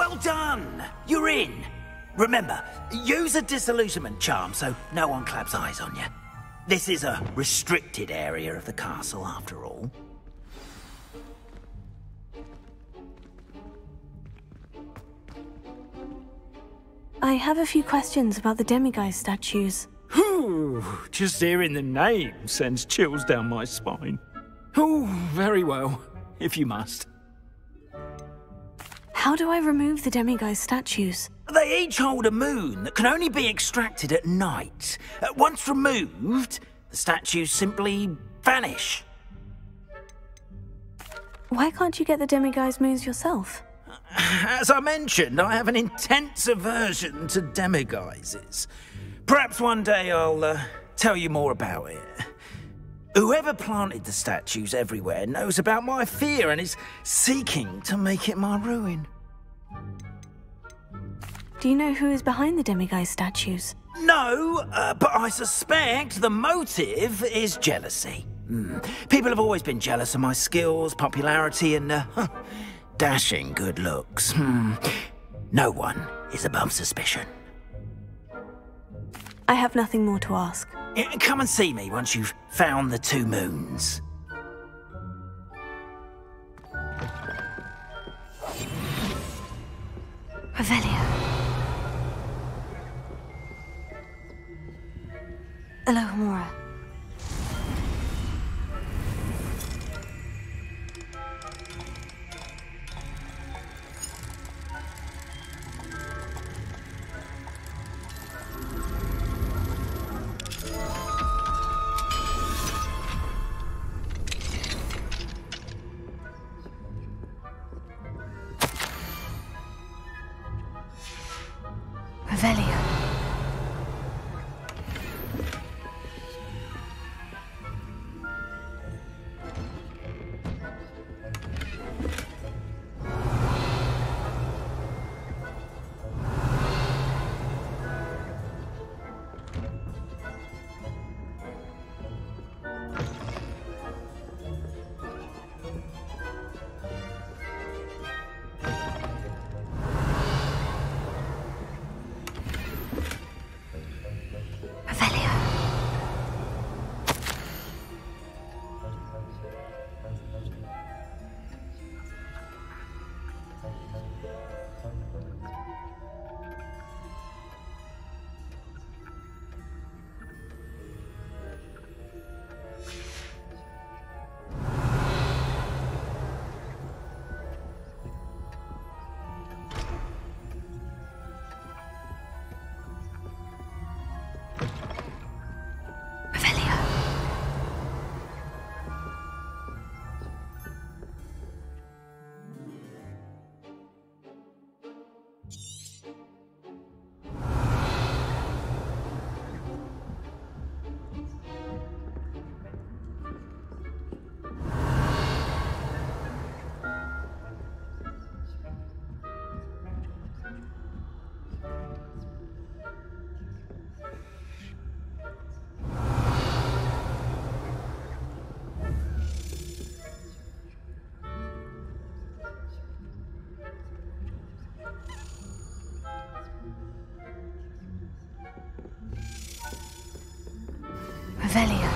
Well done! You're in. Remember, use a disillusionment charm so no one claps eyes on you. This is a restricted area of the castle, after all. I have a few questions about the demiguise statues. Just hearing the name sends chills down my spine. Oh, very well, if you must. How do I remove the demiguise statues? They each hold a moon that can only be extracted at night. Once removed, the statues simply vanish. Why can't you get the demiguise moons yourself? As I mentioned, I have an intense aversion to demiguises. Perhaps one day I'll tell you more about it. Whoever planted the statues everywhere knows about my fear and is seeking to make it my ruin. Do you know who is behind the demiguise statues? No, but I suspect the motive is jealousy. People have always been jealous of my skills, popularity, and dashing good looks. No one is above suspicion. I have nothing more to ask. Come and see me once you've found the 2 moons. Revelio. Alohomora. Revelio. Revelio.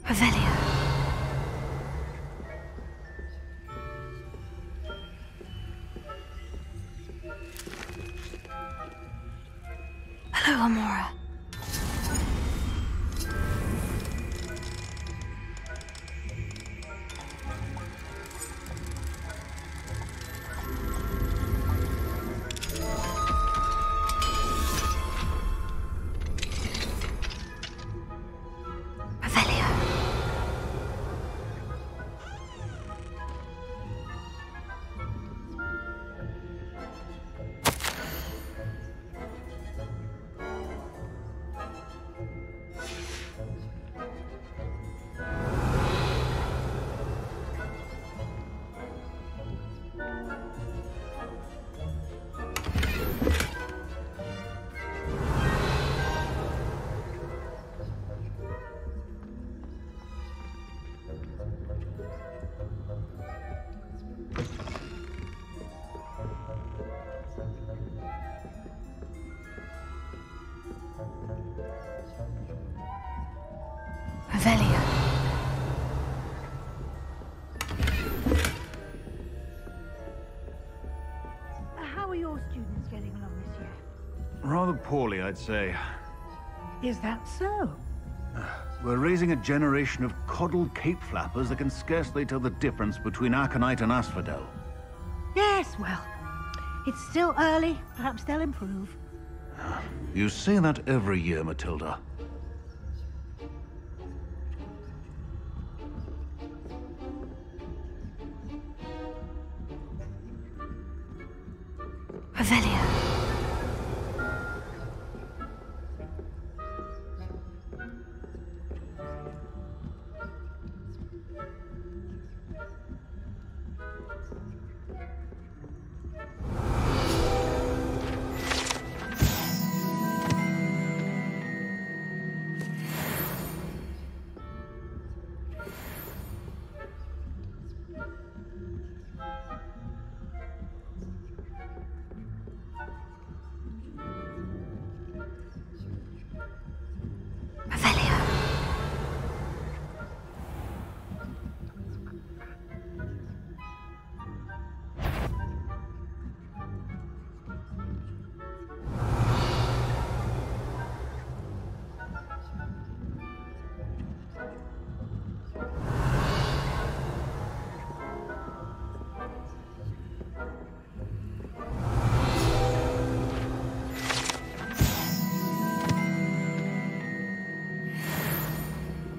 Revelio. Hello, Amora. Revelio. How are your students getting along this year? Rather poorly, I'd say. Is that so? We're raising a generation of coddled cape flappers that can scarcely tell the difference between Aconite and Asphodel. Yes, well, it's still early. Perhaps they'll improve. You say that every year, Matilda.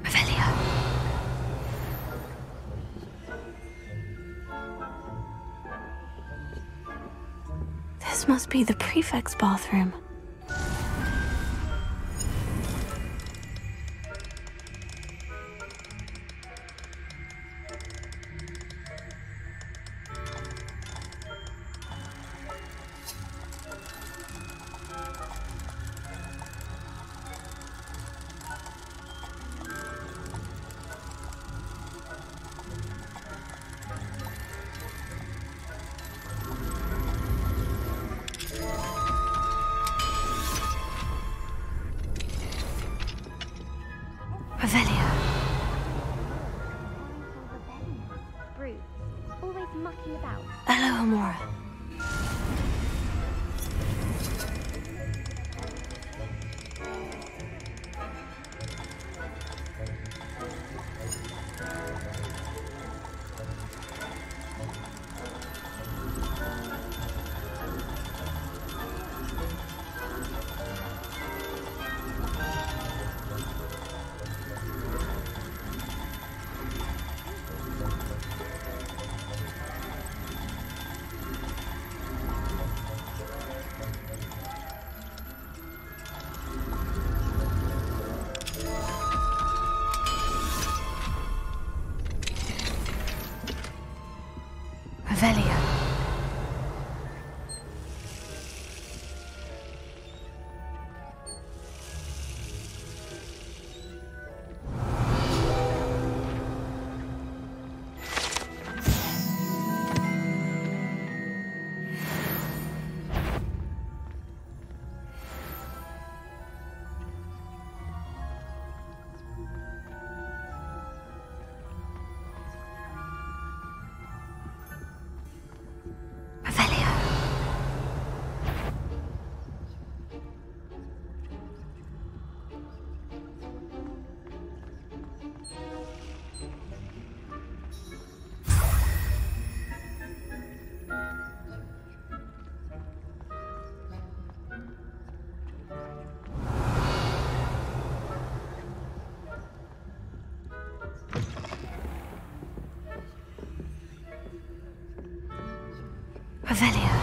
Revelio. This must be the prefect's bathroom. Revelio. Brute, always mucking about. Hello, Amora. Revelio. Revelio.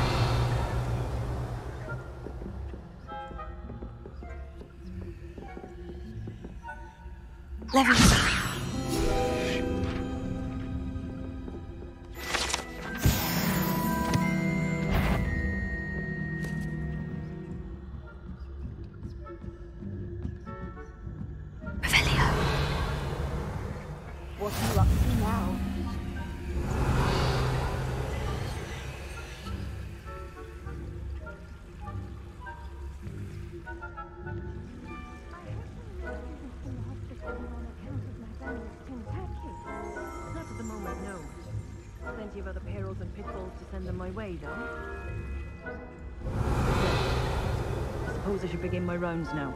Levy. What are you up to now? of other perils and pitfalls to send them my way, though. I suppose I should begin my rounds now.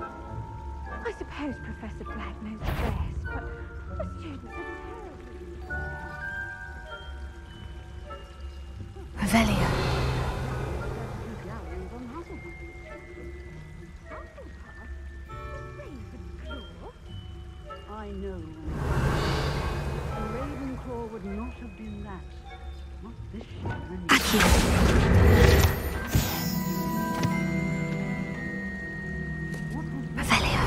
I suppose Professor Black knows best, but the students are terrible. Revelio. I know. A Ravenclaw would not have been that. Not this shit. Revelio.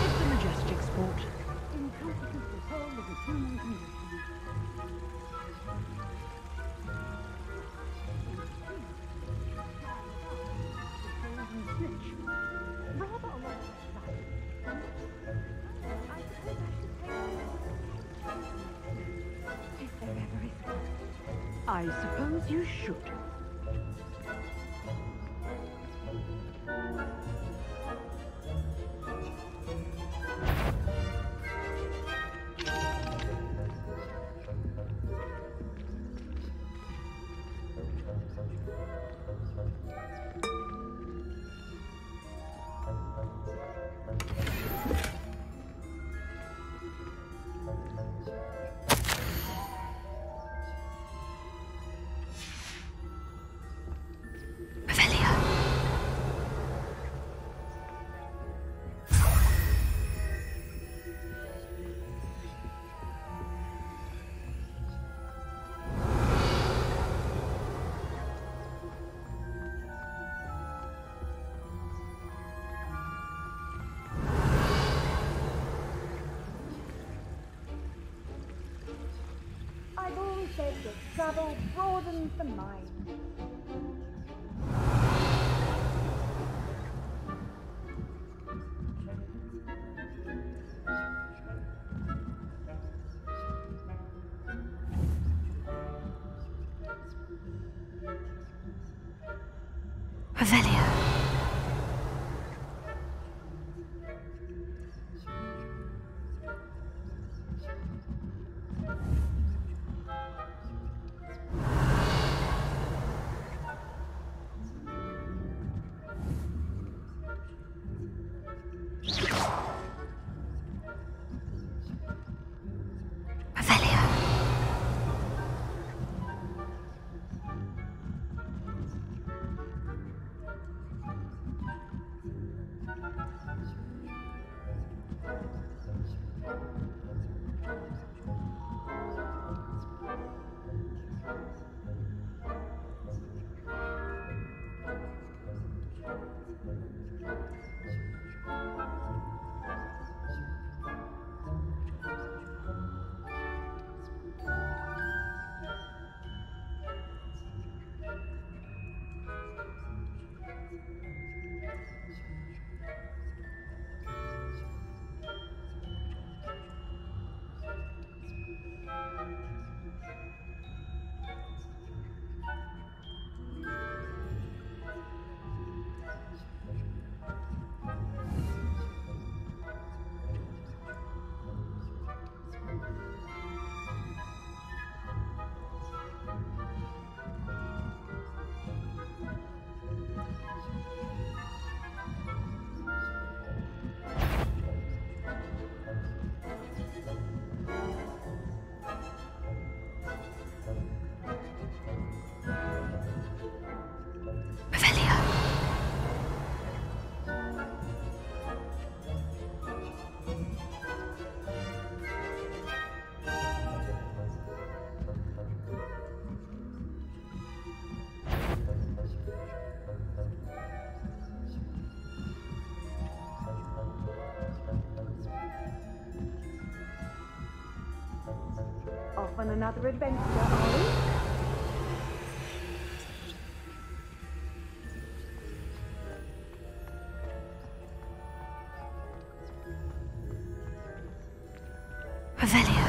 It's a majestic sport. Encompasses the whole of the human condition. I suppose you should. I've always said that travel broadens the mind. Revelio. Off on another adventure, are we? Revelio.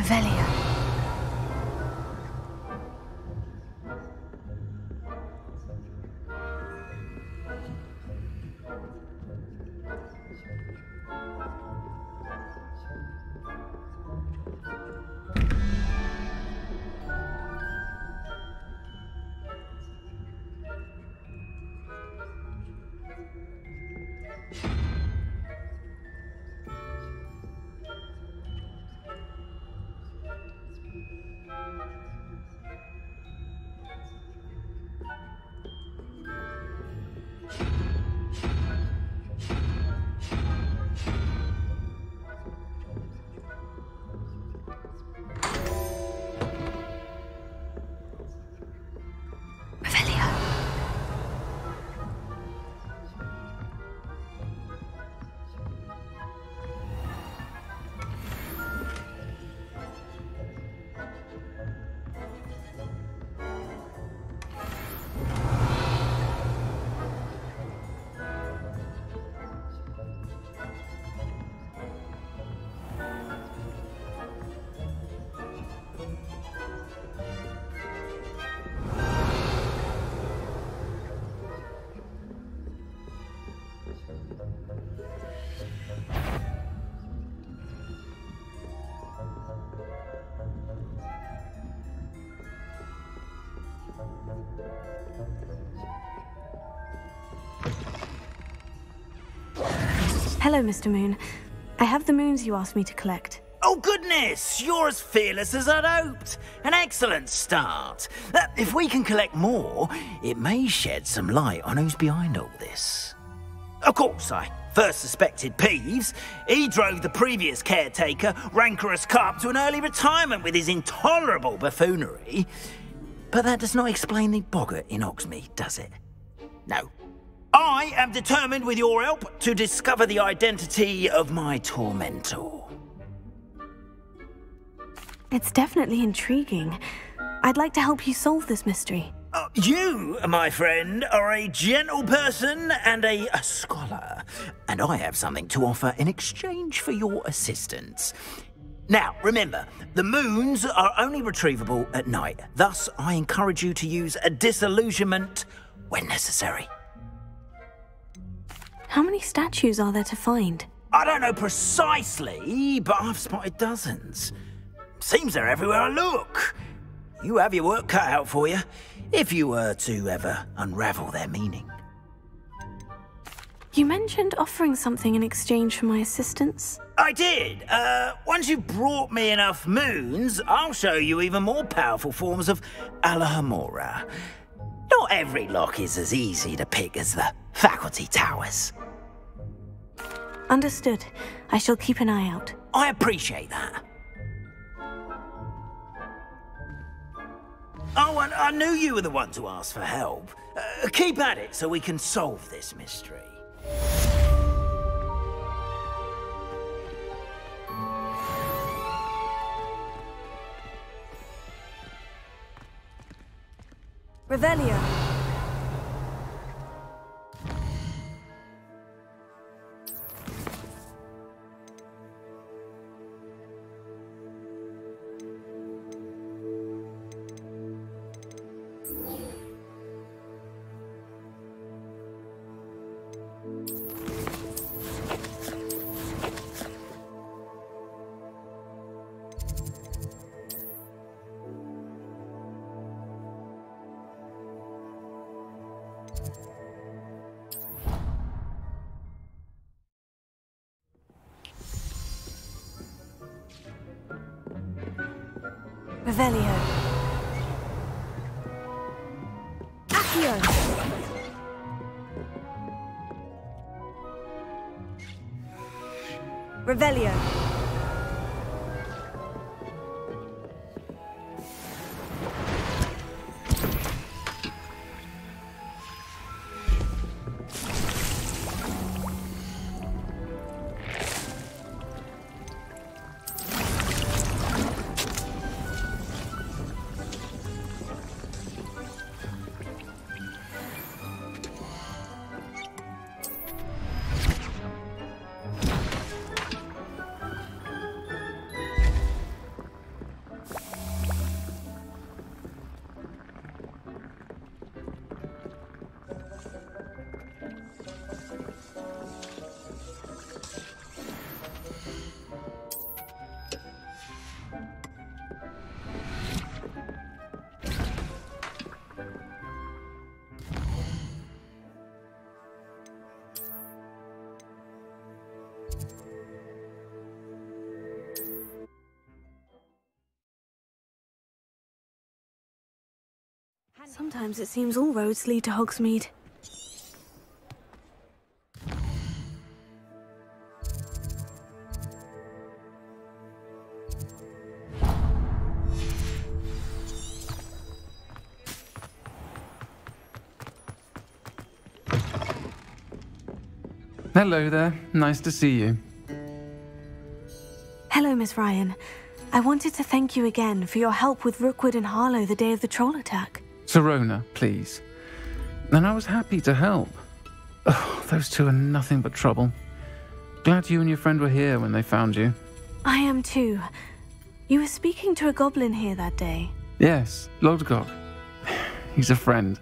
Revelio. Hello, Mr. Moon. I have the moons you asked me to collect. Oh, goodness! You're as fearless as I'd hoped. An excellent start. If we can collect more, it may shed some light on who's behind all this. Of course, I first suspected Peeves. He drove the previous caretaker, Rancorous Carp, to an early retirement with his intolerable buffoonery. But that does not explain the boggart in Hogsmeade, does it? No. I am determined, with your help, to discover the identity of my tormentor. It's definitely intriguing. I'd like to help you solve this mystery. You, my friend, are a gentle person and a scholar, and I have something to offer in exchange for your assistance. Now, remember, the moons are only retrievable at night. Thus, I encourage you to use a disillusionment when necessary. How many statues are there to find? I don't know precisely, but I've spotted dozens. Seems they're everywhere I look. You have your work cut out for you, if you were to ever unravel their meaning. You mentioned offering something in exchange for my assistance? I did. Once you've brought me enough moons, I'll show you even more powerful forms of Alohomora. Not every lock is as easy to pick as the faculty towers. Understood. I shall keep an eye out. I appreciate that. Oh, and I knew you were the one to ask for help. Keep at it so we can solve this mystery. Revelio. Revelio. Accio. Revelio. Sometimes it seems all roads lead to Hogsmeade. Hello there. Nice to see you. Hello, Miss Ryan. I wanted to thank you again for your help with Rookwood and Harlow the day of the troll attack. Sirona, please. And I was happy to help. Oh, those two are nothing but trouble. Glad you and your friend were here when they found you. I am too. You were speaking to a goblin here that day. Yes, Lodgok. He's a friend.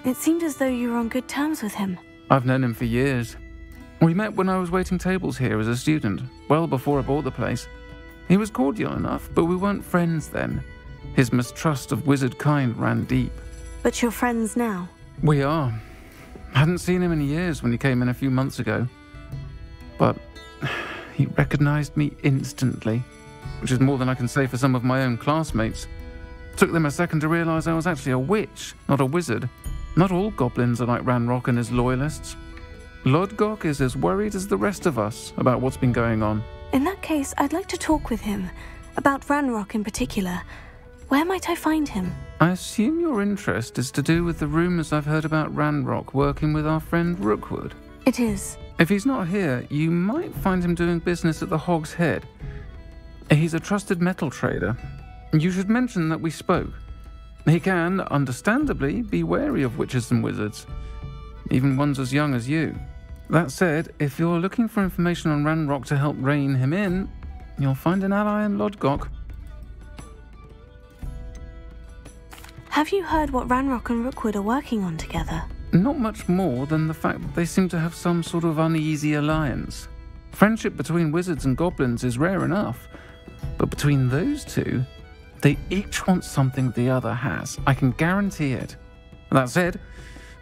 It seemed as though you were on good terms with him. I've known him for years. We met when I was waiting tables here as a student, well before I bought the place. He was cordial enough, but we weren't friends then. His mistrust of wizard kind ran deep. But you're friends now? We are. I hadn't seen him in years when he came in a few months ago. But he recognized me instantly, which is more than I can say for some of my own classmates. Took them a second to realize I was actually a witch, not a wizard. Not all goblins are like Ranrock and his loyalists. Lodgok is as worried as the rest of us about what's been going on. In that case, I'd like to talk with him. About Ranrock in particular. Where might I find him? I assume your interest is to do with the rumors I've heard about Ranrock working with our friend Rookwood. It is. If he's not here, you might find him doing business at the Hog's Head. He's a trusted metal trader. You should mention that we spoke. He can, understandably, be wary of witches and wizards, even ones as young as you. That said, if you're looking for information on Ranrock to help rein him in, you'll find an ally in Lodgok. Have you heard what Ranrock and Rookwood are working on together? Not much more than the fact that they seem to have some sort of uneasy alliance. Friendship between wizards and goblins is rare enough, but between those two, they each want something the other has. I can guarantee it. That said,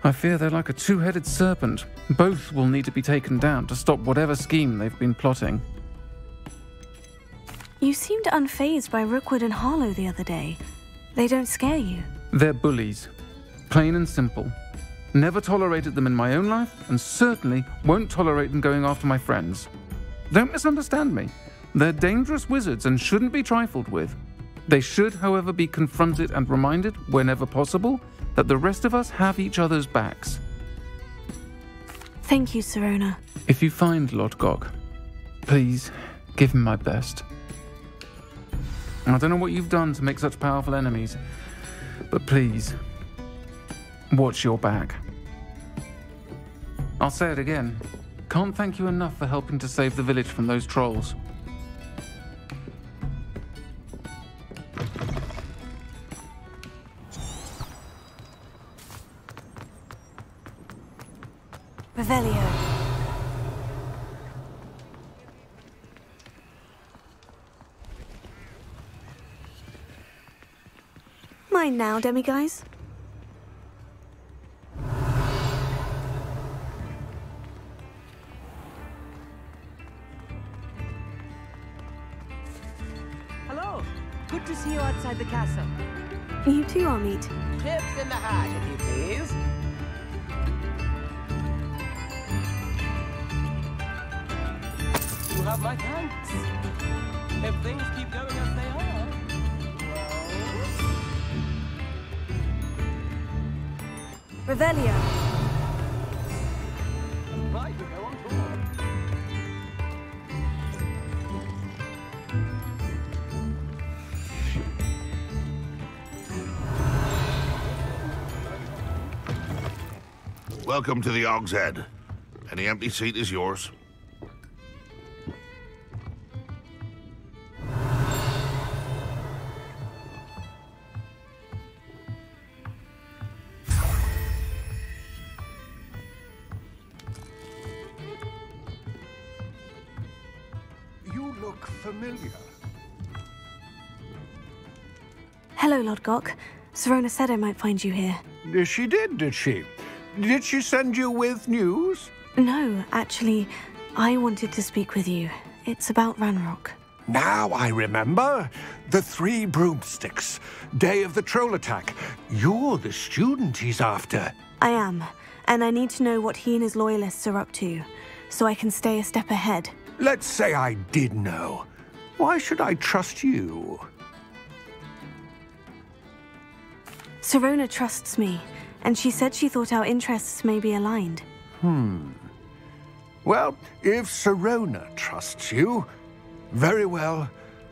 I fear they're like a two-headed serpent. Both will need to be taken down to stop whatever scheme they've been plotting. You seemed unfazed by Rookwood and Harlow the other day. They don't scare you. They're bullies. Plain and simple. Never tolerated them in my own life, and certainly won't tolerate them going after my friends. Don't misunderstand me. They're dangerous wizards and shouldn't be trifled with. They should, however, be confronted and reminded, whenever possible, that the rest of us have each other's backs. Thank you, Sirona. If you find Lodgok, please give him my best. I don't know what you've done to make such powerful enemies, but please, watch your back. I'll say it again. Can't thank you enough for helping to save the village from those trolls. Revelio. Mine now, demiguise. Hello. Good to see you outside the castle. You too, Amit. Tips in the hat, if you please. You have my thanks. If things keep going as they are, well... Revelio. Right, we go on tour. Welcome to the Hog's Head. Any empty seat is yours. You look familiar. Hello, Lodgok. Sirona said I might find you here. She did she? Did she send you with news? No, actually, I wanted to speak with you. It's about Ranrock. Now I remember. The 3 broomsticks. Day of the troll attack. You're the student he's after. I am, and I need to know what he and his loyalists are up to, so I can stay a step ahead. Let's say I did know. Why should I trust you? Sirona trusts me, and she said she thought our interests may be aligned. Well, if Sirona trusts you, very well.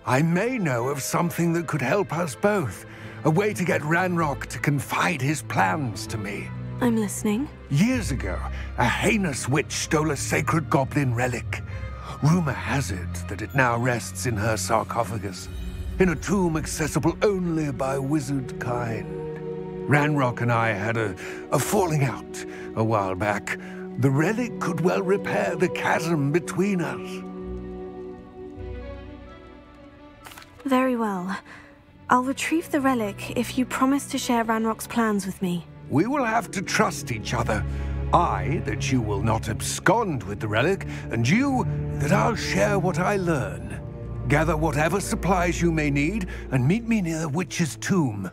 I may know of something that could help us both. A way to get Ranrock to confide his plans to me. I'm listening. Years ago, a heinous witch stole a sacred goblin relic. Rumor has it that it now rests in her sarcophagus, in a tomb accessible only by wizard kind. Ranrock and I had a falling out a while back. The relic could well repair the chasm between us. Very well. I'll retrieve the relic if you promise to share Ranrock's plans with me. We will have to trust each other. I, that you will not abscond with the relic, and you, that I'll share what I learn. Gather whatever supplies you may need, and meet me near the witch's tomb.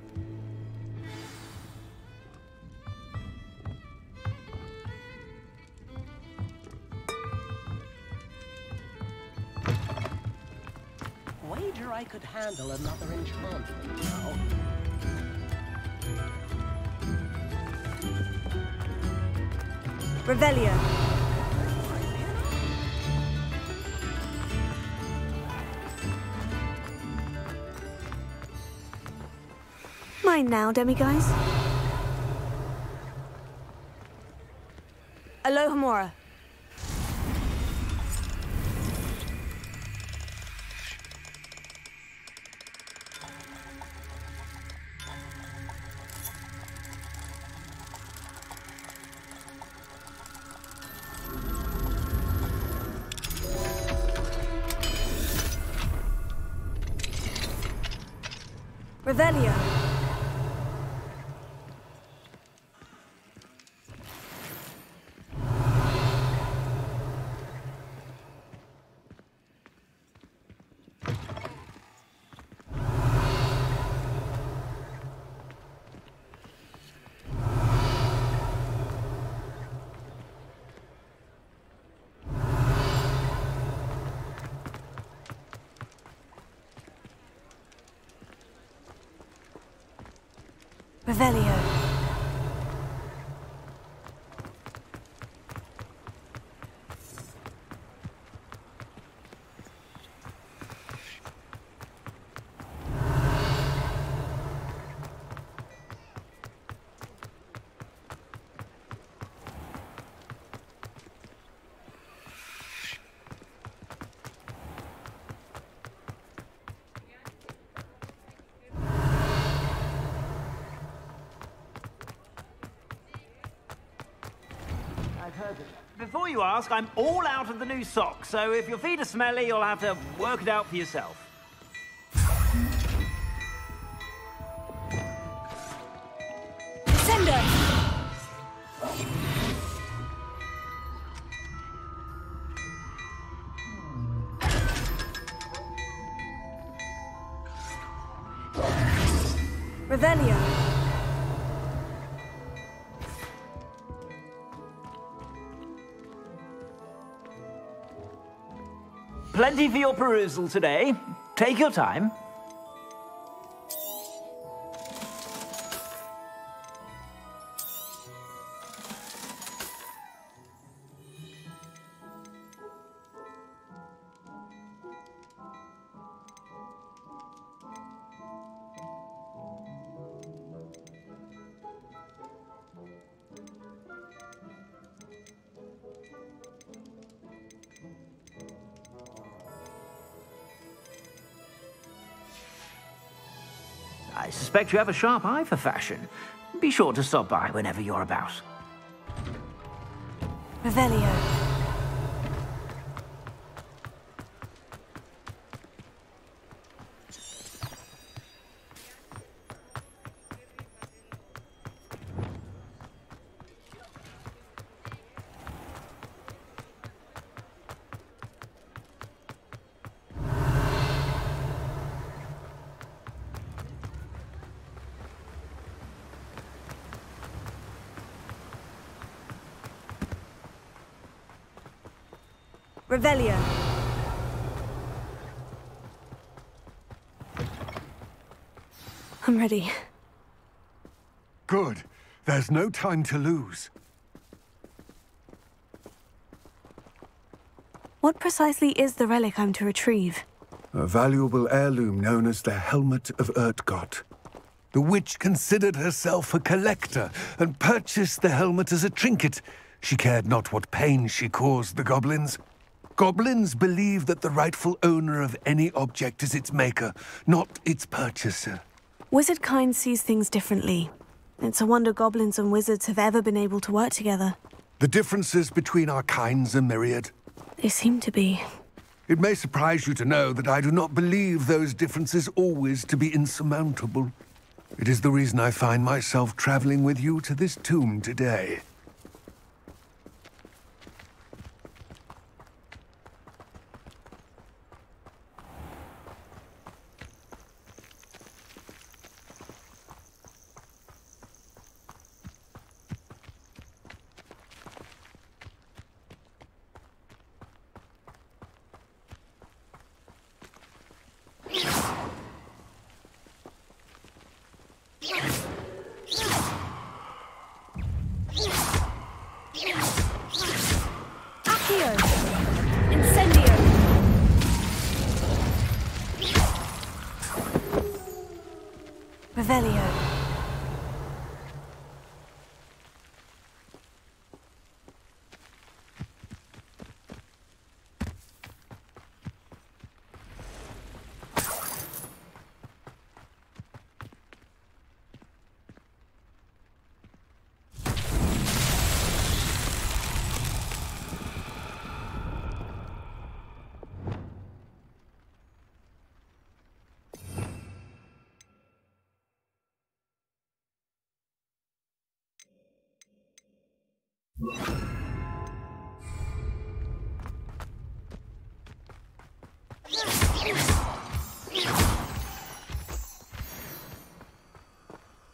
Wager I could handle another enchantment now. Revelio. Mine now, demiguise. Alohomora. Revelio. Revelio. Before you ask, I'm all out of the new socks, so if your feet are smelly, you'll have to work it out for yourself. Sender! Revelio. Plenty for your perusal today. Take your time. I suspect you have a sharp eye for fashion. Be sure to stop by whenever you're about. Revelio. Revelio. I'm ready. Good. There's no time to lose. What precisely is the relic I'm to retrieve? A valuable heirloom known as the Helmet of Urtkot. The witch considered herself a collector and purchased the helmet as a trinket. She cared not what pain she caused the goblins. Goblins believe that the rightful owner of any object is its maker, not its purchaser. Wizard kind sees things differently. It's a wonder goblins and wizards have ever been able to work together. The differences between our kinds are myriad. They seem to be. It may surprise you to know that I do not believe those differences always to be insurmountable. It is the reason I find myself traveling with you to this tomb today. Revelio.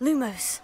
Lumos.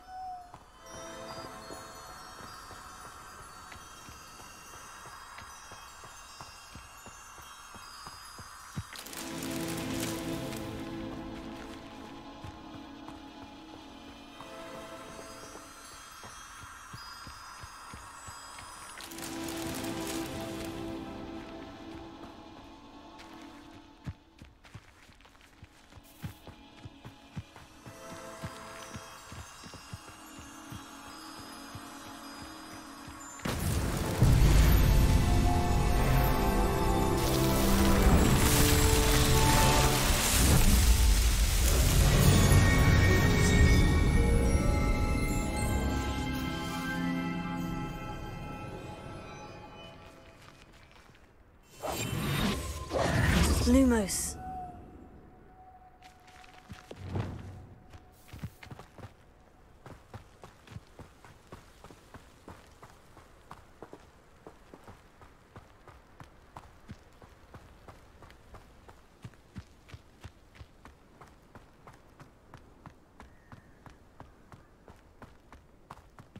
Lumos.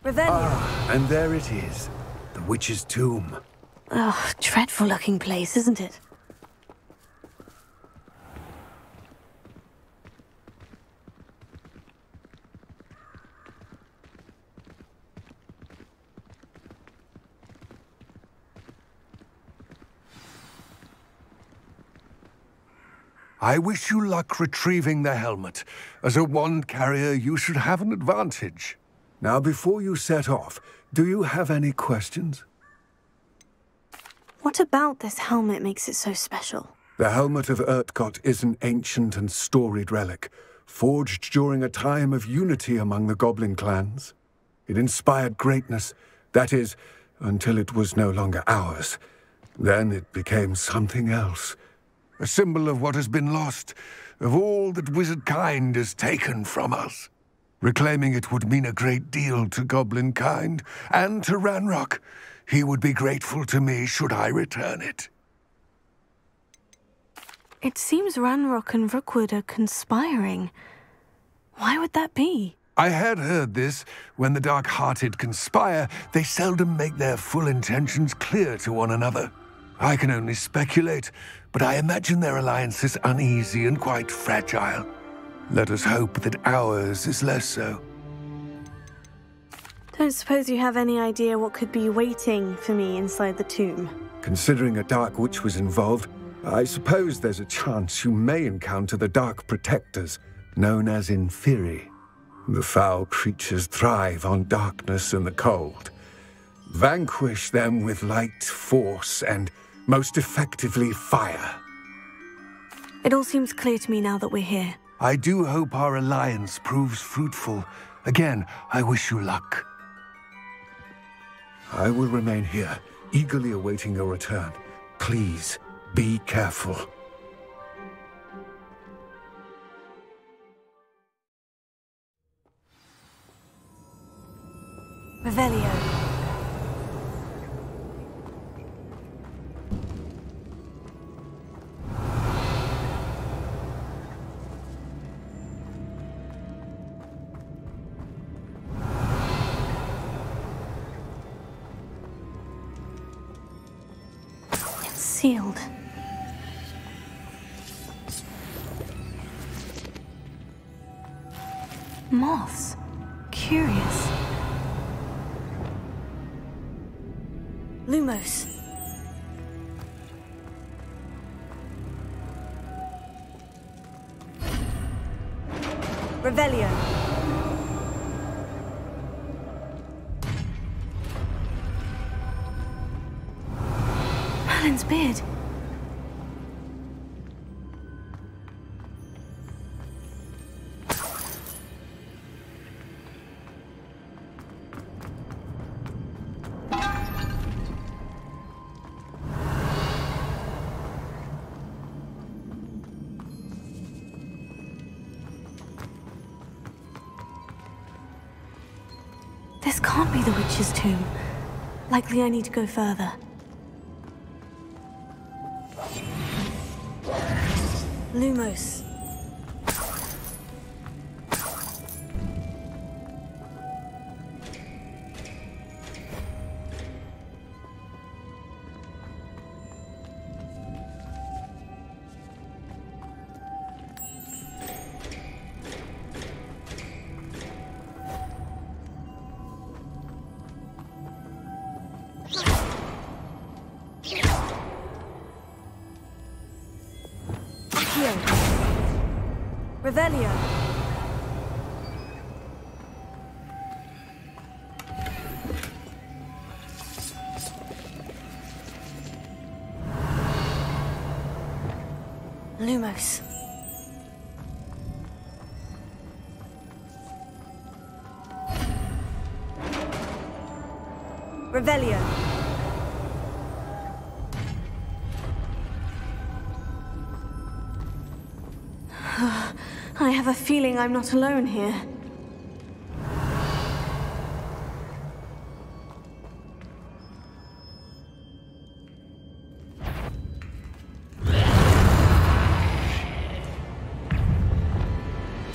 Ah, and there it is, the witch's tomb. Oh, dreadful looking place, isn't it? I wish you luck retrieving the helmet. As a wand carrier, you should have an advantage. Now, before you set off, do you have any questions? What about this helmet makes it so special? The Helmet of Urtkot is an ancient and storied relic, forged during a time of unity among the goblin clans. It inspired greatness, that is, until it was no longer ours. Then it became something else. A symbol of what has been lost, of all that wizard kind has taken from us. Reclaiming it would mean a great deal to goblin kind, and to Ranrock. He would be grateful to me should I return it. It seems Ranrock and Rookwood are conspiring. Why would that be? I had heard this. When the dark-hearted conspire, they seldom make their full intentions clear to one another. I can only speculate, but I imagine their alliance is uneasy and quite fragile. Let us hope that ours is less so. Don't suppose you have any idea what could be waiting for me inside the tomb? Considering a Dark Witch was involved, I suppose there's a chance you may encounter the Dark Protectors, known as Inferi. The foul creatures thrive on darkness and the cold. Vanquish them with light, force, and most effectively fire. It all seems clear to me now that we're here. I do hope our alliance proves fruitful. Again, I wish you luck. I will remain here, eagerly awaiting your return. Please, be careful. Revelio. It's sealed. Moths. Curious. Lumos. Revelio. Merlin's beard. This can't be the witch's tomb. Likely I need to go further. Lumos. Revelio. Lumos. Revelio. I have a feeling I'm not alone here.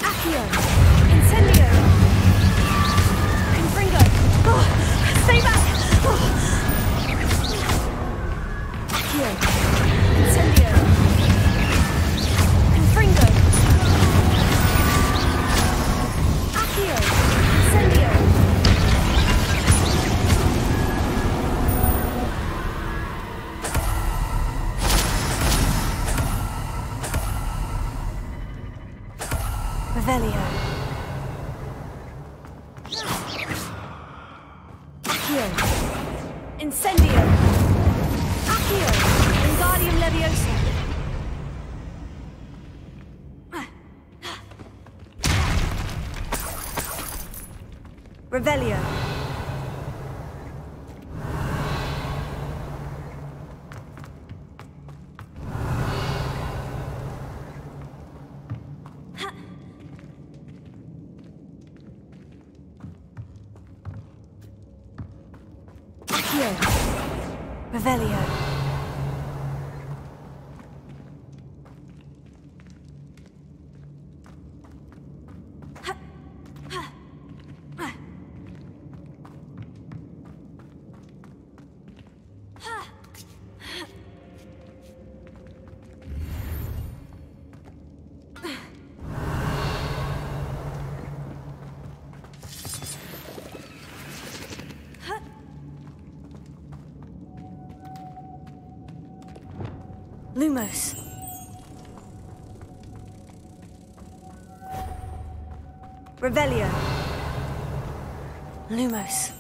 Accio! Incendio! Confringo! Oh, stay back! Oh. Accio! Incendio! Confringo! Accio! Incendio! Revelio. Accio. Incendio. Accio. Wingardium Leviosa. Revelio. Accio. Revelio. Lumos. Revelio. Lumos.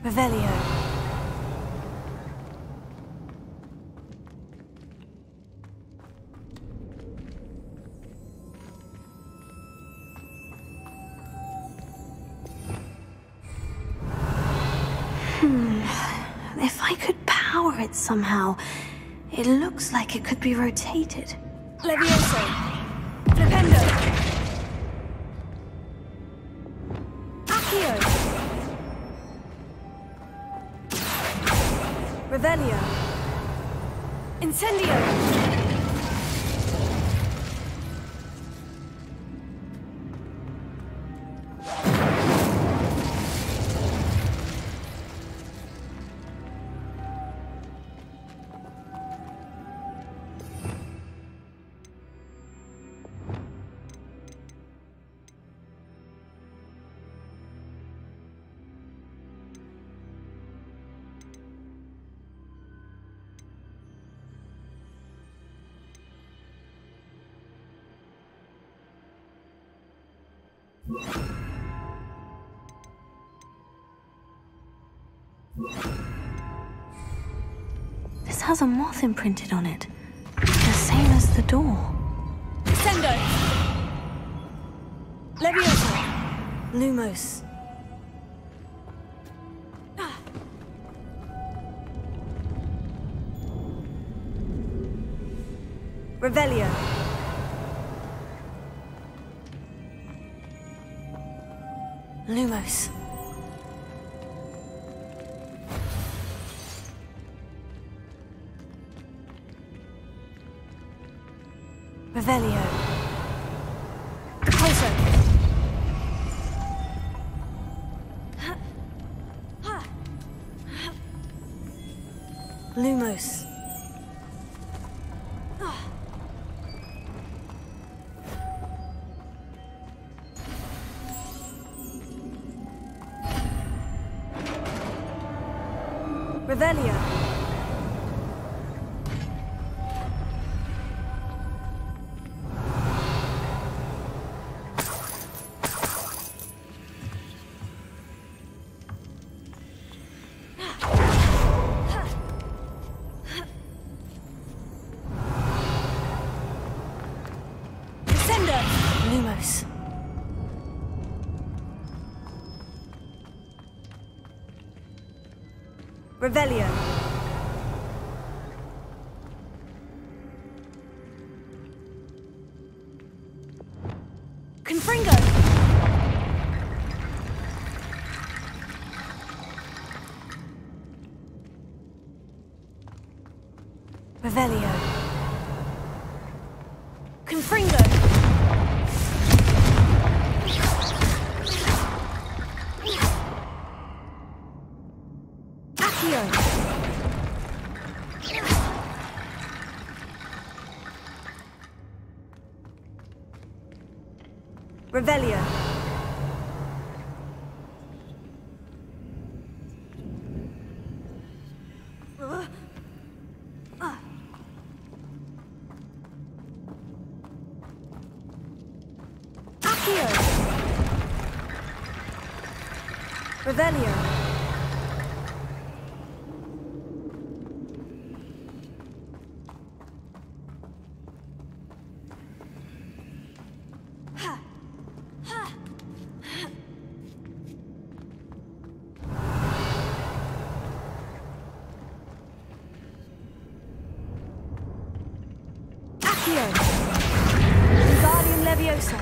Revelio. If I could power it somehow, it looks like it could be rotated. Levioso. Flipendo. Accio. Revelio. Incendio. This has a moth imprinted on it. The same as the door. Sendo. Levioso. Lumos. Revelio. Lumos. Revelio. Repulso. Lumos. Revelio. Lumos. Revelio. Confringo. Revelio. Confringo. Accio. Revelio. Accio. Revelio. Accio. Wingardium Leviosa.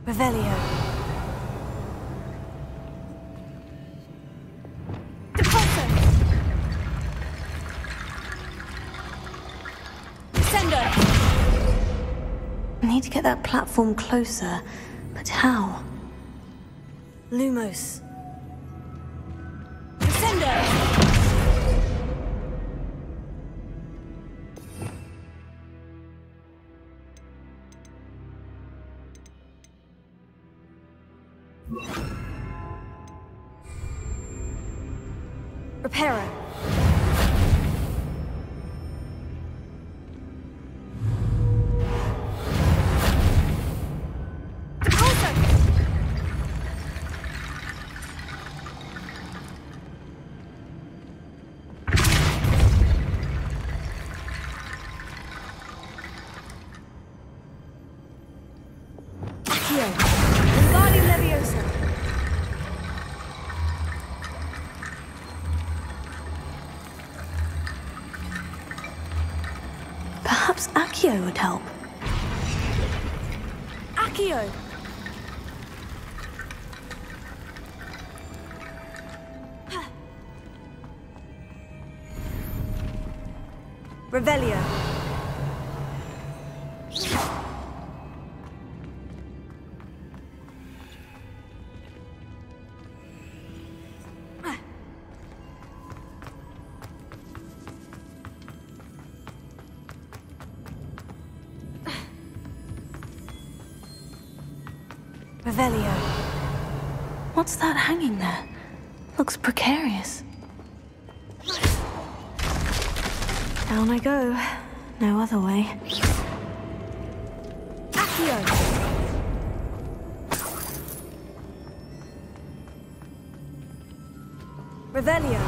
Revelio. Depulso. Sendo. I need to get that platform closer. But how? Lumos. Reparo. Perhaps Accio would help. Accio! Revelio. Revelio. What's that hanging there? Looks precarious. Down I go. No other way. Accio. Revelio.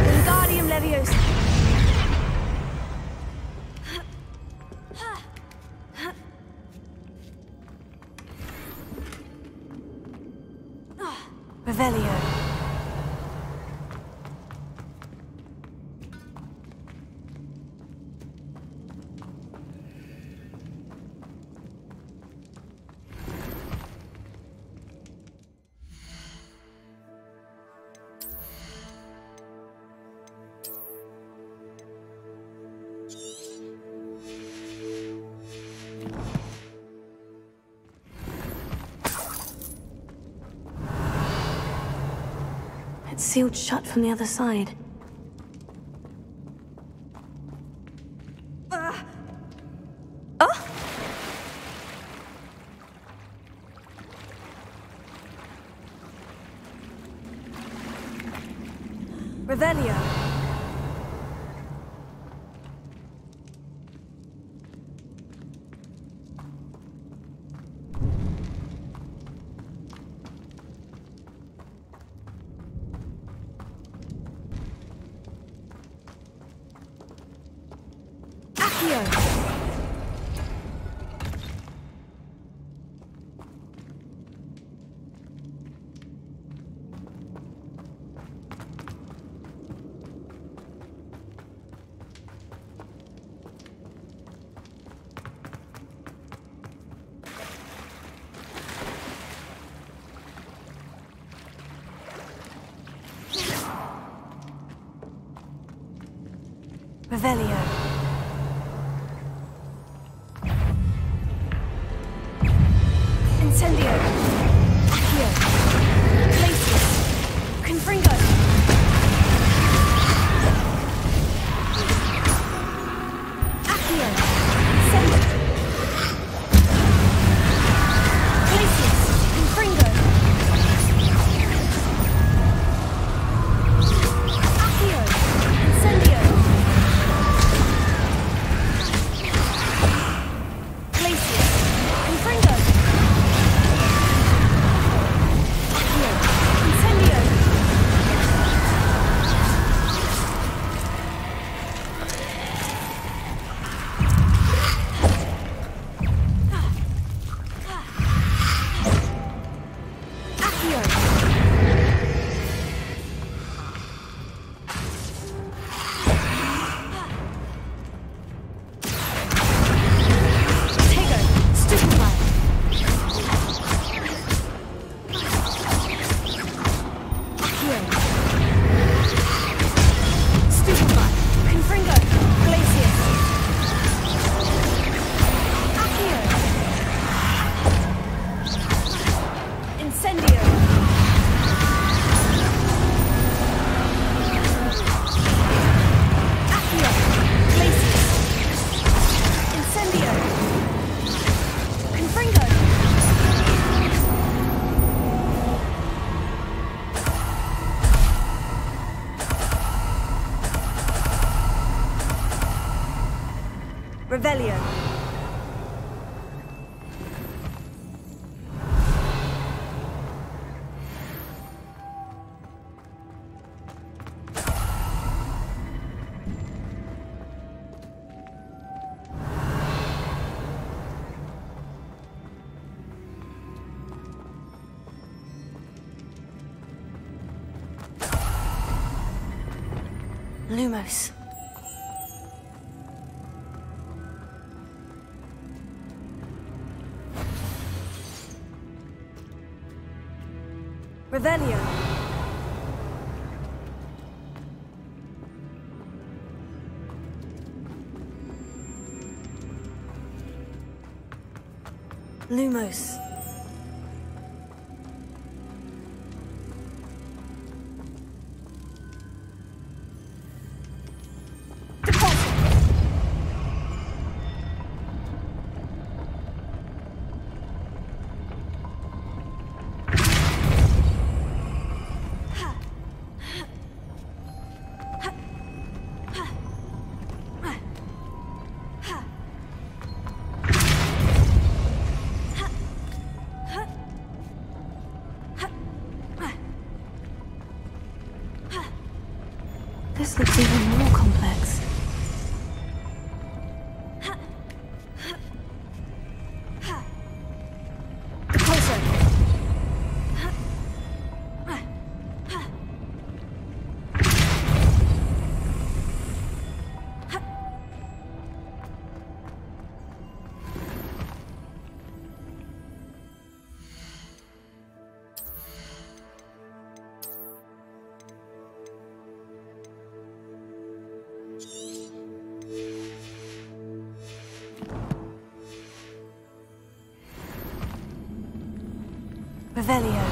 Wingardium Leviosa. Revelio. It's sealed shut from the other side. Revelio. Accio. Revelio. Incendio. Accio. Glacius. Confringo. Accio. Incendio. Glacius. Confringo. Accio. Incendio. Glacius. Confringo. Accio. Incendio. Lumos. Revelio. Lumos. This looks even more complex. Revelio.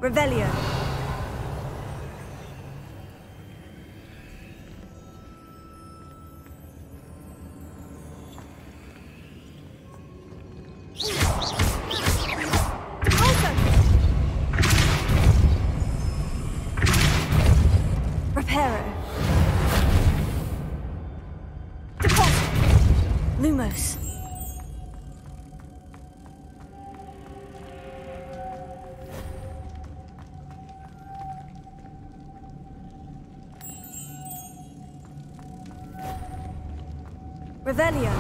Revelio. Reparo. Deposit. Lumos. Revelio.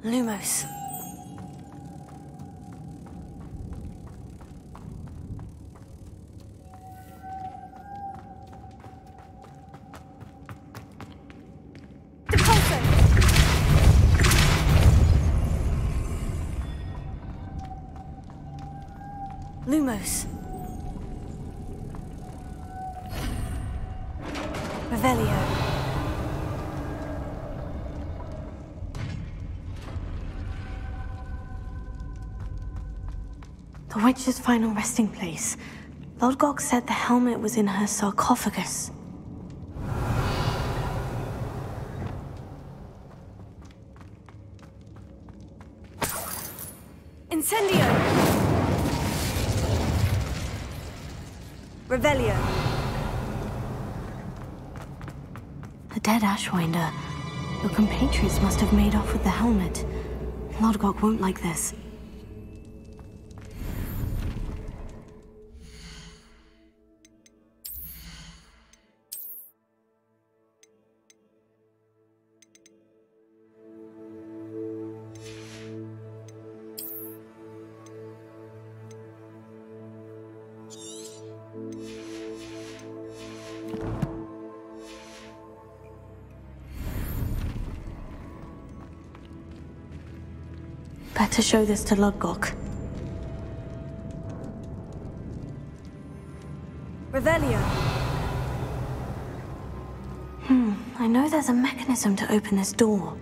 Lumos. Lumos. Revelio. The witch's final resting place. Lodgok said the helmet was in her sarcophagus. Incendio! Revelio. The dead Ashwinder. Your compatriots must have made off with the helmet. Lodgok won't like this. Better show this to Lodgok. Revelio. I know there's a mechanism to open this door.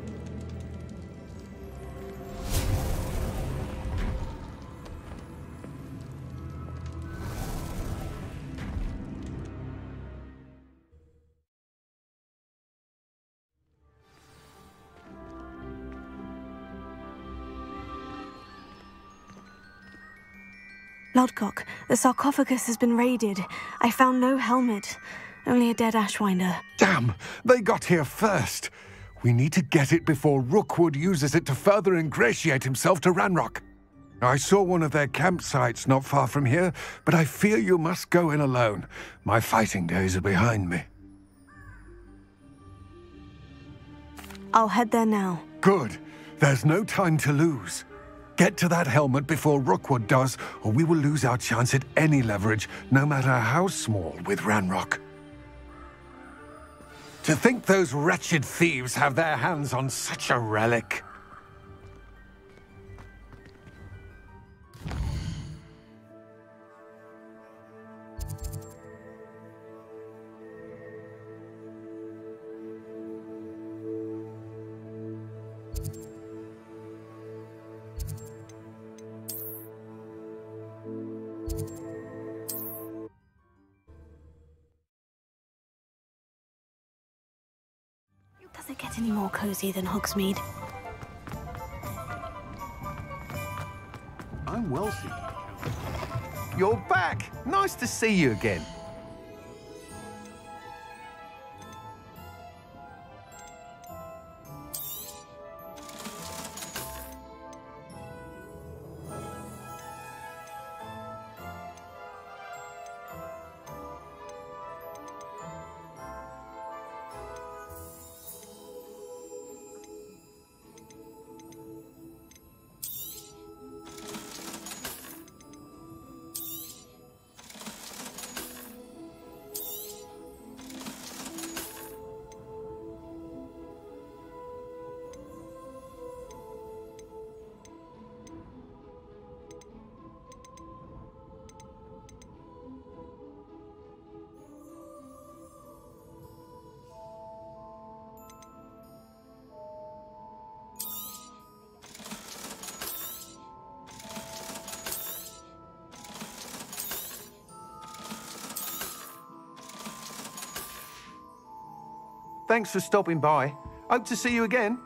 Lodgok, the sarcophagus has been raided. I found no helmet, only a dead Ashwinder. Damn! They got here first. We need to get it before Rookwood uses it to further ingratiate himself to Ranrock. I saw one of their campsites not far from here, but I fear you must go in alone. My fighting days are behind me. I'll head there now. Good. There's no time to lose. Get to that helmet before Rookwood does, or we will lose our chance at any leverage, no matter how small, with Ranrock. To think those wretched thieves have their hands on such a relic. Does it get any more cozy than Hogsmeade? I'm well seen. You're back! Nice to see you again. Thanks for stopping by. Hope to see you again.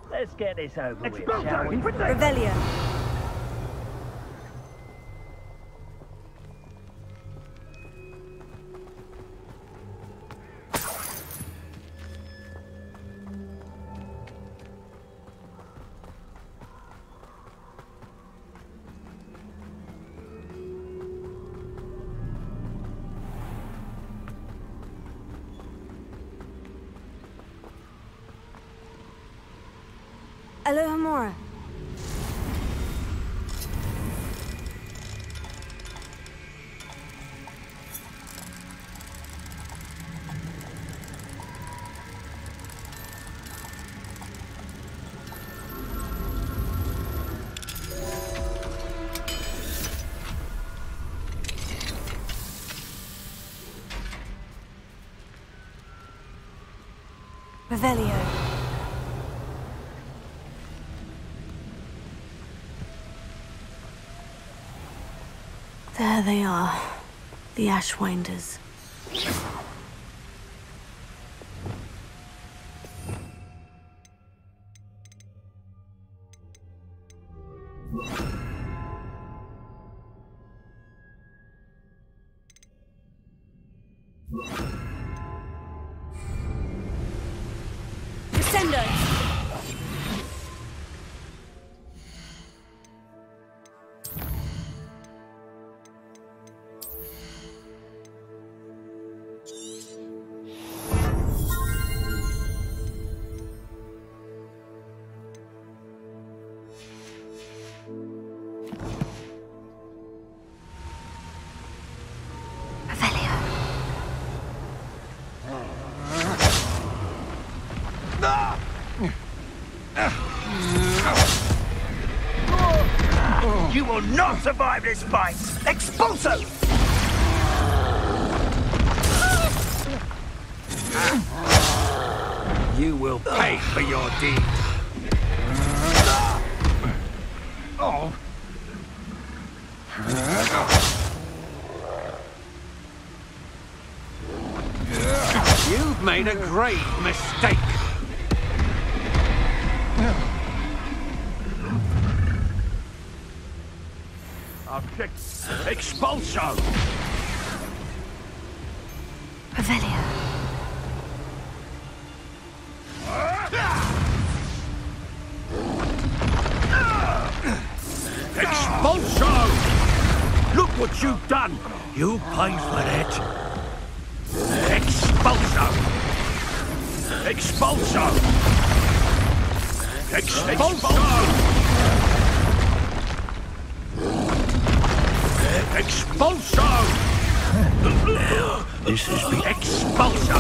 Let's get this over with, shall we? Revelio. Alohomora. Revelio. There they are, the Ashwinders. Descendo! You will not survive this fight! Expulso! You will pay for your deed. Oh. You've made a grave mistake. Expulso! Revelio. Expulso! Look what you've done! You pay for it! Expulso! Expulso! Expulso! Expulso! This is the Expulso!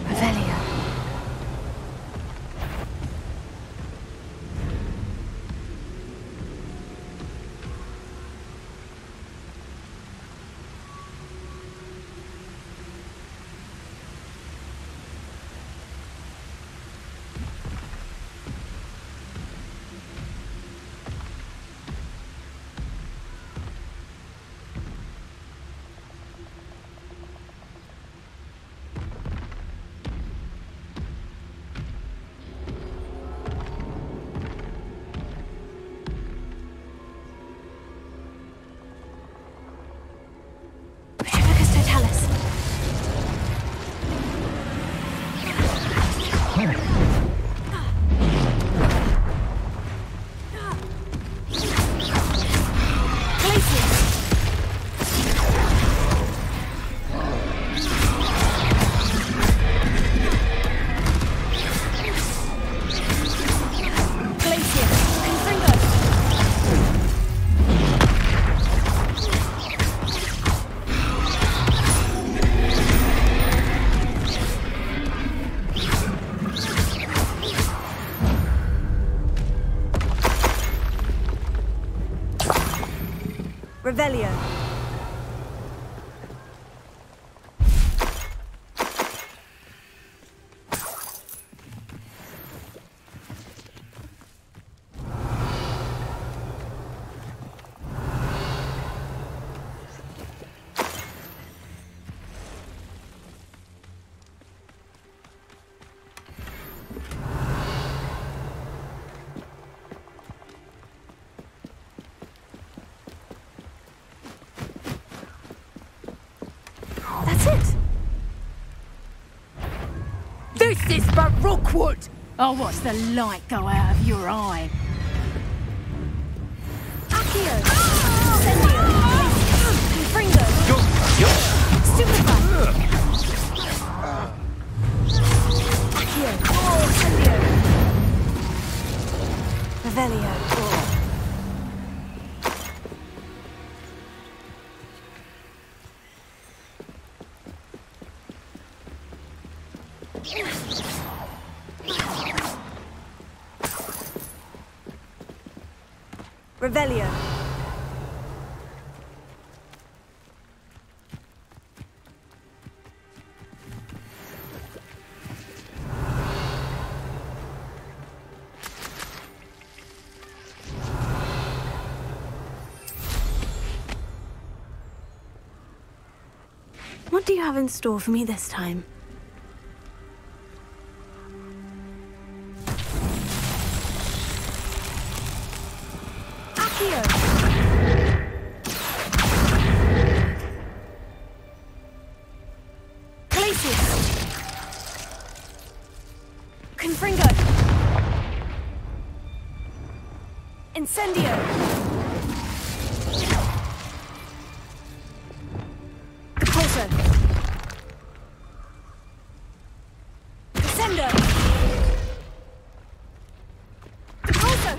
Revelio. Revelio. This is but Rookwood! I'll watch the light go out of your eye. Accio! Incendio! Confringo! Stupefy! Accio! Incendio! Revelio! Revelio. What do you have in store for me this time? Confringo! Incendio! Capulso! Descendo! Capulso!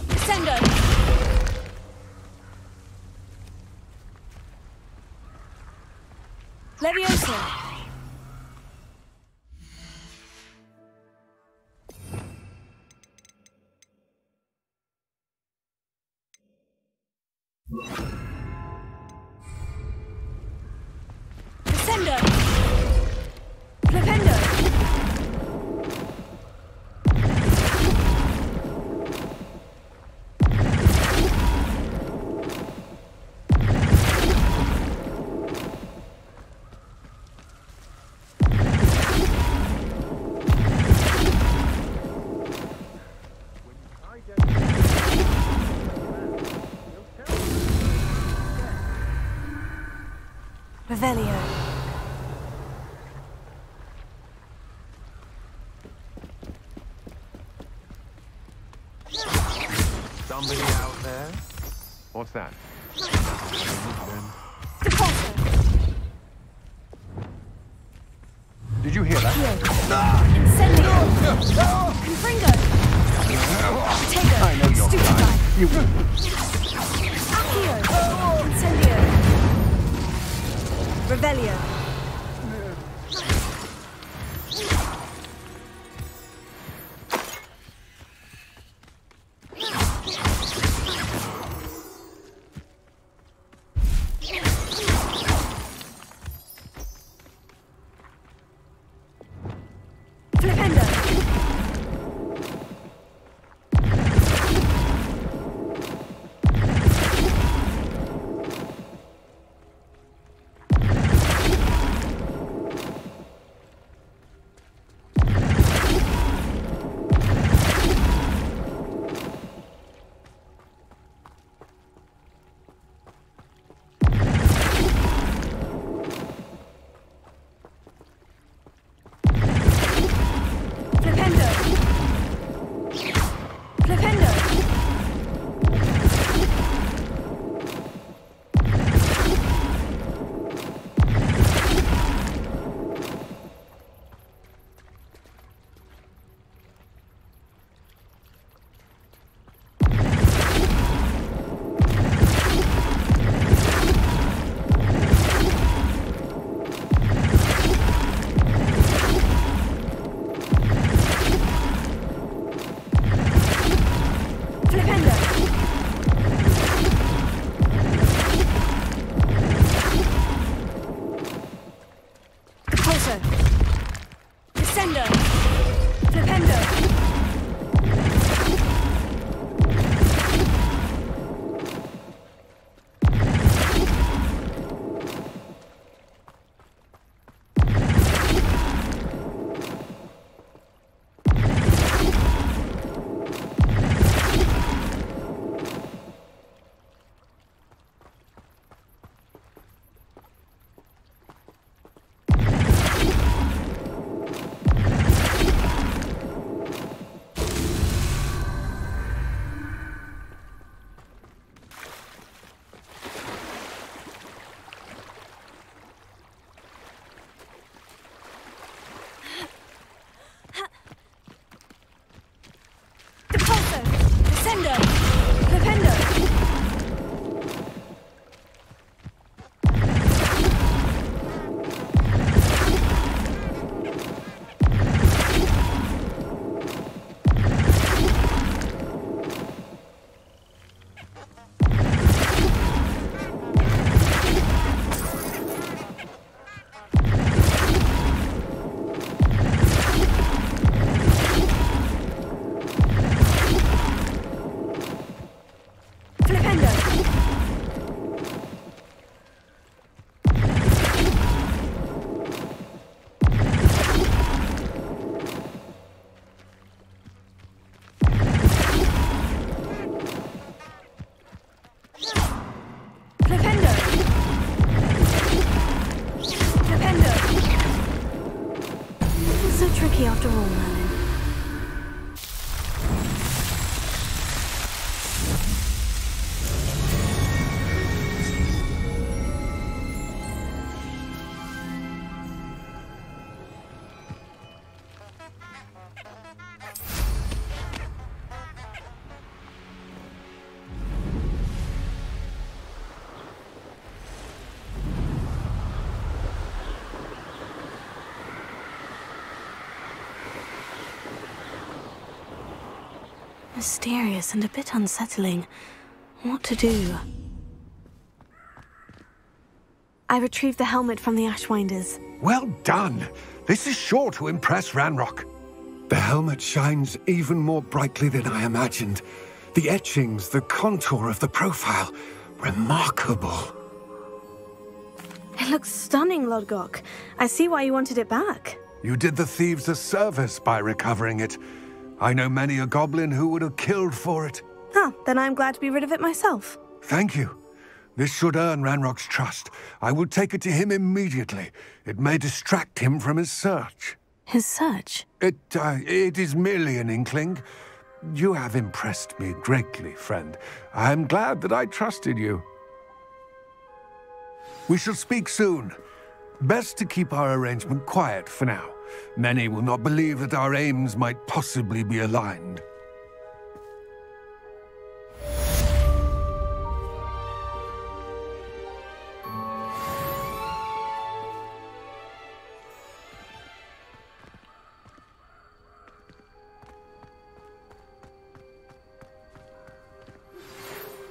Descendo! Leviosa! Flipendo! Flipendo! Revelio. Somebody out there? What's that? Did you hear that? Incendio! Confringo! Potato! I know you're fine. You... Accio! Incendio! Revelio! Tricky after all, Merlin. Mysterious and a bit unsettling. What to do? I retrieved the helmet from the Ashwinders. Well done! This is sure to impress Ranrock. The helmet shines even more brightly than I imagined. The etchings, the contour of the profile. Remarkable. It looks stunning, Lodgok. I see why you wanted it back. You did the thieves a service by recovering it. I know many a goblin who would have killed for it. Huh, then I'm glad to be rid of it myself. Thank you. This should earn Ranrock's trust. I will take it to him immediately. It may distract him from his search. His search? It is merely an inkling. You have impressed me greatly, friend. I am glad that I trusted you. We shall speak soon. Best to keep our arrangement quiet for now. Many will not believe that our aims might possibly be aligned.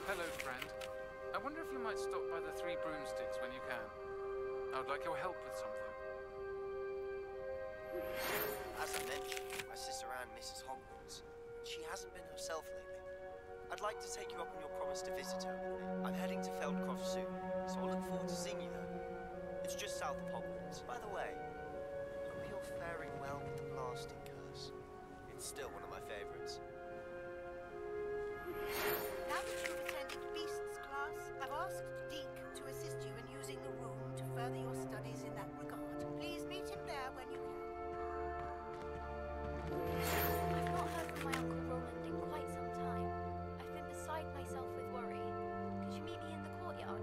Hello, friend. I wonder if you might stop by the Three Broomsticks when you can. I would like your help with something. As I mentioned, my sister Anne misses Hogwarts. She hasn't been herself lately. I'd like to take you up on your promise to visit her with me. I'm heading to Feldcroft soon, so I'll look forward to seeing you there. It's just south of Hogwarts. By the way, hope you're faring well with the blasting curse. It's still one of my favorites. Now that you've attended Beast's class, I've asked Deke to assist you in using the room to further your studies in that regard. Please meet him there when you can. I've not heard from my Uncle Roland in quite some time. I've been beside myself with worry. Could you meet me in the courtyard?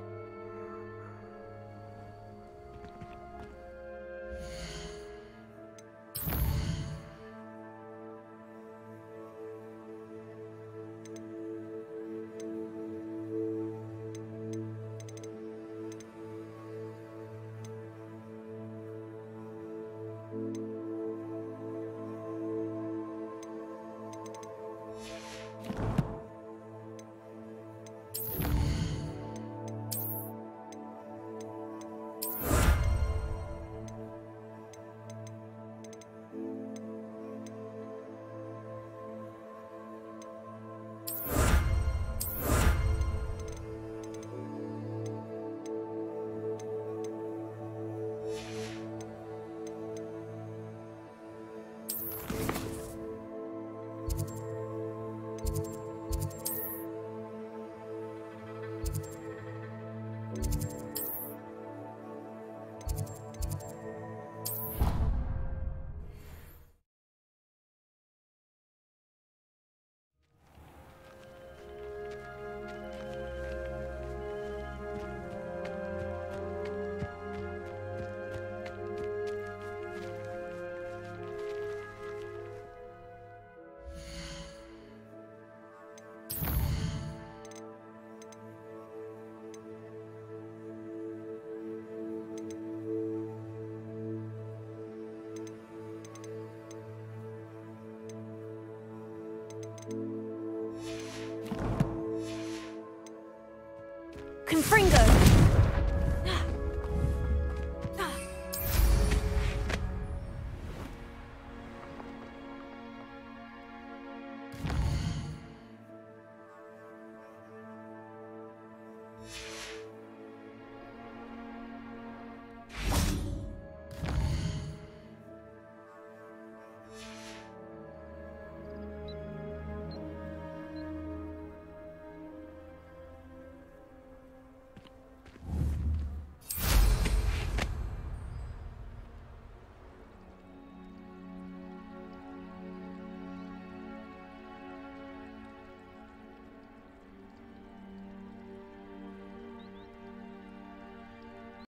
Confringo!